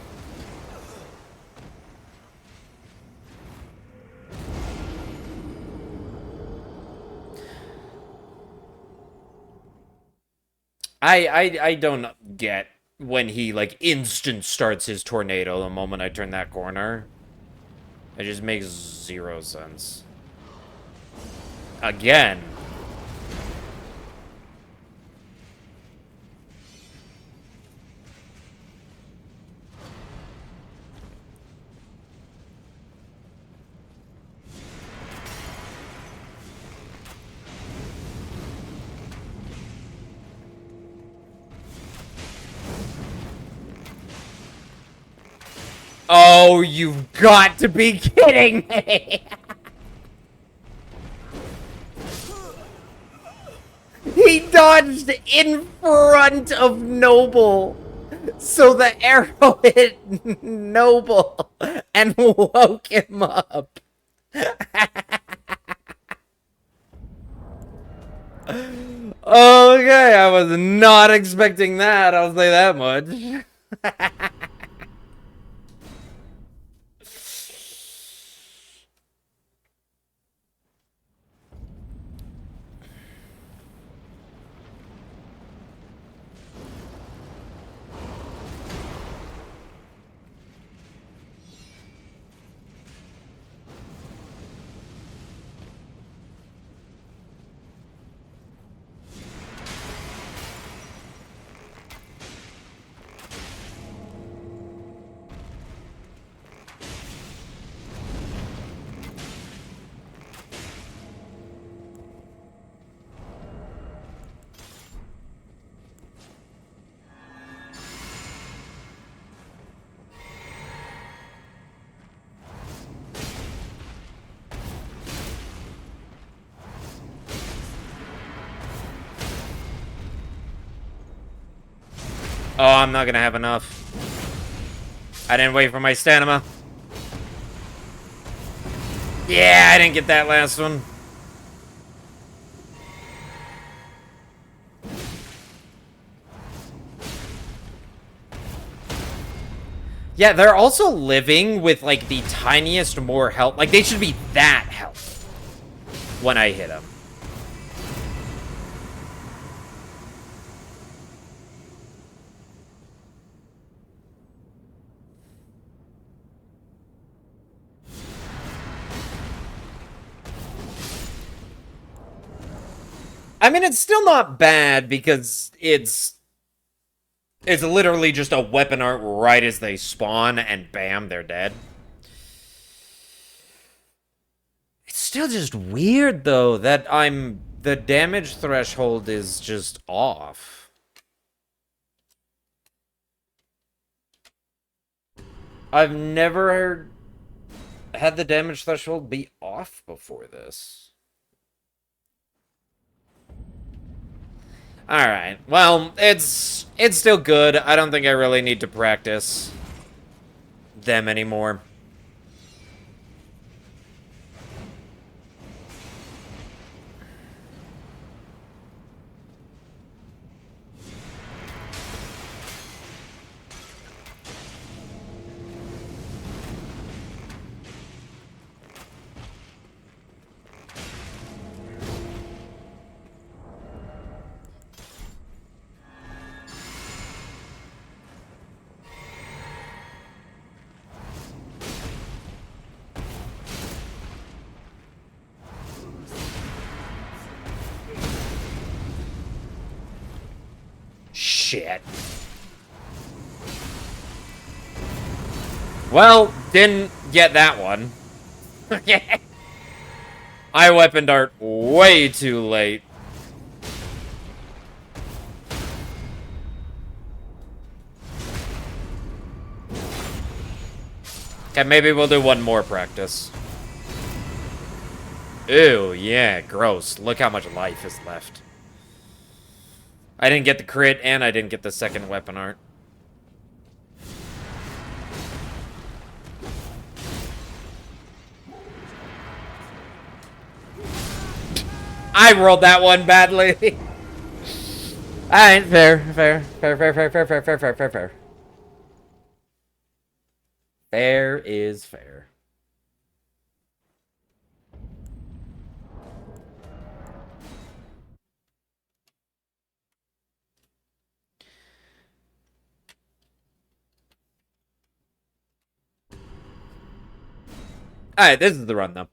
Speaker 1: I don't get when he, like, instant starts his tornado the moment I turn that corner. It just makes 0 sense. Again. Oh, you've got to be kidding me! He dodged in front of Noble, so the arrow hit Noble and woke him up. Okay, I was not expecting that, I'll say that much. Oh, I'm not gonna have enough. I didn't wait for my stamina. Yeah, I didn't get that last one. Yeah, they're also living with, like, the tiniest more health. Like, they should be that health when I hit them. I mean, it's still not bad because it's literally just a weapon art right as they spawn and bam, they're dead. It's still just weird, though, that the damage threshold is just off. I've never had the damage threshold be off before this. Alright, well, it's still good. I don't think I really need to practice them anymore. Shit. Well, didn't get that one. I weapon dart way too late. Okay, maybe we'll do one more practice. Ew, yeah, gross. Look how much life is left. I didn't get the crit, and I didn't get the second weapon art. I rolled that one badly. Alright, fair. Fair is fair. Alright, this is the run, though.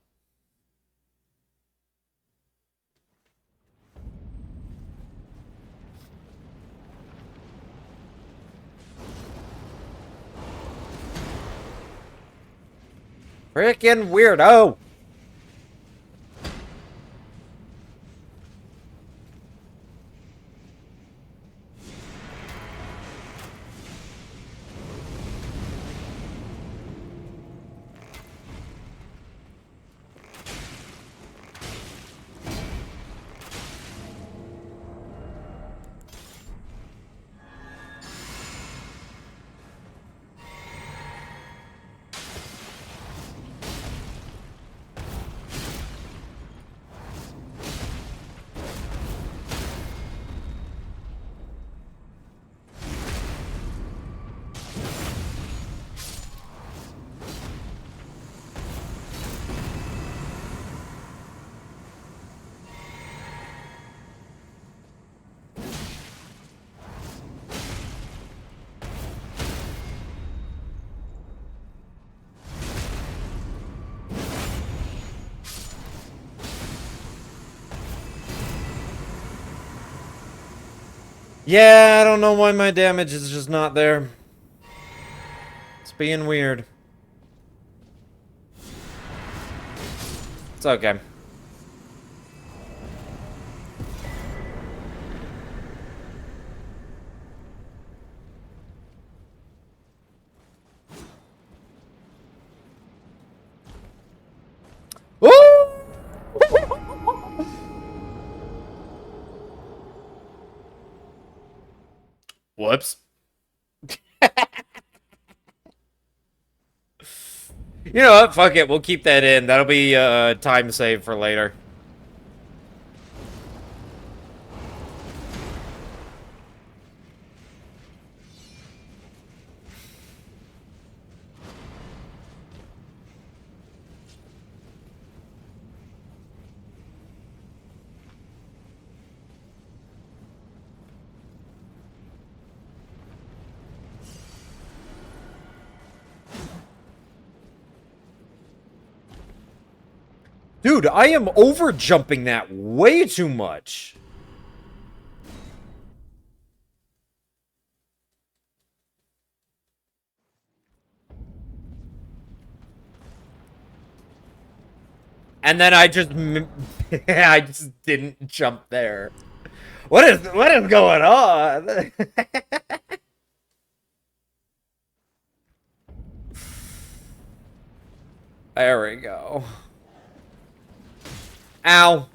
Speaker 1: Frickin' weirdo! Yeah, I don't know why my damage is just not there. It's being weird. It's okay. Woo! Whoops. You know what? Fuck it. We'll keep that in. That'll be time save for later. Dude, I am over jumping that way too much. And then I just I just didn't jump there. What is going on? There we go. Ow.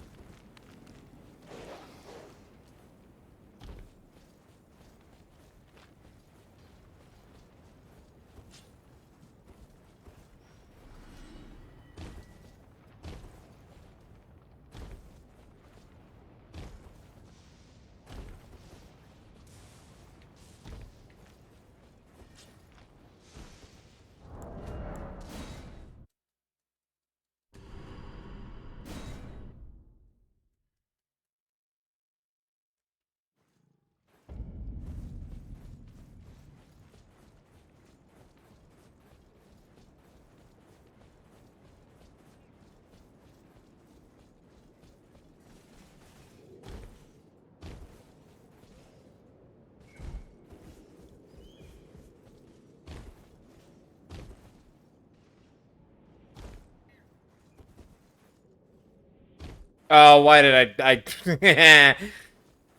Speaker 1: Oh, why did I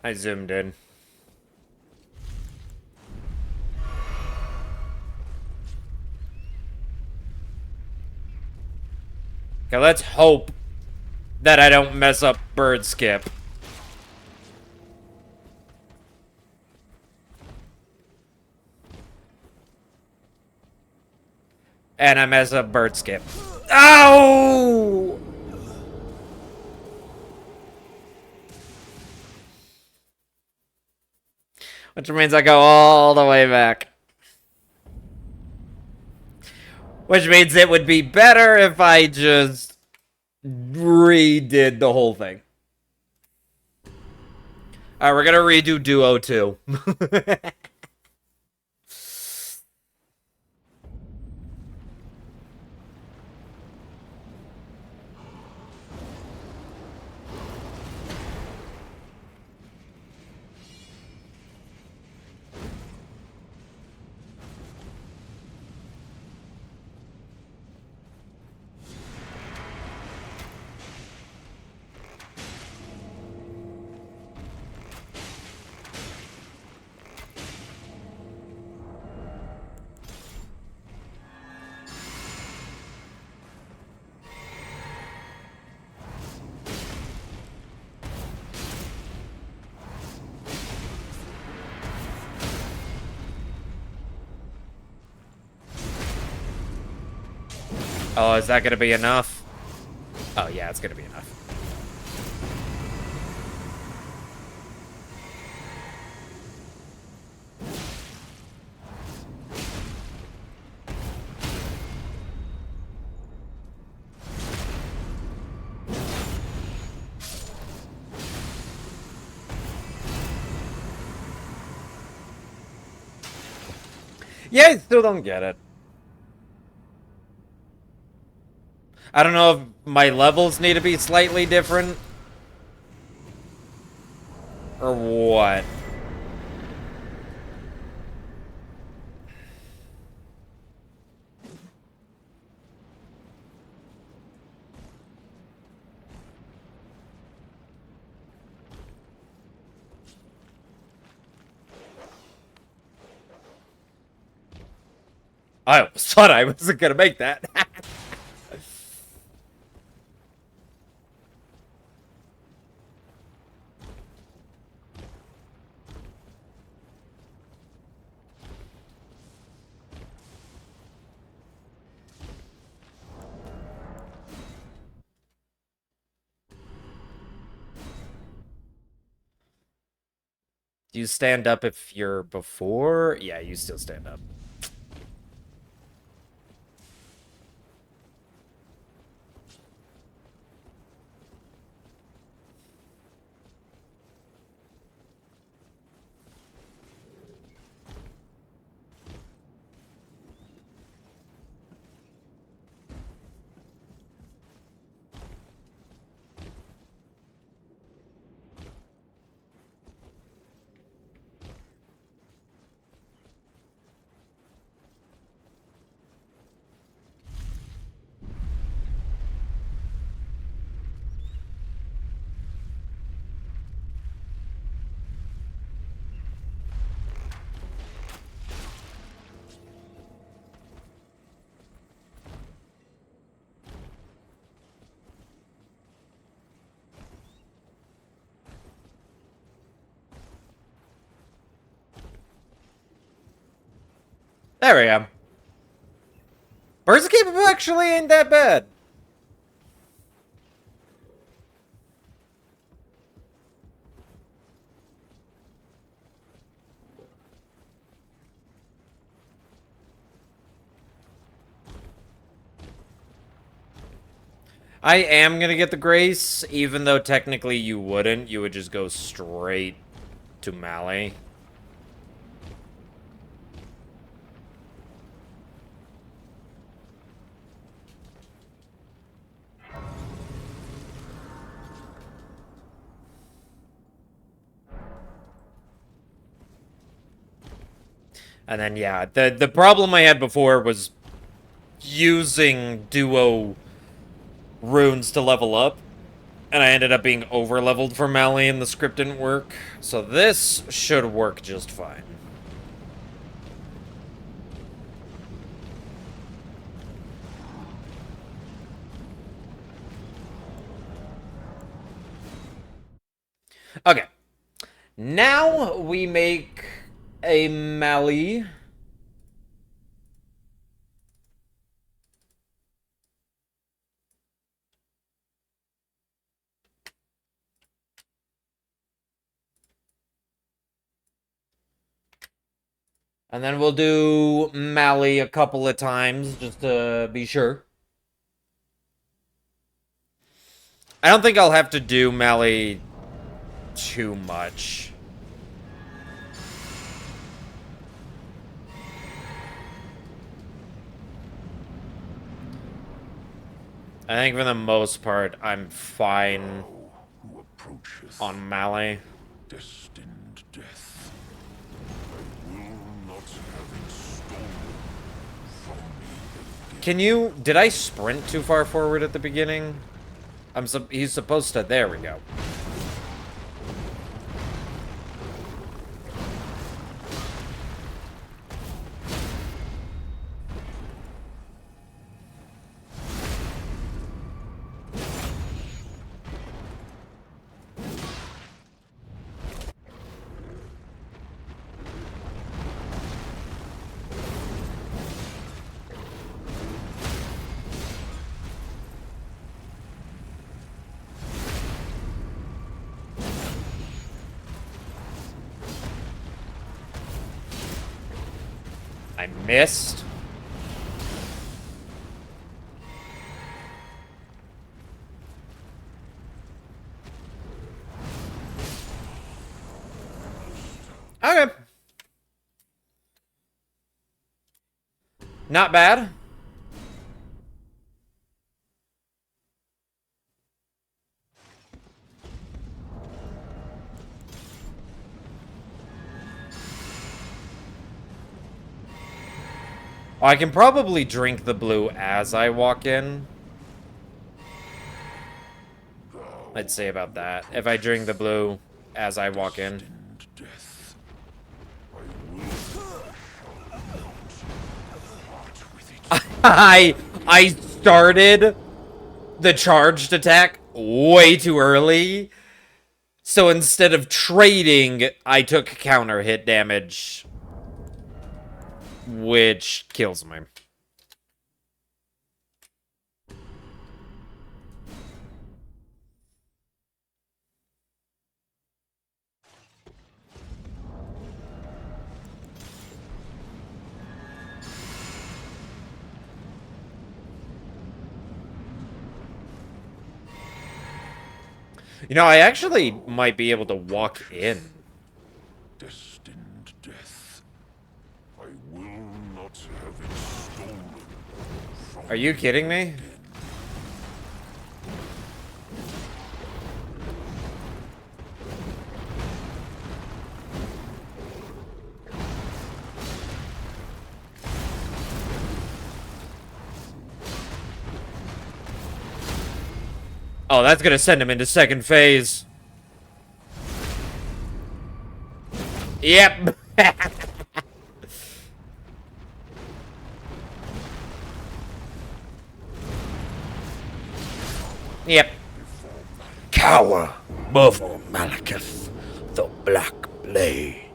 Speaker 1: I zoomed in. Okay, let's hope that I don't mess up bird skip. And I mess up bird skip. Ow! Which means I go all the way back. Which means it would be better if I just redid the whole thing. Alright, we're gonna redo Duo 2. Oh, is that gonna be enough? Oh, yeah, it's gonna be enough. Yeah, I still don't get it. I don't know if my levels need to be slightly different. Or what. I almost thought I wasn't gonna make that. Do you stand up if you're before? Yeah, you still stand up. There we go. Birds of Capable actually ain't that bad. I am gonna get the Grace, even though technically you wouldn't. You would just go straight to Mali. And then, yeah, the problem I had before was using duo runes to level up. And I ended up being over-leveled for Mali and the script didn't work. So this should work just fine. Okay. Now we make a Mali. And then we'll do Mali a couple of times just to be sure. I don't think I'll have to do Mali too much. I think for the most part, I'm fine
Speaker 3: Who approacheth
Speaker 1: on Mali.
Speaker 3: destined death. I will not have it stolen from me.
Speaker 1: Can you... Did I sprint too far forward at the beginning? He's supposed to... There we go. I missed. Okay. Not bad. I can probably drink the blue as I walk in. I'd say about that. If I drink the blue as I walk in.
Speaker 3: Death.
Speaker 1: I started the charged attack way too early. So instead of trading, I took counter hit damage. Which kills me. You know, I actually might be able to walk in.
Speaker 3: Destined death. I will not have it stolen from
Speaker 1: Are you kidding me? Oh, that's gonna send him into second phase. Yep. Yep.
Speaker 3: Cower before Malekith, the Black Blade.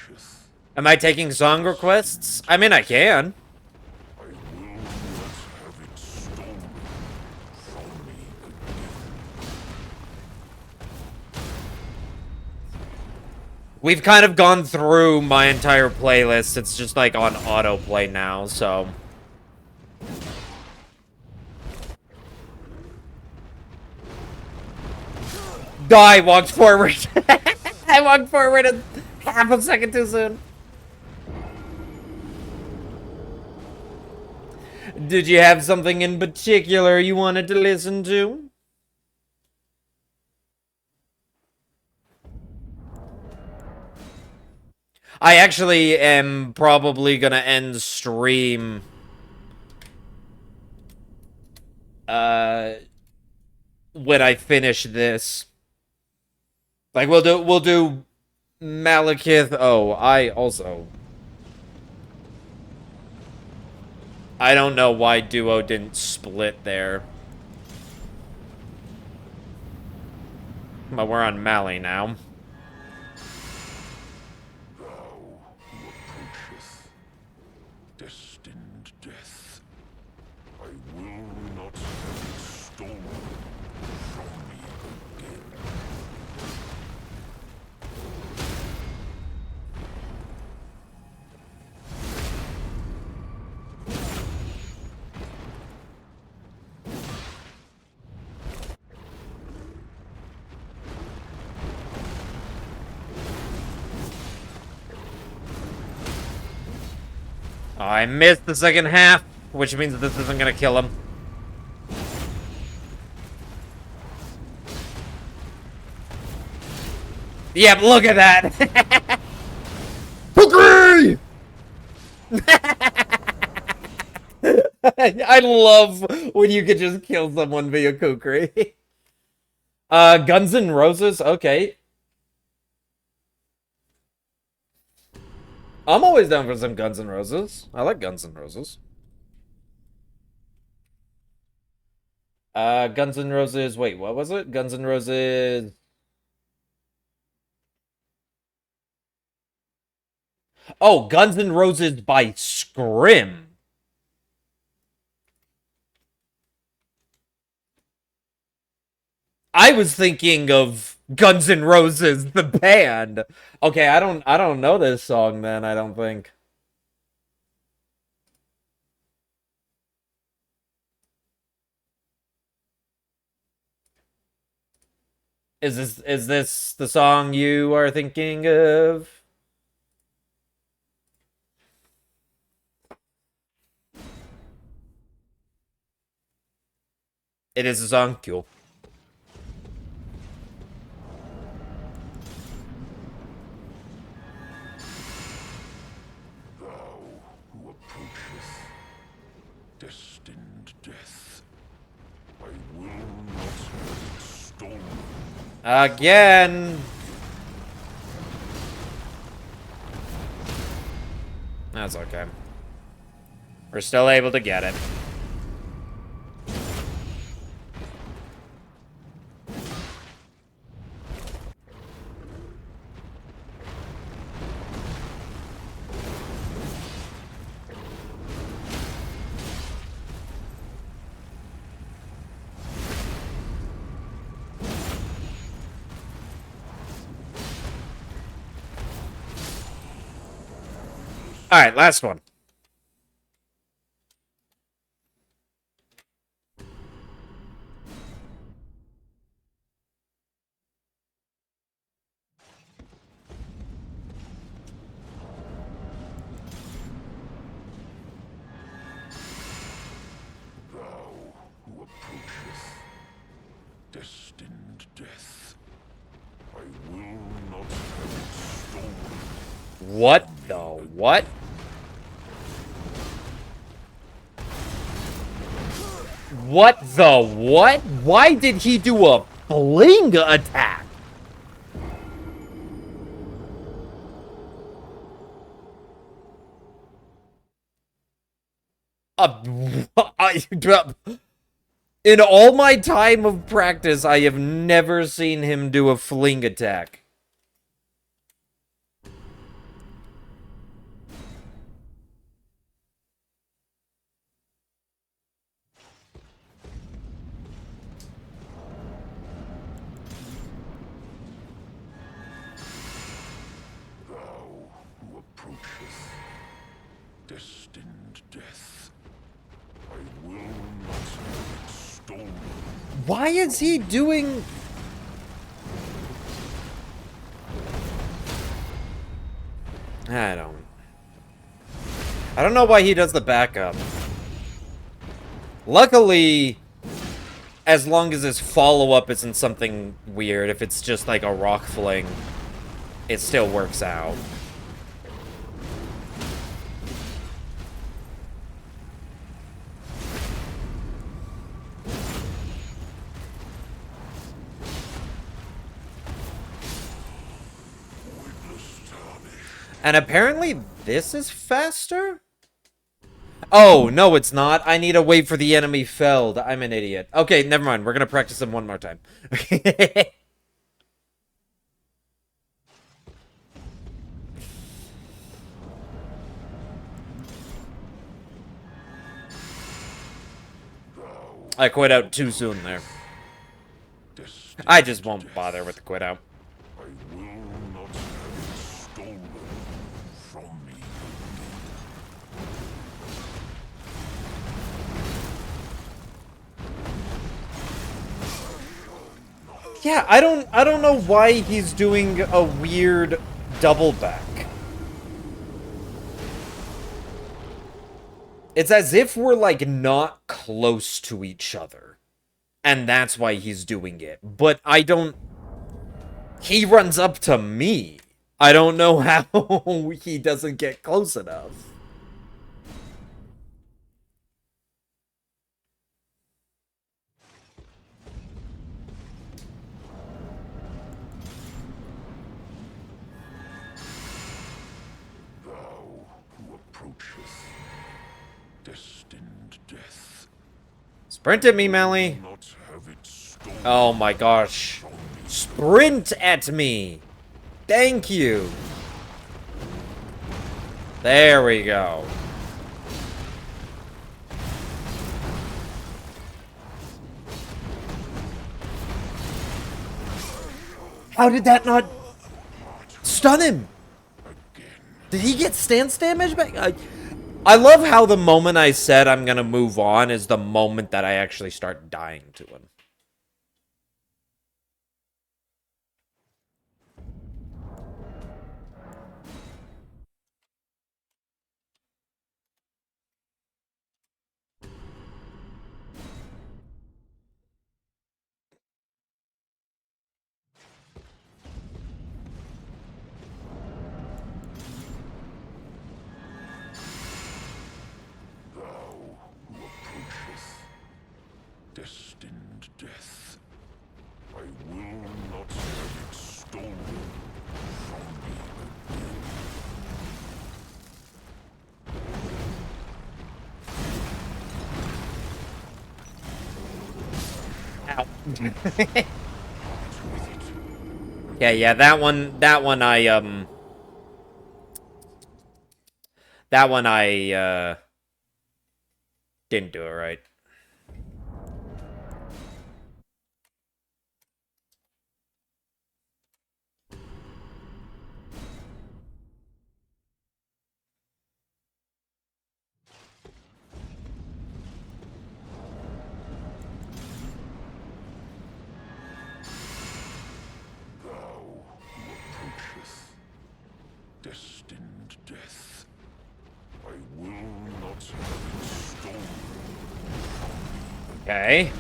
Speaker 2: approacheth.
Speaker 1: Am I taking song requests? I mean, I can.
Speaker 2: I will not have it stolen from me again.
Speaker 1: We've kind of gone through my entire playlist. It's just like on autoplay now, so. I walked forward. I walked forward a half a second too soon. Did you have something in particular you wanted to listen to? I actually am probably gonna end stream when I finish this. Like we'll do Malekith. Oh, I don't know why Duo didn't split there. But we're on Mali now.
Speaker 2: Thou who approacheth destined death, I will not have it stolen from me again.
Speaker 1: I missed the second half, which means this isn't gonna kill him. Yep, look at that! Agree! I love when you can just kill someone via kukri. Guns N' Roses? Okay. I'm always down for some Guns N' Roses. I like Guns N' Roses. Guns N' Roses. Wait, what was it? Guns N' Roses. Oh, Guns N' Roses by Scrim. I was thinking of Guns N' Roses, the band. Okay, I don't know this song then, I don't think. Is this the song you are thinking of? It is a song. Cool.
Speaker 2: Thou who approacheth destined death, I will not have it stolen.
Speaker 1: Again. That's okay. We're still able to get it. All right, last one.
Speaker 2: Thou who approacheth destined death, I will not have it stolen.
Speaker 1: What the what? What the what? Why did he do a fling attack? In all my time of practice, I have never seen him do a fling attack. Why is he doing... I don't know why he does the backup. Luckily, as long as his follow-up isn't something weird, if it's just like a rock fling, it still works out. And apparently this is faster? Oh, no, it's not. I need to wait for the enemy felled. I'm an idiot. Okay, never mind. We're gonna practice him one more time. I quit out too soon there. I just won't bother with the quit out.
Speaker 2: I will not have it stolen from me.
Speaker 1: Yeah, I don't know why he's doing a weird double back. It's as if we're like not close to each other. And that's why he's doing it. But I don't... He runs up to me. I don't know how he doesn't get close enough.
Speaker 2: Thou who approachest destined death.
Speaker 1: Sprint at me, Melly.
Speaker 2: Not have it stolen
Speaker 1: Oh my gosh.
Speaker 2: from me.
Speaker 1: Sprint at me. Thank you. There we go. How did that not stun him? Did he get stance damage back? I love how the moment I said I'm gonna move on is the moment that I actually start dying to him.
Speaker 2: Thou who approachest destined death. I will not have it stolen from me
Speaker 1: Ow. Yeah, that one I didn't do it right.
Speaker 2: destined death. I will not have it stolen.
Speaker 1: Okay.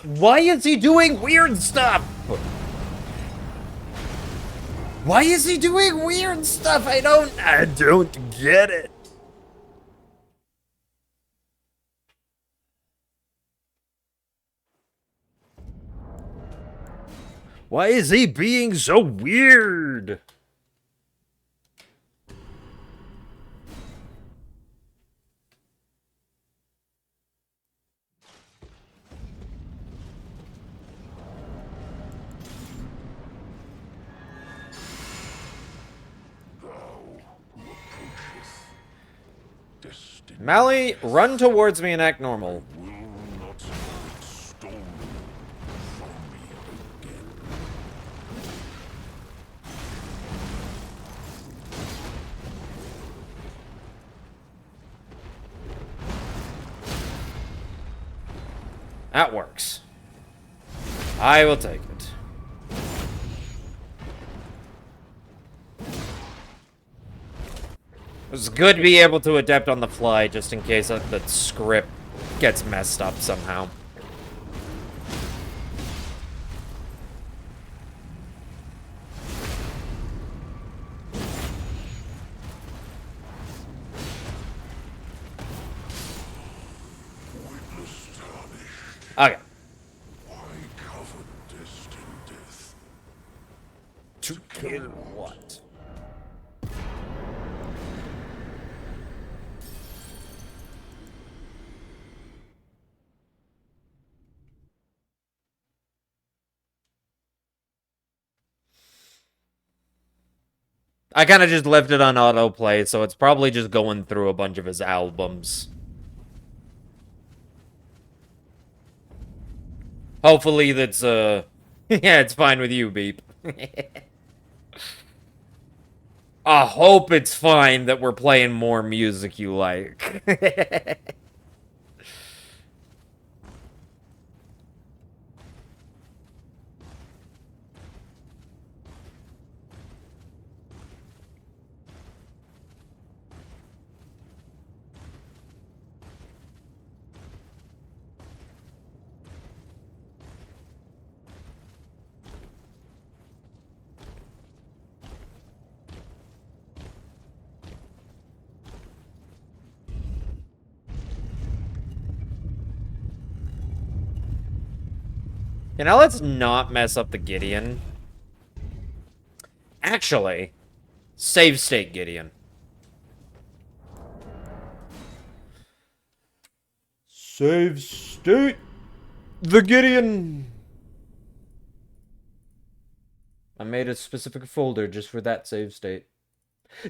Speaker 1: Why is he doing weird stuff? Why is he doing weird stuff? I don't get it. Why is he being so weird? Mally, run towards me and act normal.
Speaker 2: Will not have it stolen from me again.
Speaker 1: That works. I will take it. It's good to be able to adapt on the fly, just in case the script gets messed up somehow. Okay.
Speaker 2: Why cover destined death?
Speaker 1: To kill what? I kind of just left it on autoplay, so it's probably just going through a bunch of his albums. Hopefully that's, yeah, it's fine with you, Beep. I hope it's fine that we're playing more music you like. You know, let's not mess up the Gideon. Actually, save state Gideon. Save state the Gideon. I made a specific folder just for that save state.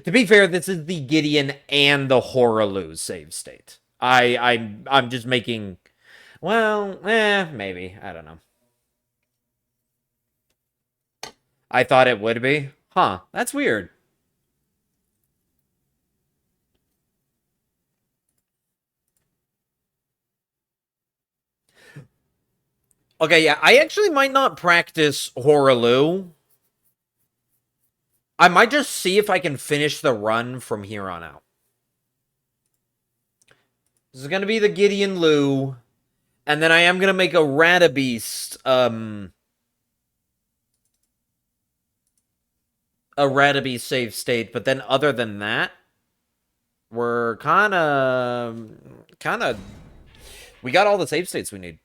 Speaker 1: To be fair, this is the Gideon and the Horaloo save state. I'm just making, well, maybe. I don't know. I thought it would be. Huh, that's weird. Okay, yeah, I actually might not practice Horaloo. I might just see if I can finish the run from here on out. This is gonna be the Gideon Lou. And then I am gonna make a Radabeast, a Radabeast save state, but then other than that, we're kinda, we got all the save states we need.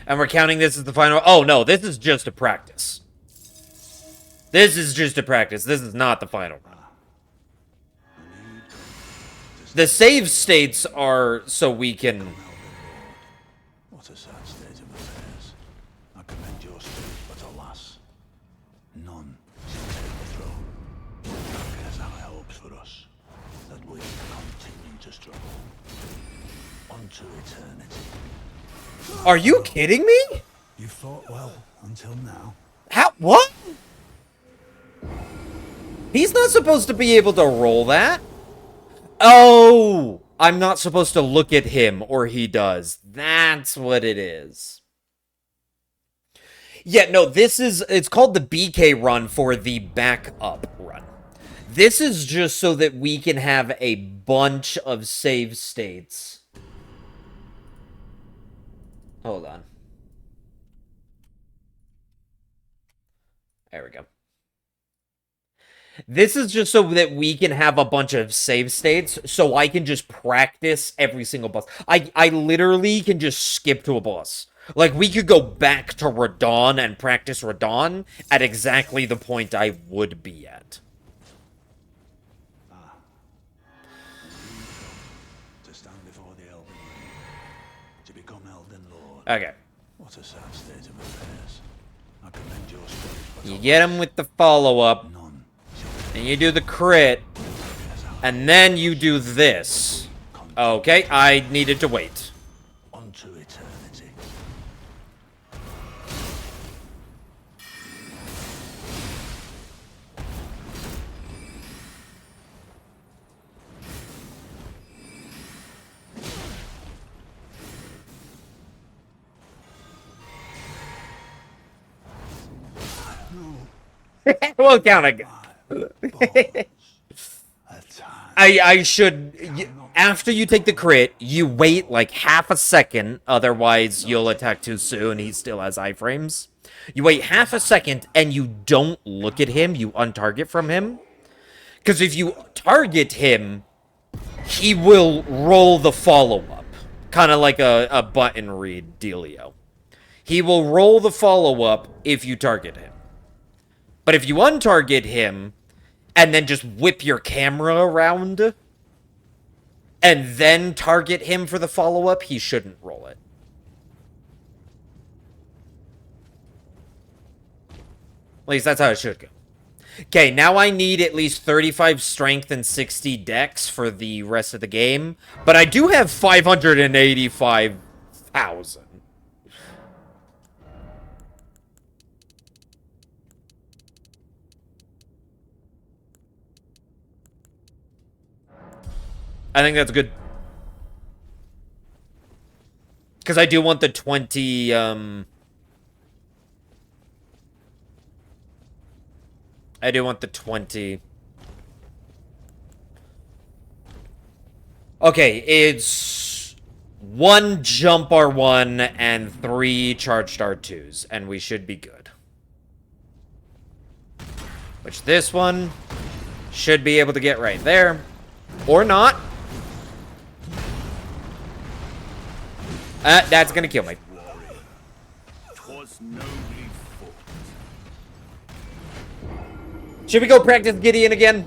Speaker 1: And we're counting this as the final. Oh, no, this is just a practice. This is just a practice. This is not the final run. The save states are so we can...
Speaker 3: What a sad state of affairs. I commend your spirit, but alas, none shall take the throne. Here's our hopes for us, that we continue to struggle unto eternity.
Speaker 1: Are you kidding me?
Speaker 3: You fought well until now.
Speaker 1: How? What? He's not supposed to be able to roll that. Oh, I'm not supposed to look at him, or he does. That's what it is. Yeah, no, this is, it's called the BK run for the backup run. This is just so that we can have a bunch of save states. Hold on. There we go. This is just so that we can have a bunch of save states, so I can just practice every single boss. I literally can just skip to a boss. Like, we could go back to Radon and practice Radon at exactly the point I would be at.
Speaker 3: To stand before the Elden Ring, to become Elden Lord.
Speaker 1: Okay.
Speaker 3: What a sad state of affairs. I commend your spirit, but
Speaker 1: You get him with the follow-up,
Speaker 3: none.
Speaker 1: and you do the crit, and then you do this. Okay, I needed to wait.
Speaker 3: Unto eternity.
Speaker 1: We'll count again.
Speaker 3: A
Speaker 1: I should... After you take the crit, you wait like half a second, otherwise you'll attack too soon, he still has iframes. You wait half a second, and you don't look at him, you untarget from him. Because if you target him, he will roll the follow-up. Kind of like a button read dealio. He will roll the follow-up if you target him. But if you untarget him, and then just whip your camera around, and then target him for the follow-up, he shouldn't roll it. At least that's how it should go. Okay, now I need at least 35 strength and 60 dex for the rest of the game. But I do have 585,000. I think that's good. Because I do want the 20, I do want the 20. Okay, it's 1 jump R1 and 3 charged R2s, and we should be good. Which this one should be able to get right there. Or not. That's gonna kill me. Should we go practice Gideon again?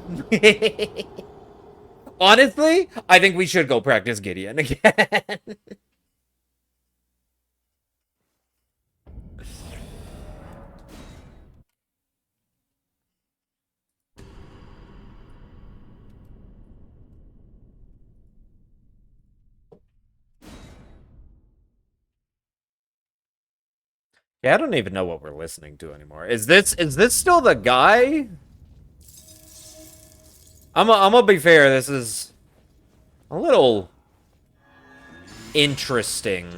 Speaker 1: Honestly, I think we should go practice Gideon again. Yeah, I don't even know what we're listening to anymore. Is this still the guy? I'm gonna be fair, this is a little interesting.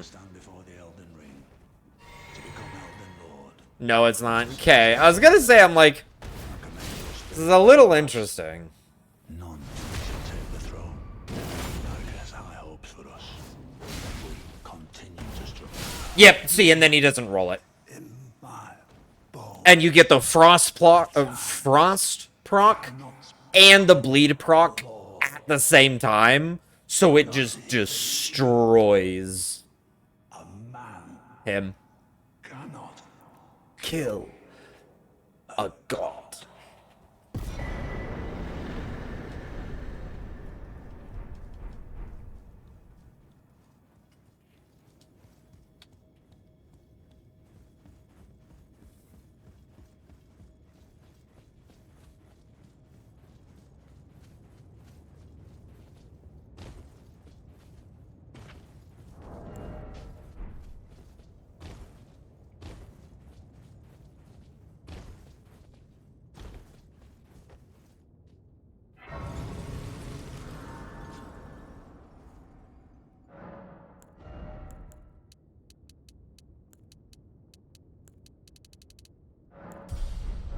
Speaker 1: No, it's not. Okay, I was gonna say, I'm like, this is a little interesting.
Speaker 3: None shall take the throne. Dark as high hopes for us. We continue to struggle.
Speaker 1: Yep, see, and then he doesn't roll it.
Speaker 3: In my bones.
Speaker 1: And you get the frost proc and the bleed proc at the same time, so it just destroys
Speaker 3: A man
Speaker 1: him.
Speaker 3: cannot
Speaker 1: Kill a god.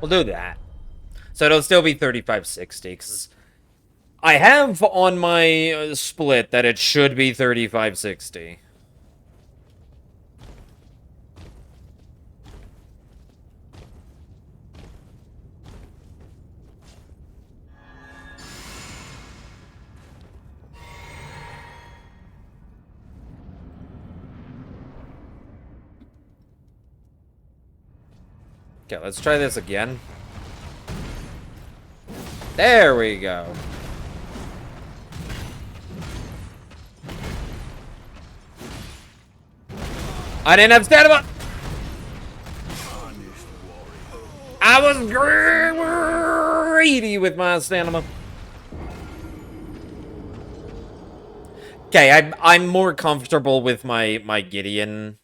Speaker 1: We'll do that. So it'll still be 3560, because I have on my split that it should be 3560. Okay, let's try this again. There we go. I didn't have stamina. I was greedy with my stamina. Okay, I'm more comfortable with my Gideon.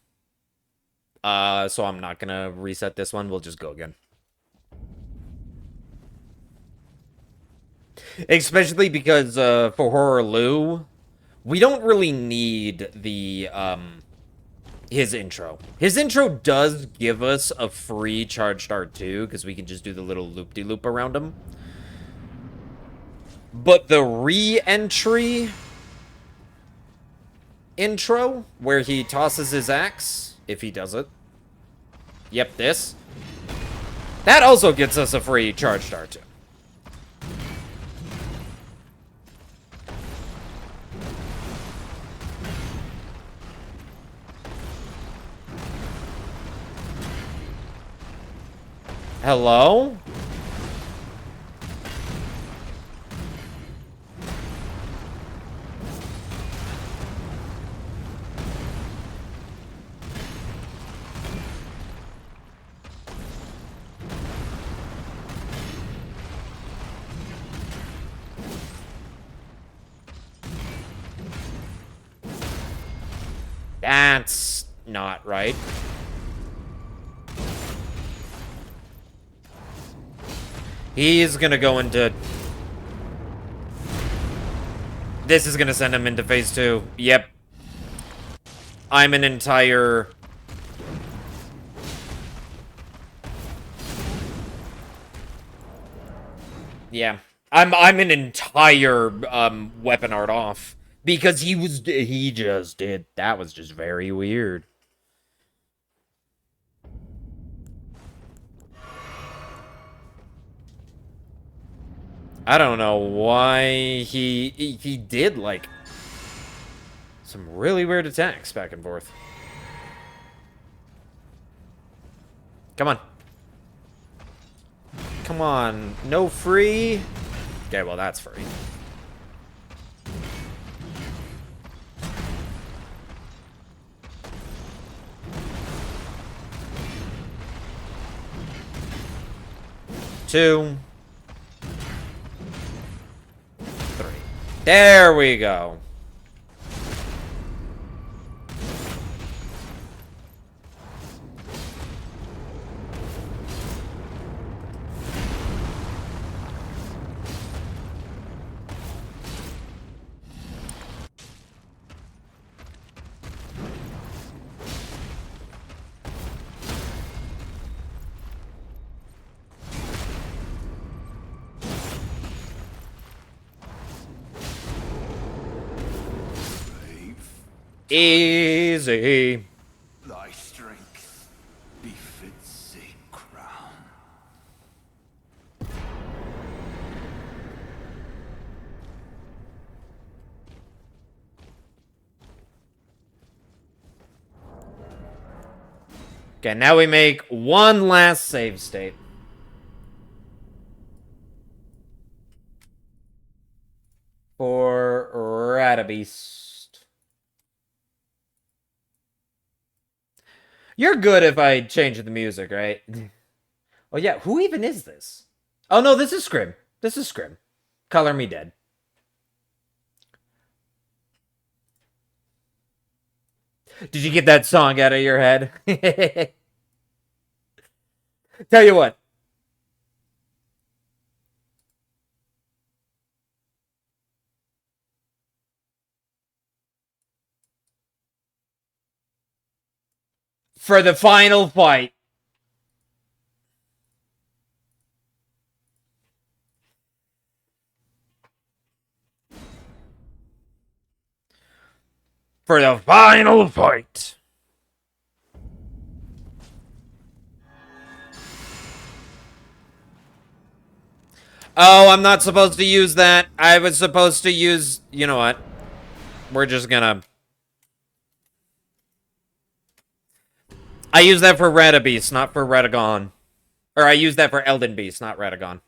Speaker 1: So I'm not gonna reset this one. We'll just go again. Especially because for Horror Lou, we don't really need the his intro. His intro does give us a free charged R2, because we can just do the little loop-de-loop around him. But the re-entry intro, where he tosses his axe, if he does it. Yep, this. That also gets us a free charged R2. Hello? That's not right. He's gonna go into... This is gonna send him into phase 2. Yep. I'm an entire... Yeah. I'm an entire weapon art off. Because he just did. That was just very weird. I don't know why he did, like, some really weird attacks back and forth. Come on. Come on. No free? Okay, well, that's free. Two. Three. There we go. Easy.
Speaker 3: Thy strength befits a crown.
Speaker 1: Okay, now we make one last save state. For Radabeast. You're good if I change the music, right? Oh yeah, who even is this? Oh no, this is Scrim. This is Scrim. Color me dead. Did you get that song out of your head? Tell you what. For the final fight. For the final fight. Oh, I'm not supposed to use that. I was supposed to use... You know what? We're just gonna... I use that for Radabeast, not for Radagon. Or I use that for Elden Beast, not Radagon.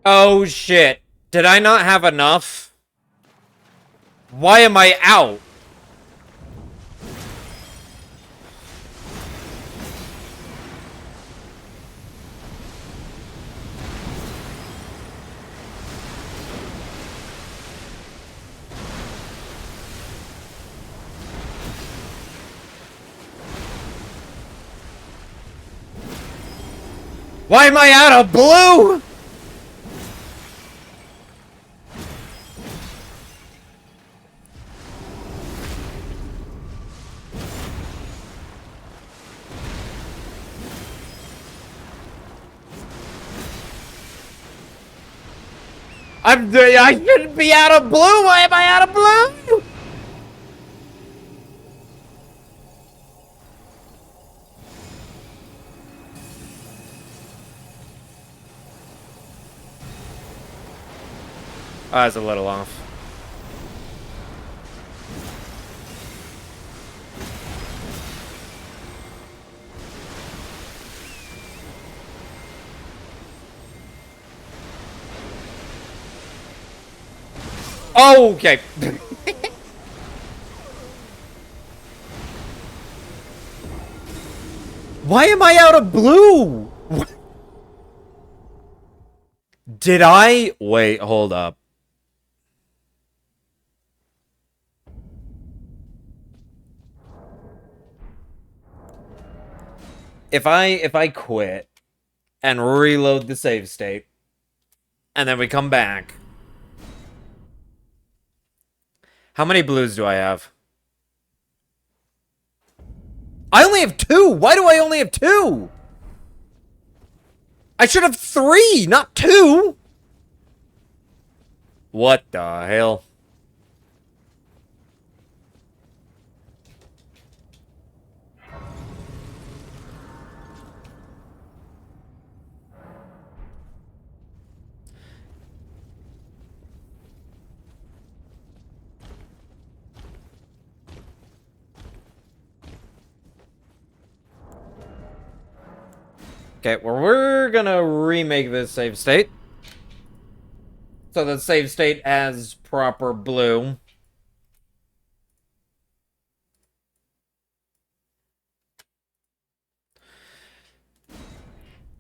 Speaker 1: Oh, shit. Did I not have enough? Why am I out? Why am I out of blue? I shouldn't be out of blue. Why am I out of blue? I was a little off. Okay. Why am I out of blue? Did I? Wait, hold up. If I quit and reload the save state, and then we come back, how many blues do I have? I only have 2. Why do I only have 2? I should have 3, not 2. What the hell? Okay, well, we're gonna remake this save state. So the save state has proper blue.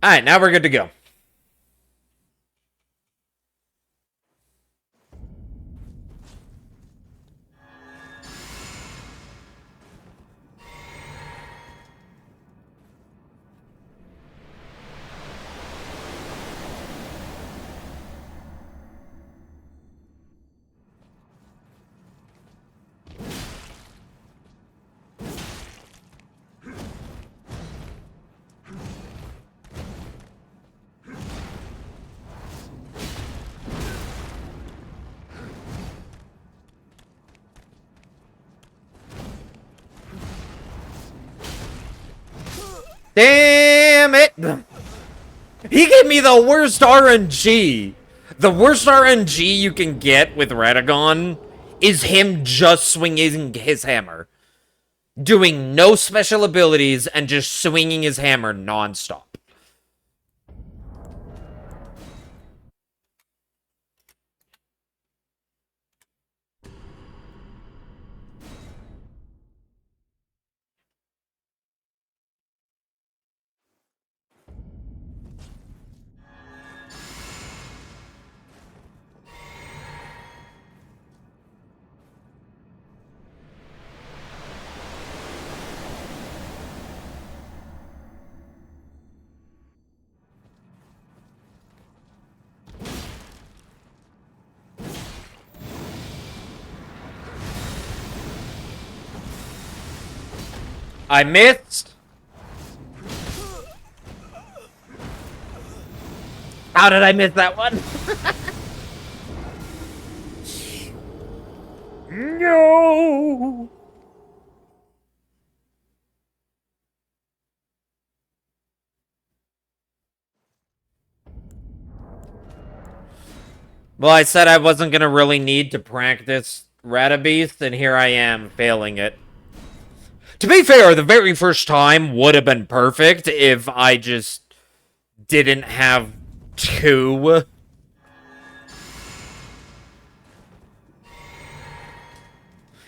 Speaker 1: Alright, now we're good to go. Damn it! He gave me the worst RNG! The worst RNG you can get with Radagon is him just swinging his hammer. Doing no special abilities and just swinging his hammer non-stop. I missed. How did I miss that one? No. Well, I said I wasn't gonna really need to practice Radabeast, and here I am, failing it. To be fair, the very first time would have been perfect if I just didn't have 2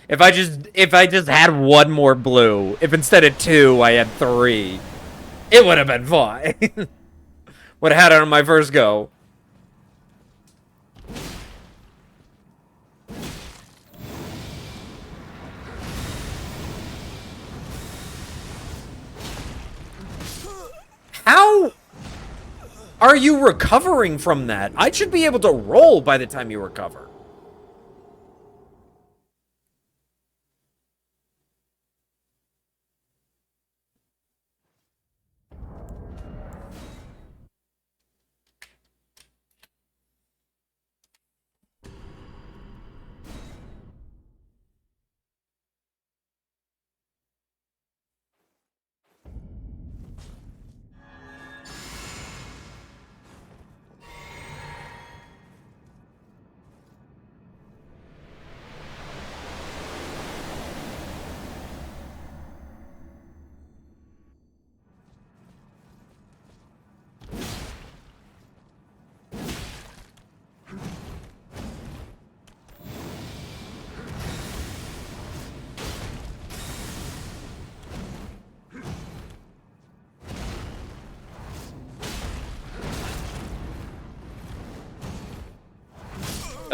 Speaker 1: If I just had one more blue, if instead of 2 I had 3, it would have been fine. Would have had it on my first go. How are you recovering from that? I should be able to roll by the time you recover.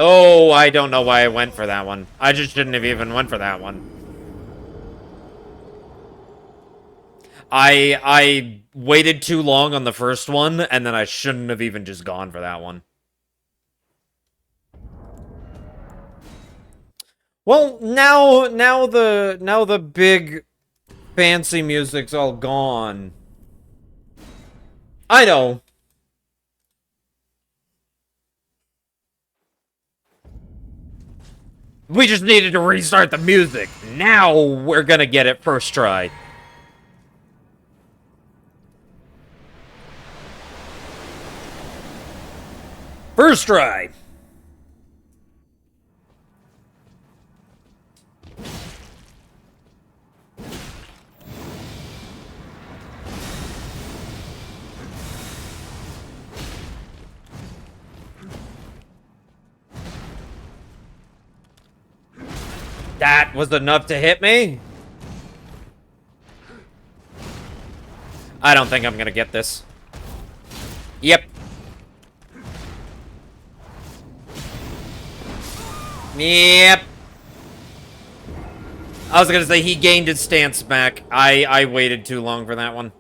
Speaker 1: Oh, I don't know why I went for that one. I just shouldn't have even went for that one. I waited too long on the first one, and then I shouldn't have even just gone for that one. Well, now the big fancy music's all gone. I know. We just needed to restart the music. Now we're gonna get it first try. First try. That was enough to hit me? I don't think I'm gonna get this. Yep. Yep. I was gonna say he gained his stance back. I waited too long for that one.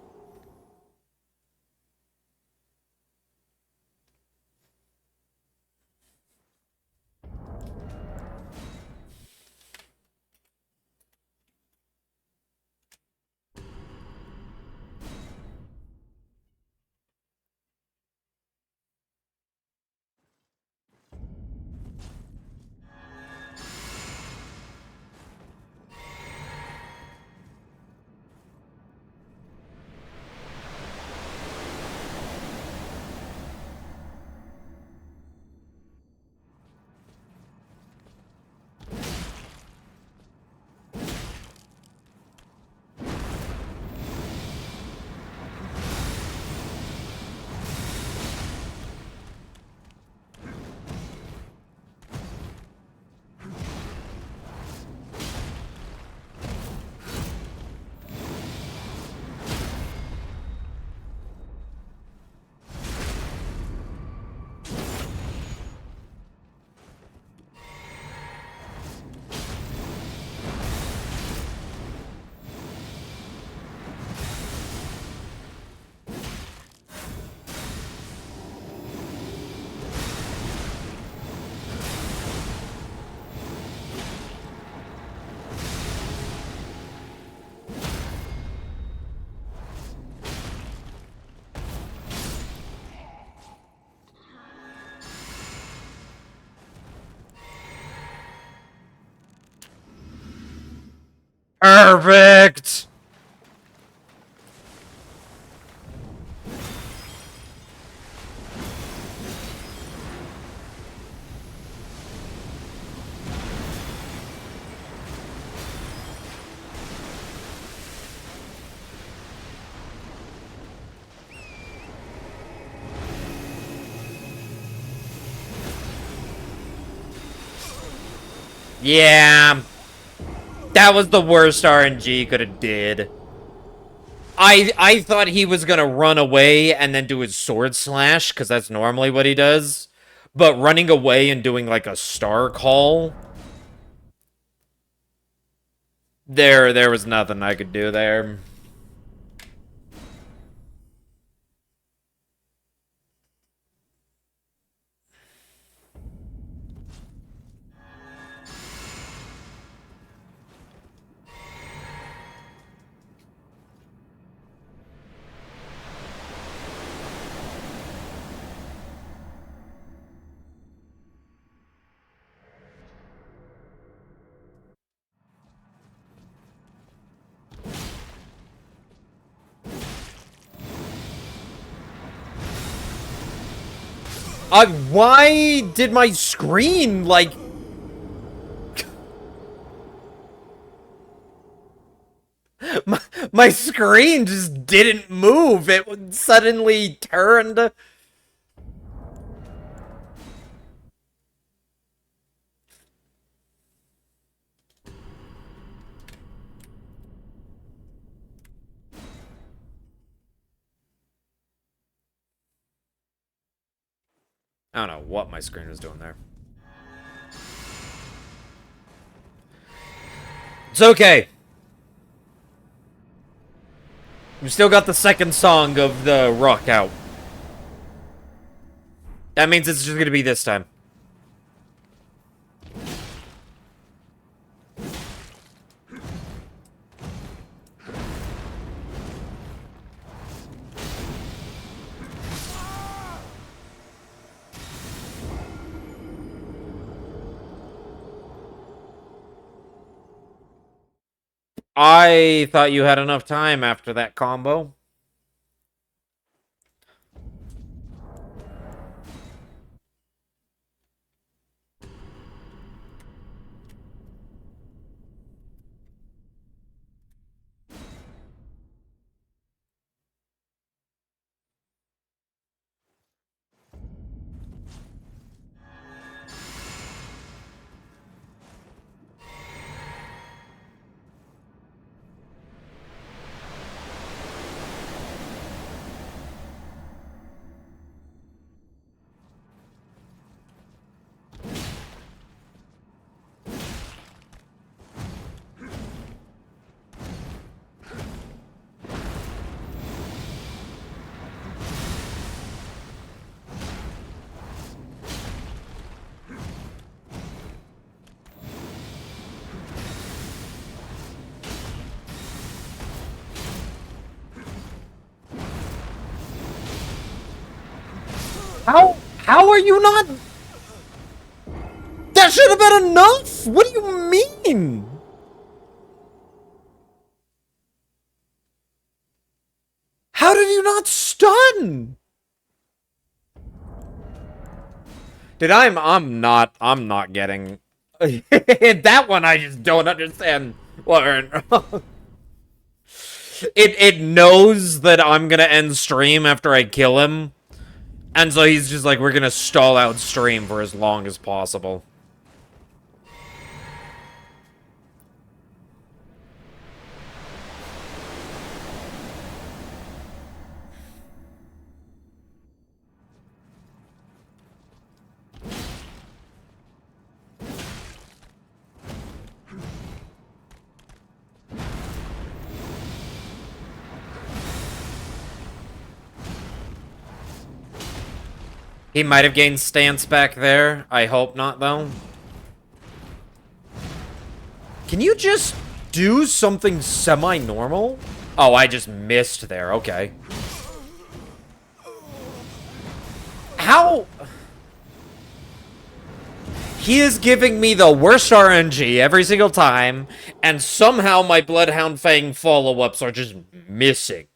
Speaker 1: Perfect! Yeah. That was the worst RNG could have did. I thought he was gonna run away and then do his sword slash, because that's normally what he does. But running away and doing like a star call, there was nothing I could do there. Why did my screen, like... my screen just didn't move. It suddenly turned... I don't know what my screen was doing there. It's okay. We still got the second song of the rock out. That means it's just gonna be this time. I thought you had enough time after that combo. How are you not... That should have been enough! What do you mean? How did you not stun? Dude, I'm not getting... that one I just don't understand. It knows that I'm gonna end stream after I kill him. And so he's just like, we're gonna stall out stream for as long as possible. He might have gained stance back there. I hope not, though. Can you just do something semi-normal? Oh, I just missed there. Okay. How? He is giving me the worst RNG every single time, and somehow my Bloodhound Fang follow-ups are just missing.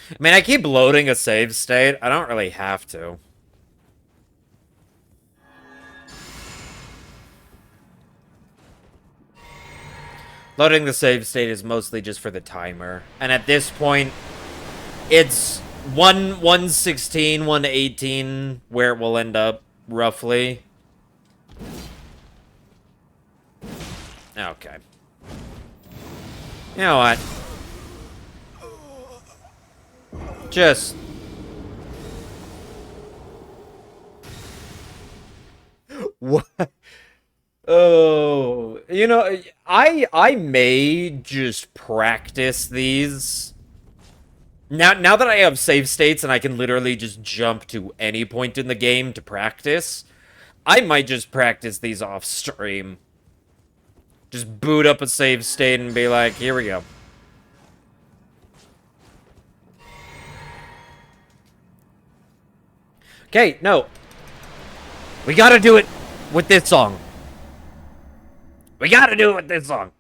Speaker 1: I mean, I keep loading a save state. I don't really have to. Loading the save state is mostly just for the timer. And at this point, It's 116, 118, where it will end up, roughly. Okay. You know what? Just... What? Oh, you know, I may just practice these. Now that I have save states and I can literally just jump to any point in the game to practice, I might just practice these off stream. Just boot up a save state and be like, here we go. Okay, no. We gotta do it with this song. We gotta do it with this song.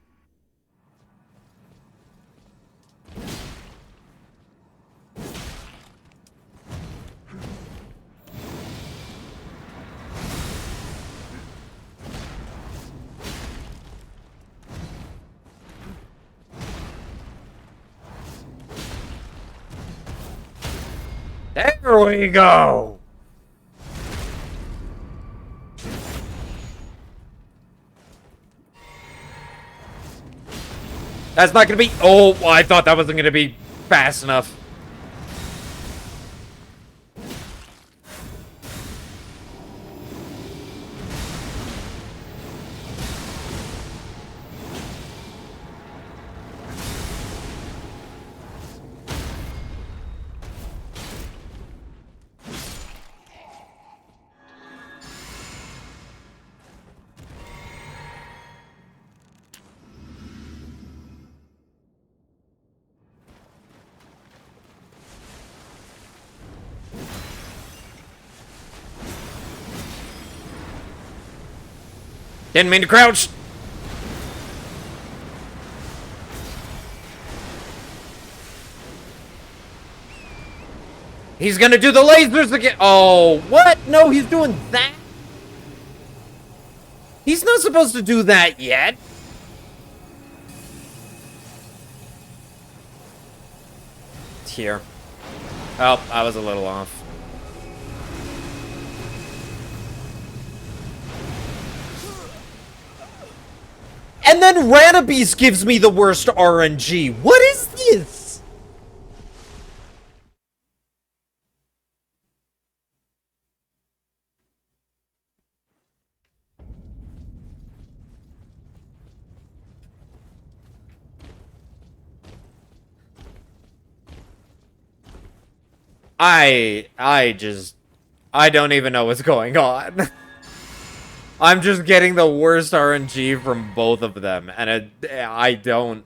Speaker 1: There we go. That's not gonna be... Oh, I thought that wasn't gonna be fast enough. Didn't mean to crouch. He's gonna do the lasers again. Oh, what? No, he's doing that? He's not supposed to do that yet. Here. Oh, I was a little off. And then Ranabeast gives me the worst RNG. What is this? I don't even know what's going on. I'm just getting the worst RNG from both of them, and I don't...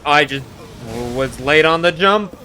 Speaker 1: I just was late on the jump.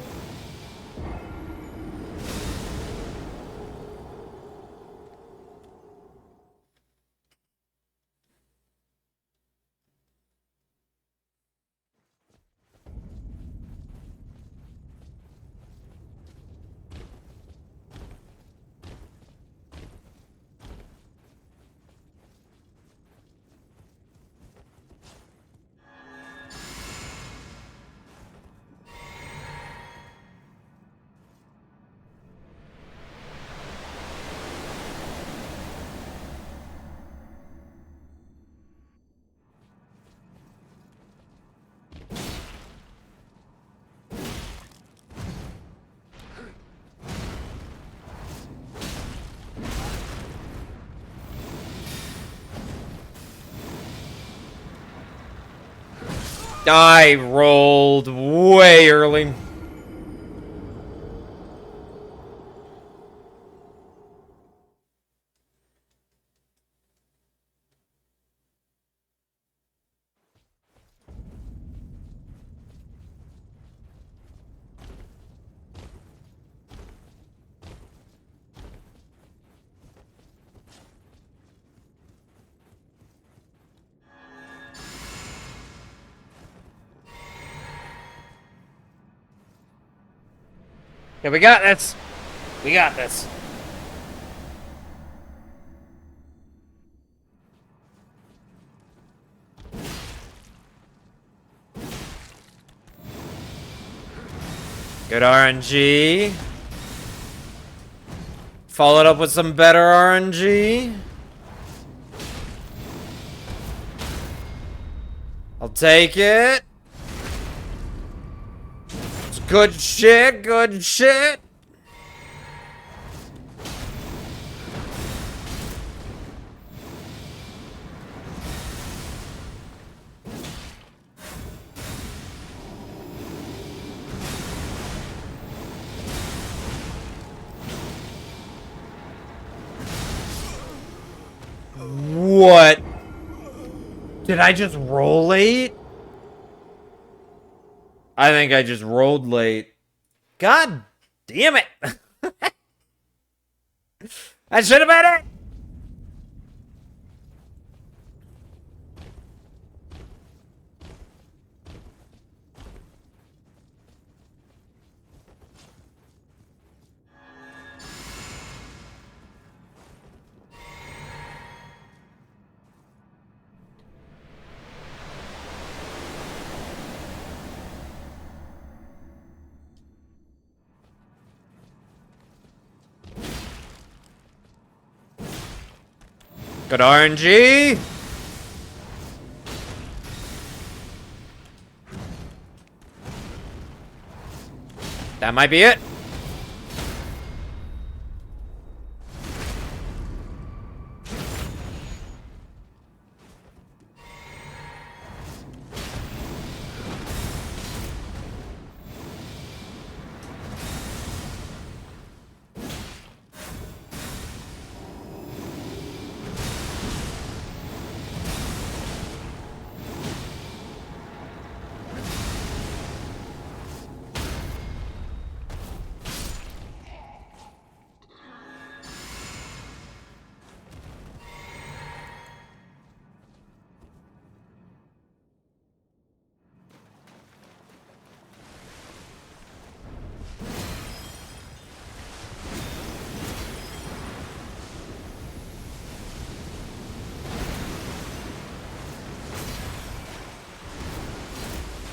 Speaker 1: I rolled way early. Yeah, we got this. We got this. Good RNG. Followed up with some better RNG. I'll take it. It's good shit, good shit. What? Did I just roll late? I think I just rolled late. God damn it. That should have been it. Good RNG. That might be it.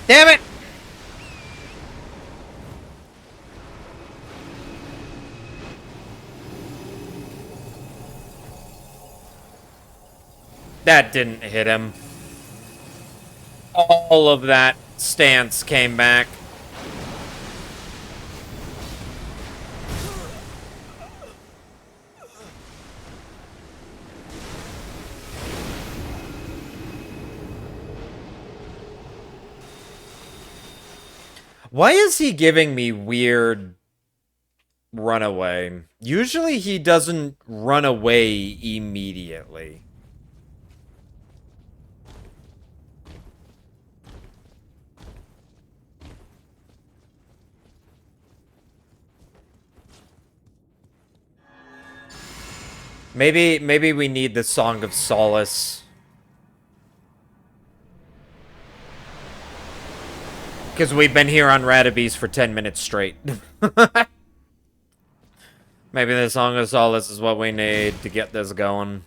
Speaker 1: Damn it! That didn't hit him. All of that stance came back. Why is he giving me weird runaway? Usually he doesn't run away immediately. Maybe we need the Song of Solace. Because we've been here on Radabees for 10 minutes straight. Maybe the Song of Solace is what we need to get this going.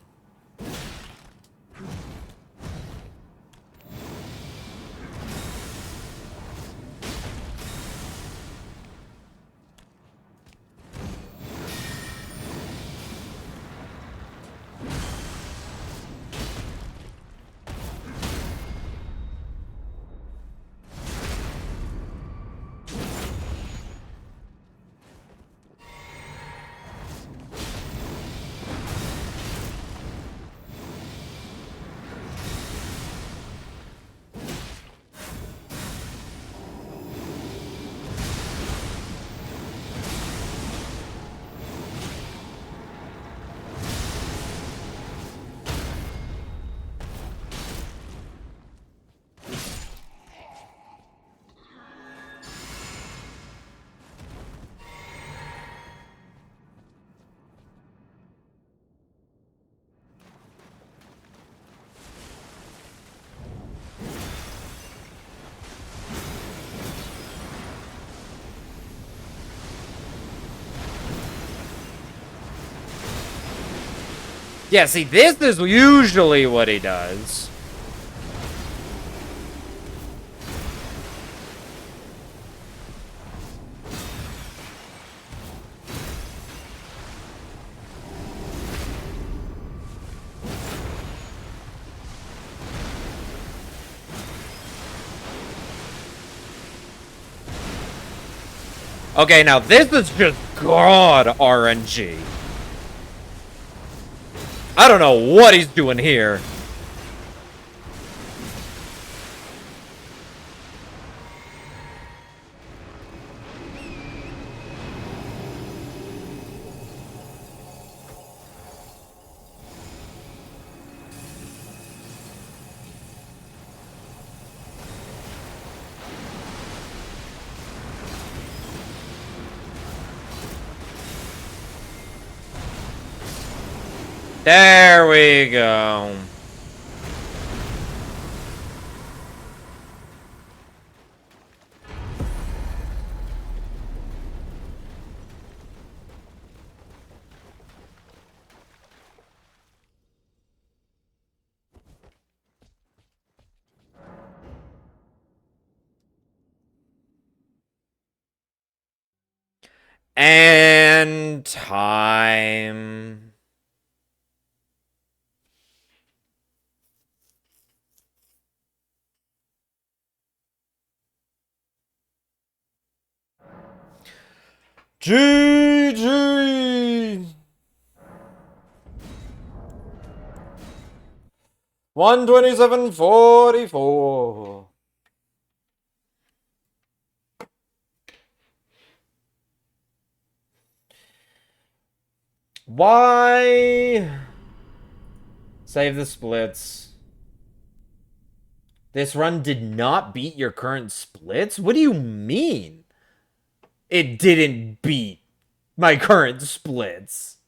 Speaker 1: Yeah, see, this is usually what he does. Okay, now this is just god RNG. I don't know what he's doing here. There we go. And time. GG. 127.44. Why? Save the splits. This run did not beat your current splits? What do you mean? It didn't beat my current splits.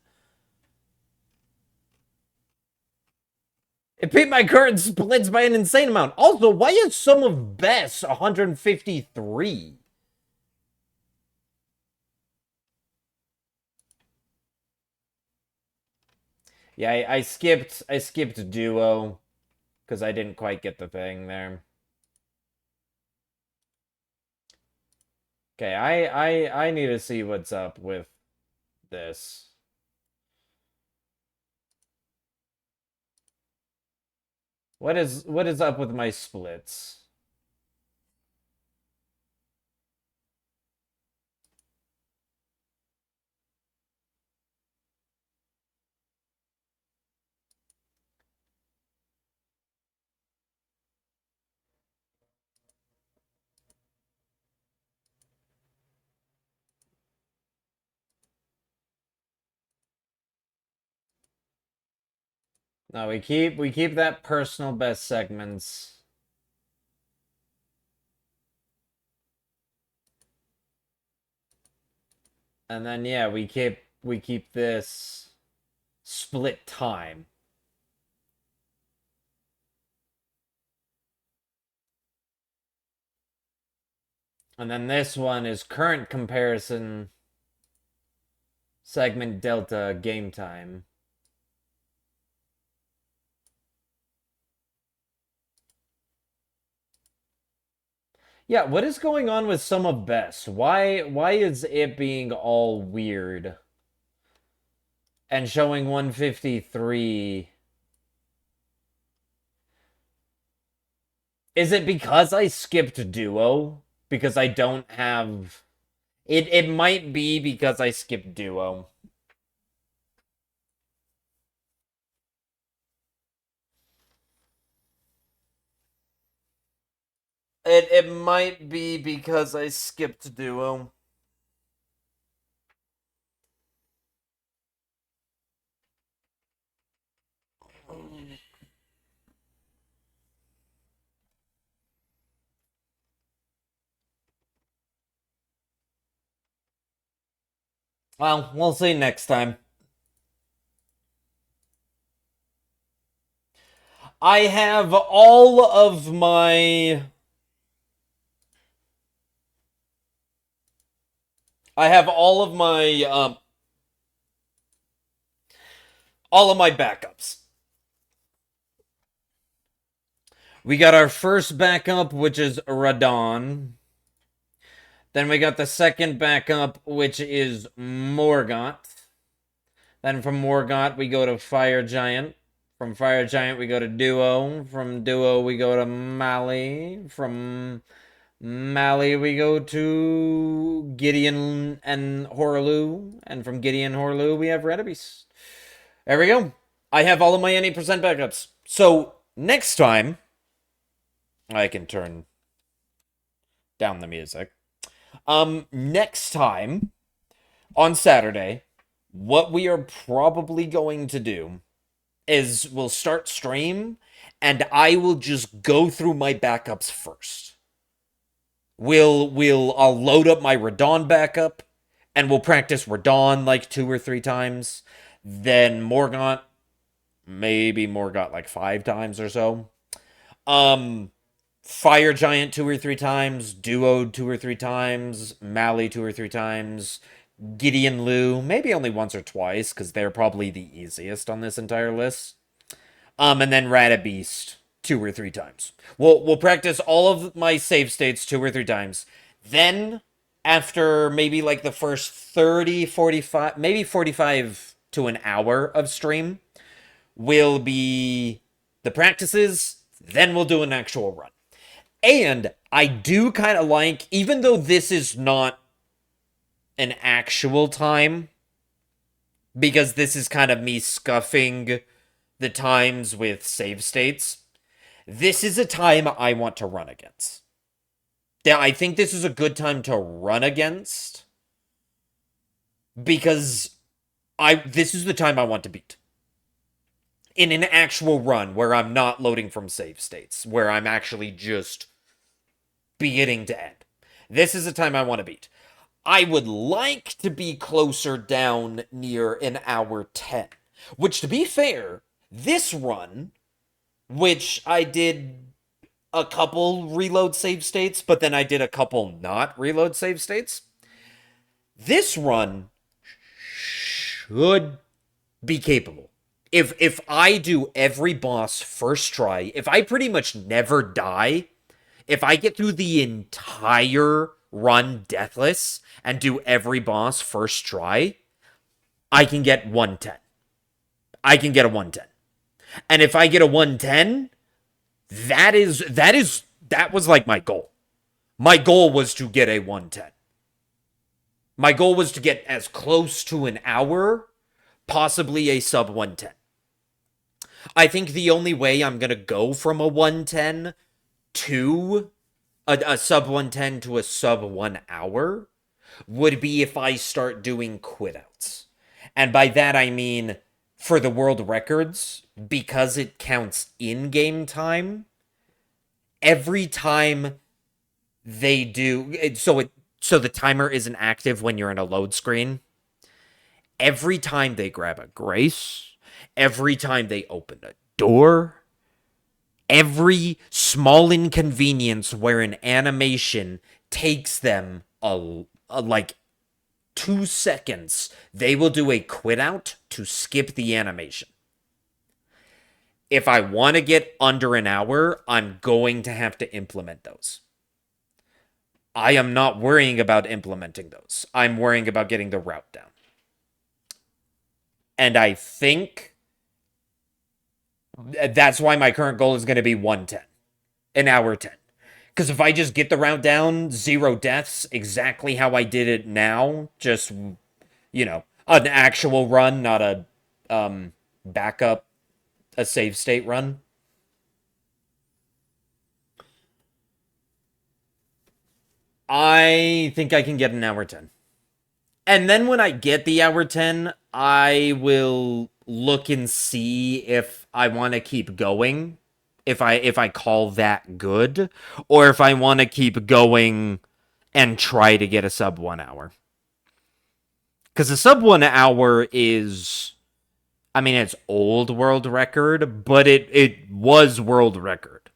Speaker 1: It beat my current splits by an insane amount. Also, why is Sum of Best 153? Yeah, I skipped duo because I didn't quite get the thing there. Okay, I need to see what's up with this. What is up with my splits? No, we keep that personal best segments. And then yeah, we keep this split time. And then this one is current comparison segment delta game time. Yeah, what is going on with Sum of Best? Why is it being all weird? And showing 153. Is it because I skipped duo? Because I don't have it might be because I skipped duo. It might be because I skipped duo. Well, we'll see next time. I have all of my I have all of my backups. We got our first backup, which is Radon. Then we got the second backup, which is Morgott. Then from Morgott, we go to Fire Giant. From Fire Giant, we go to Duo. From Duo, we go to Mali. From Mali, we go to Gideon and Horlu. And from Gideon Horlu, we have Redebeast. There we go. I have all of my 80% backups. So, next time, I can turn down the music. Next time, on Saturday, what we are probably going to do is we'll start stream, and I will just go through my backups first. I'll load up my Radon backup, and we'll practice Radon like 2 or 3 times. Then Morgott, maybe Morgott like 5 times or so. Fire Giant 2 or 3 times, Duo 2 or 3 times, Mali 2 or 3 times, Gideon Lu, maybe only once or twice, because they're probably the easiest on this entire list. And then Redebeast 2 or 3 times. We'll practice all of my save states 2 or 3 times. Then, after maybe like the first 30, 45, maybe 45 to an hour of stream, will be the practices, then we'll do an actual run. And I do kind of like, even though this is not an actual time, because this is kind of me scuffing the times with save states, this is a time I want to run against. Now, I think this is a good time to run against, because this is the time I want to beat. In an actual run where I'm not loading from save states, where I'm actually just beginning to end. This is a time I want to beat. I would like to be closer down near an hour 10. Which, to be fair, this run, which I did a couple reload save states, but then I did a couple not reload save states. This run should be capable. If I do every boss first try, if I pretty much never die, if I get through the entire run deathless and do every boss first try, I can get 110. I can get a 110. And if I get a 110, that was like my goal. My goal was to get a 110. My goal was to get as close to an hour, possibly a sub 110. I think the only way I'm going to go from a 110 to a sub 110 to a sub 1 hour would be if I start doing quit outs. And by that I mean, for the world records, because it counts in-game time, every time they do, so the timer isn't active when you're in a load screen. Every time they grab a grace, every time they open a door, every small inconvenience where an animation takes them like 2 seconds, they will do a quit out to skip the animation. If I want to get under an hour, I'm going to have to implement those. I am not worrying about implementing those. I'm worrying about getting the route down. And I think that's why my current goal is going to be 110. An hour 10. Because if I just get the route down, 0 deaths, exactly how I did it now, just, you know, an actual run, not a backup, a save state run. I think I can get an hour 10. And then when I get the hour 10, I will look and see if I want to keep going, if I call that good, or if I want to keep going and try to get a sub 1 hour. Because a sub 1 hour is, I mean, it's old world record, but it was world record.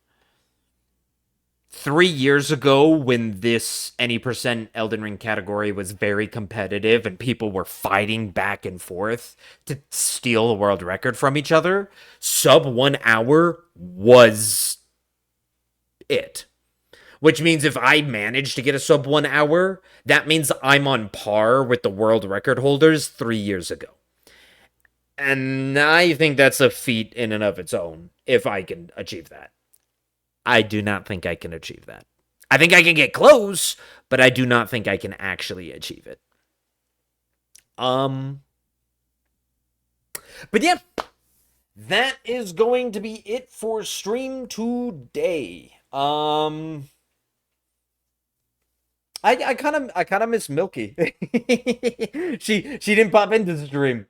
Speaker 1: 3 years ago, when this any percent Elden Ring category was very competitive and people were fighting back and forth to steal the world record from each other, sub 1 hour was it. Which means if I manage to get a sub 1 hour, that means I'm on par with the world record holders 3 years ago. And I think that's a feat in and of its own if I can achieve that. I do not think I can achieve that. I think I can get close, but I do not think I can actually achieve it. But yeah, that is going to be it for stream today. I kind of miss Milky. she didn't pop into the stream.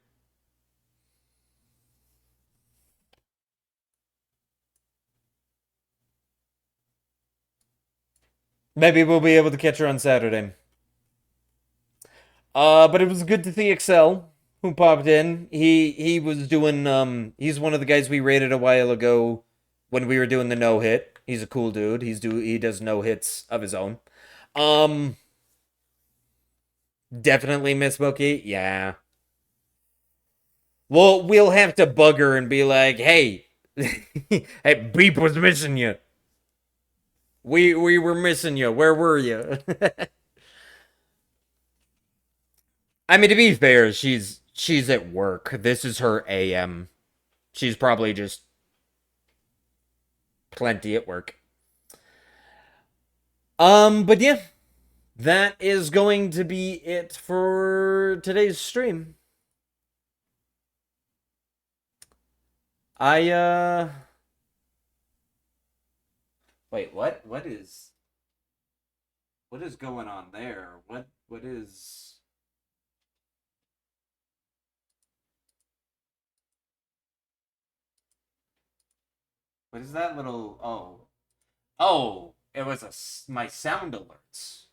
Speaker 1: Maybe we'll be able to catch her on Saturday. But it was good to see Excel, who popped in. He was doing he's one of the guys we rated a while ago when we were doing the no hit. He's a cool dude. He does no hits of his own. Definitely Miss Mookie. Yeah. Well, we'll have to bug her and be like, hey, hey, Beep was missing you. We were missing you. Where were you? I mean, to be fair, she's at work. This is her AM. She's probably just plenty at work. But yeah, that is going to be it for today's stream. Wait, what is going on there? What is that little oh, it was my sound alerts.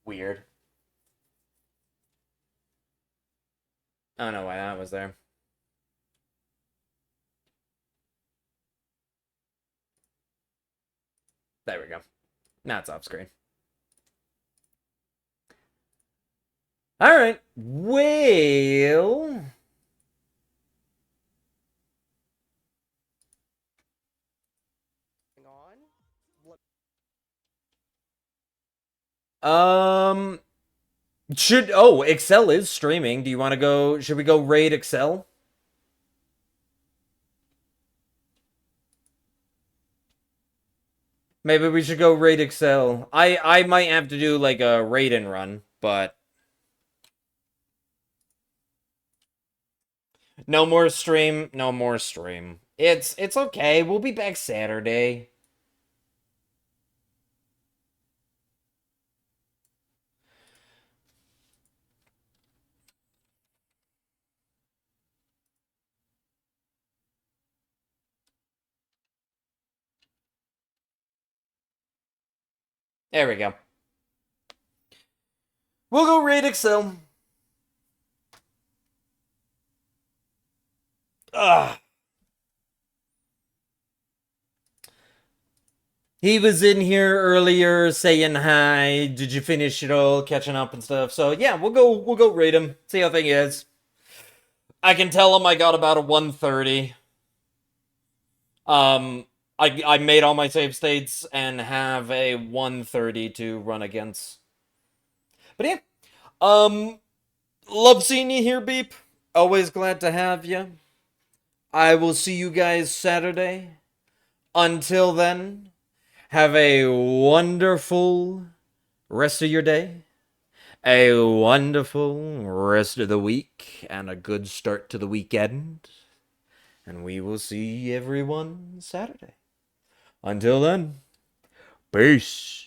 Speaker 1: Weird. I don't know why that was there. There we go. Now it's off screen. All right. Well, Excel is streaming. Do you want to go? Should we go raid Excel? Maybe we should go raid Excel. I might have to do like a raid and run, but no more stream, no more stream. It's okay. We'll be back Saturday. There we go. We'll go raid Excel. Ugh. He was in here earlier saying hi. Did you finish it all? Catching up and stuff. So yeah, we'll go raid him. See how thing is. I can tell him I got about a 130. I made all my save states and have a 130 to run against. But yeah. Love seeing you here, Beep. Always glad to have you. I will see you guys Saturday. Until then, have a wonderful rest of your day, a wonderful rest of the week, and a good start to the weekend. And we will see everyone Saturday. Until then, peace.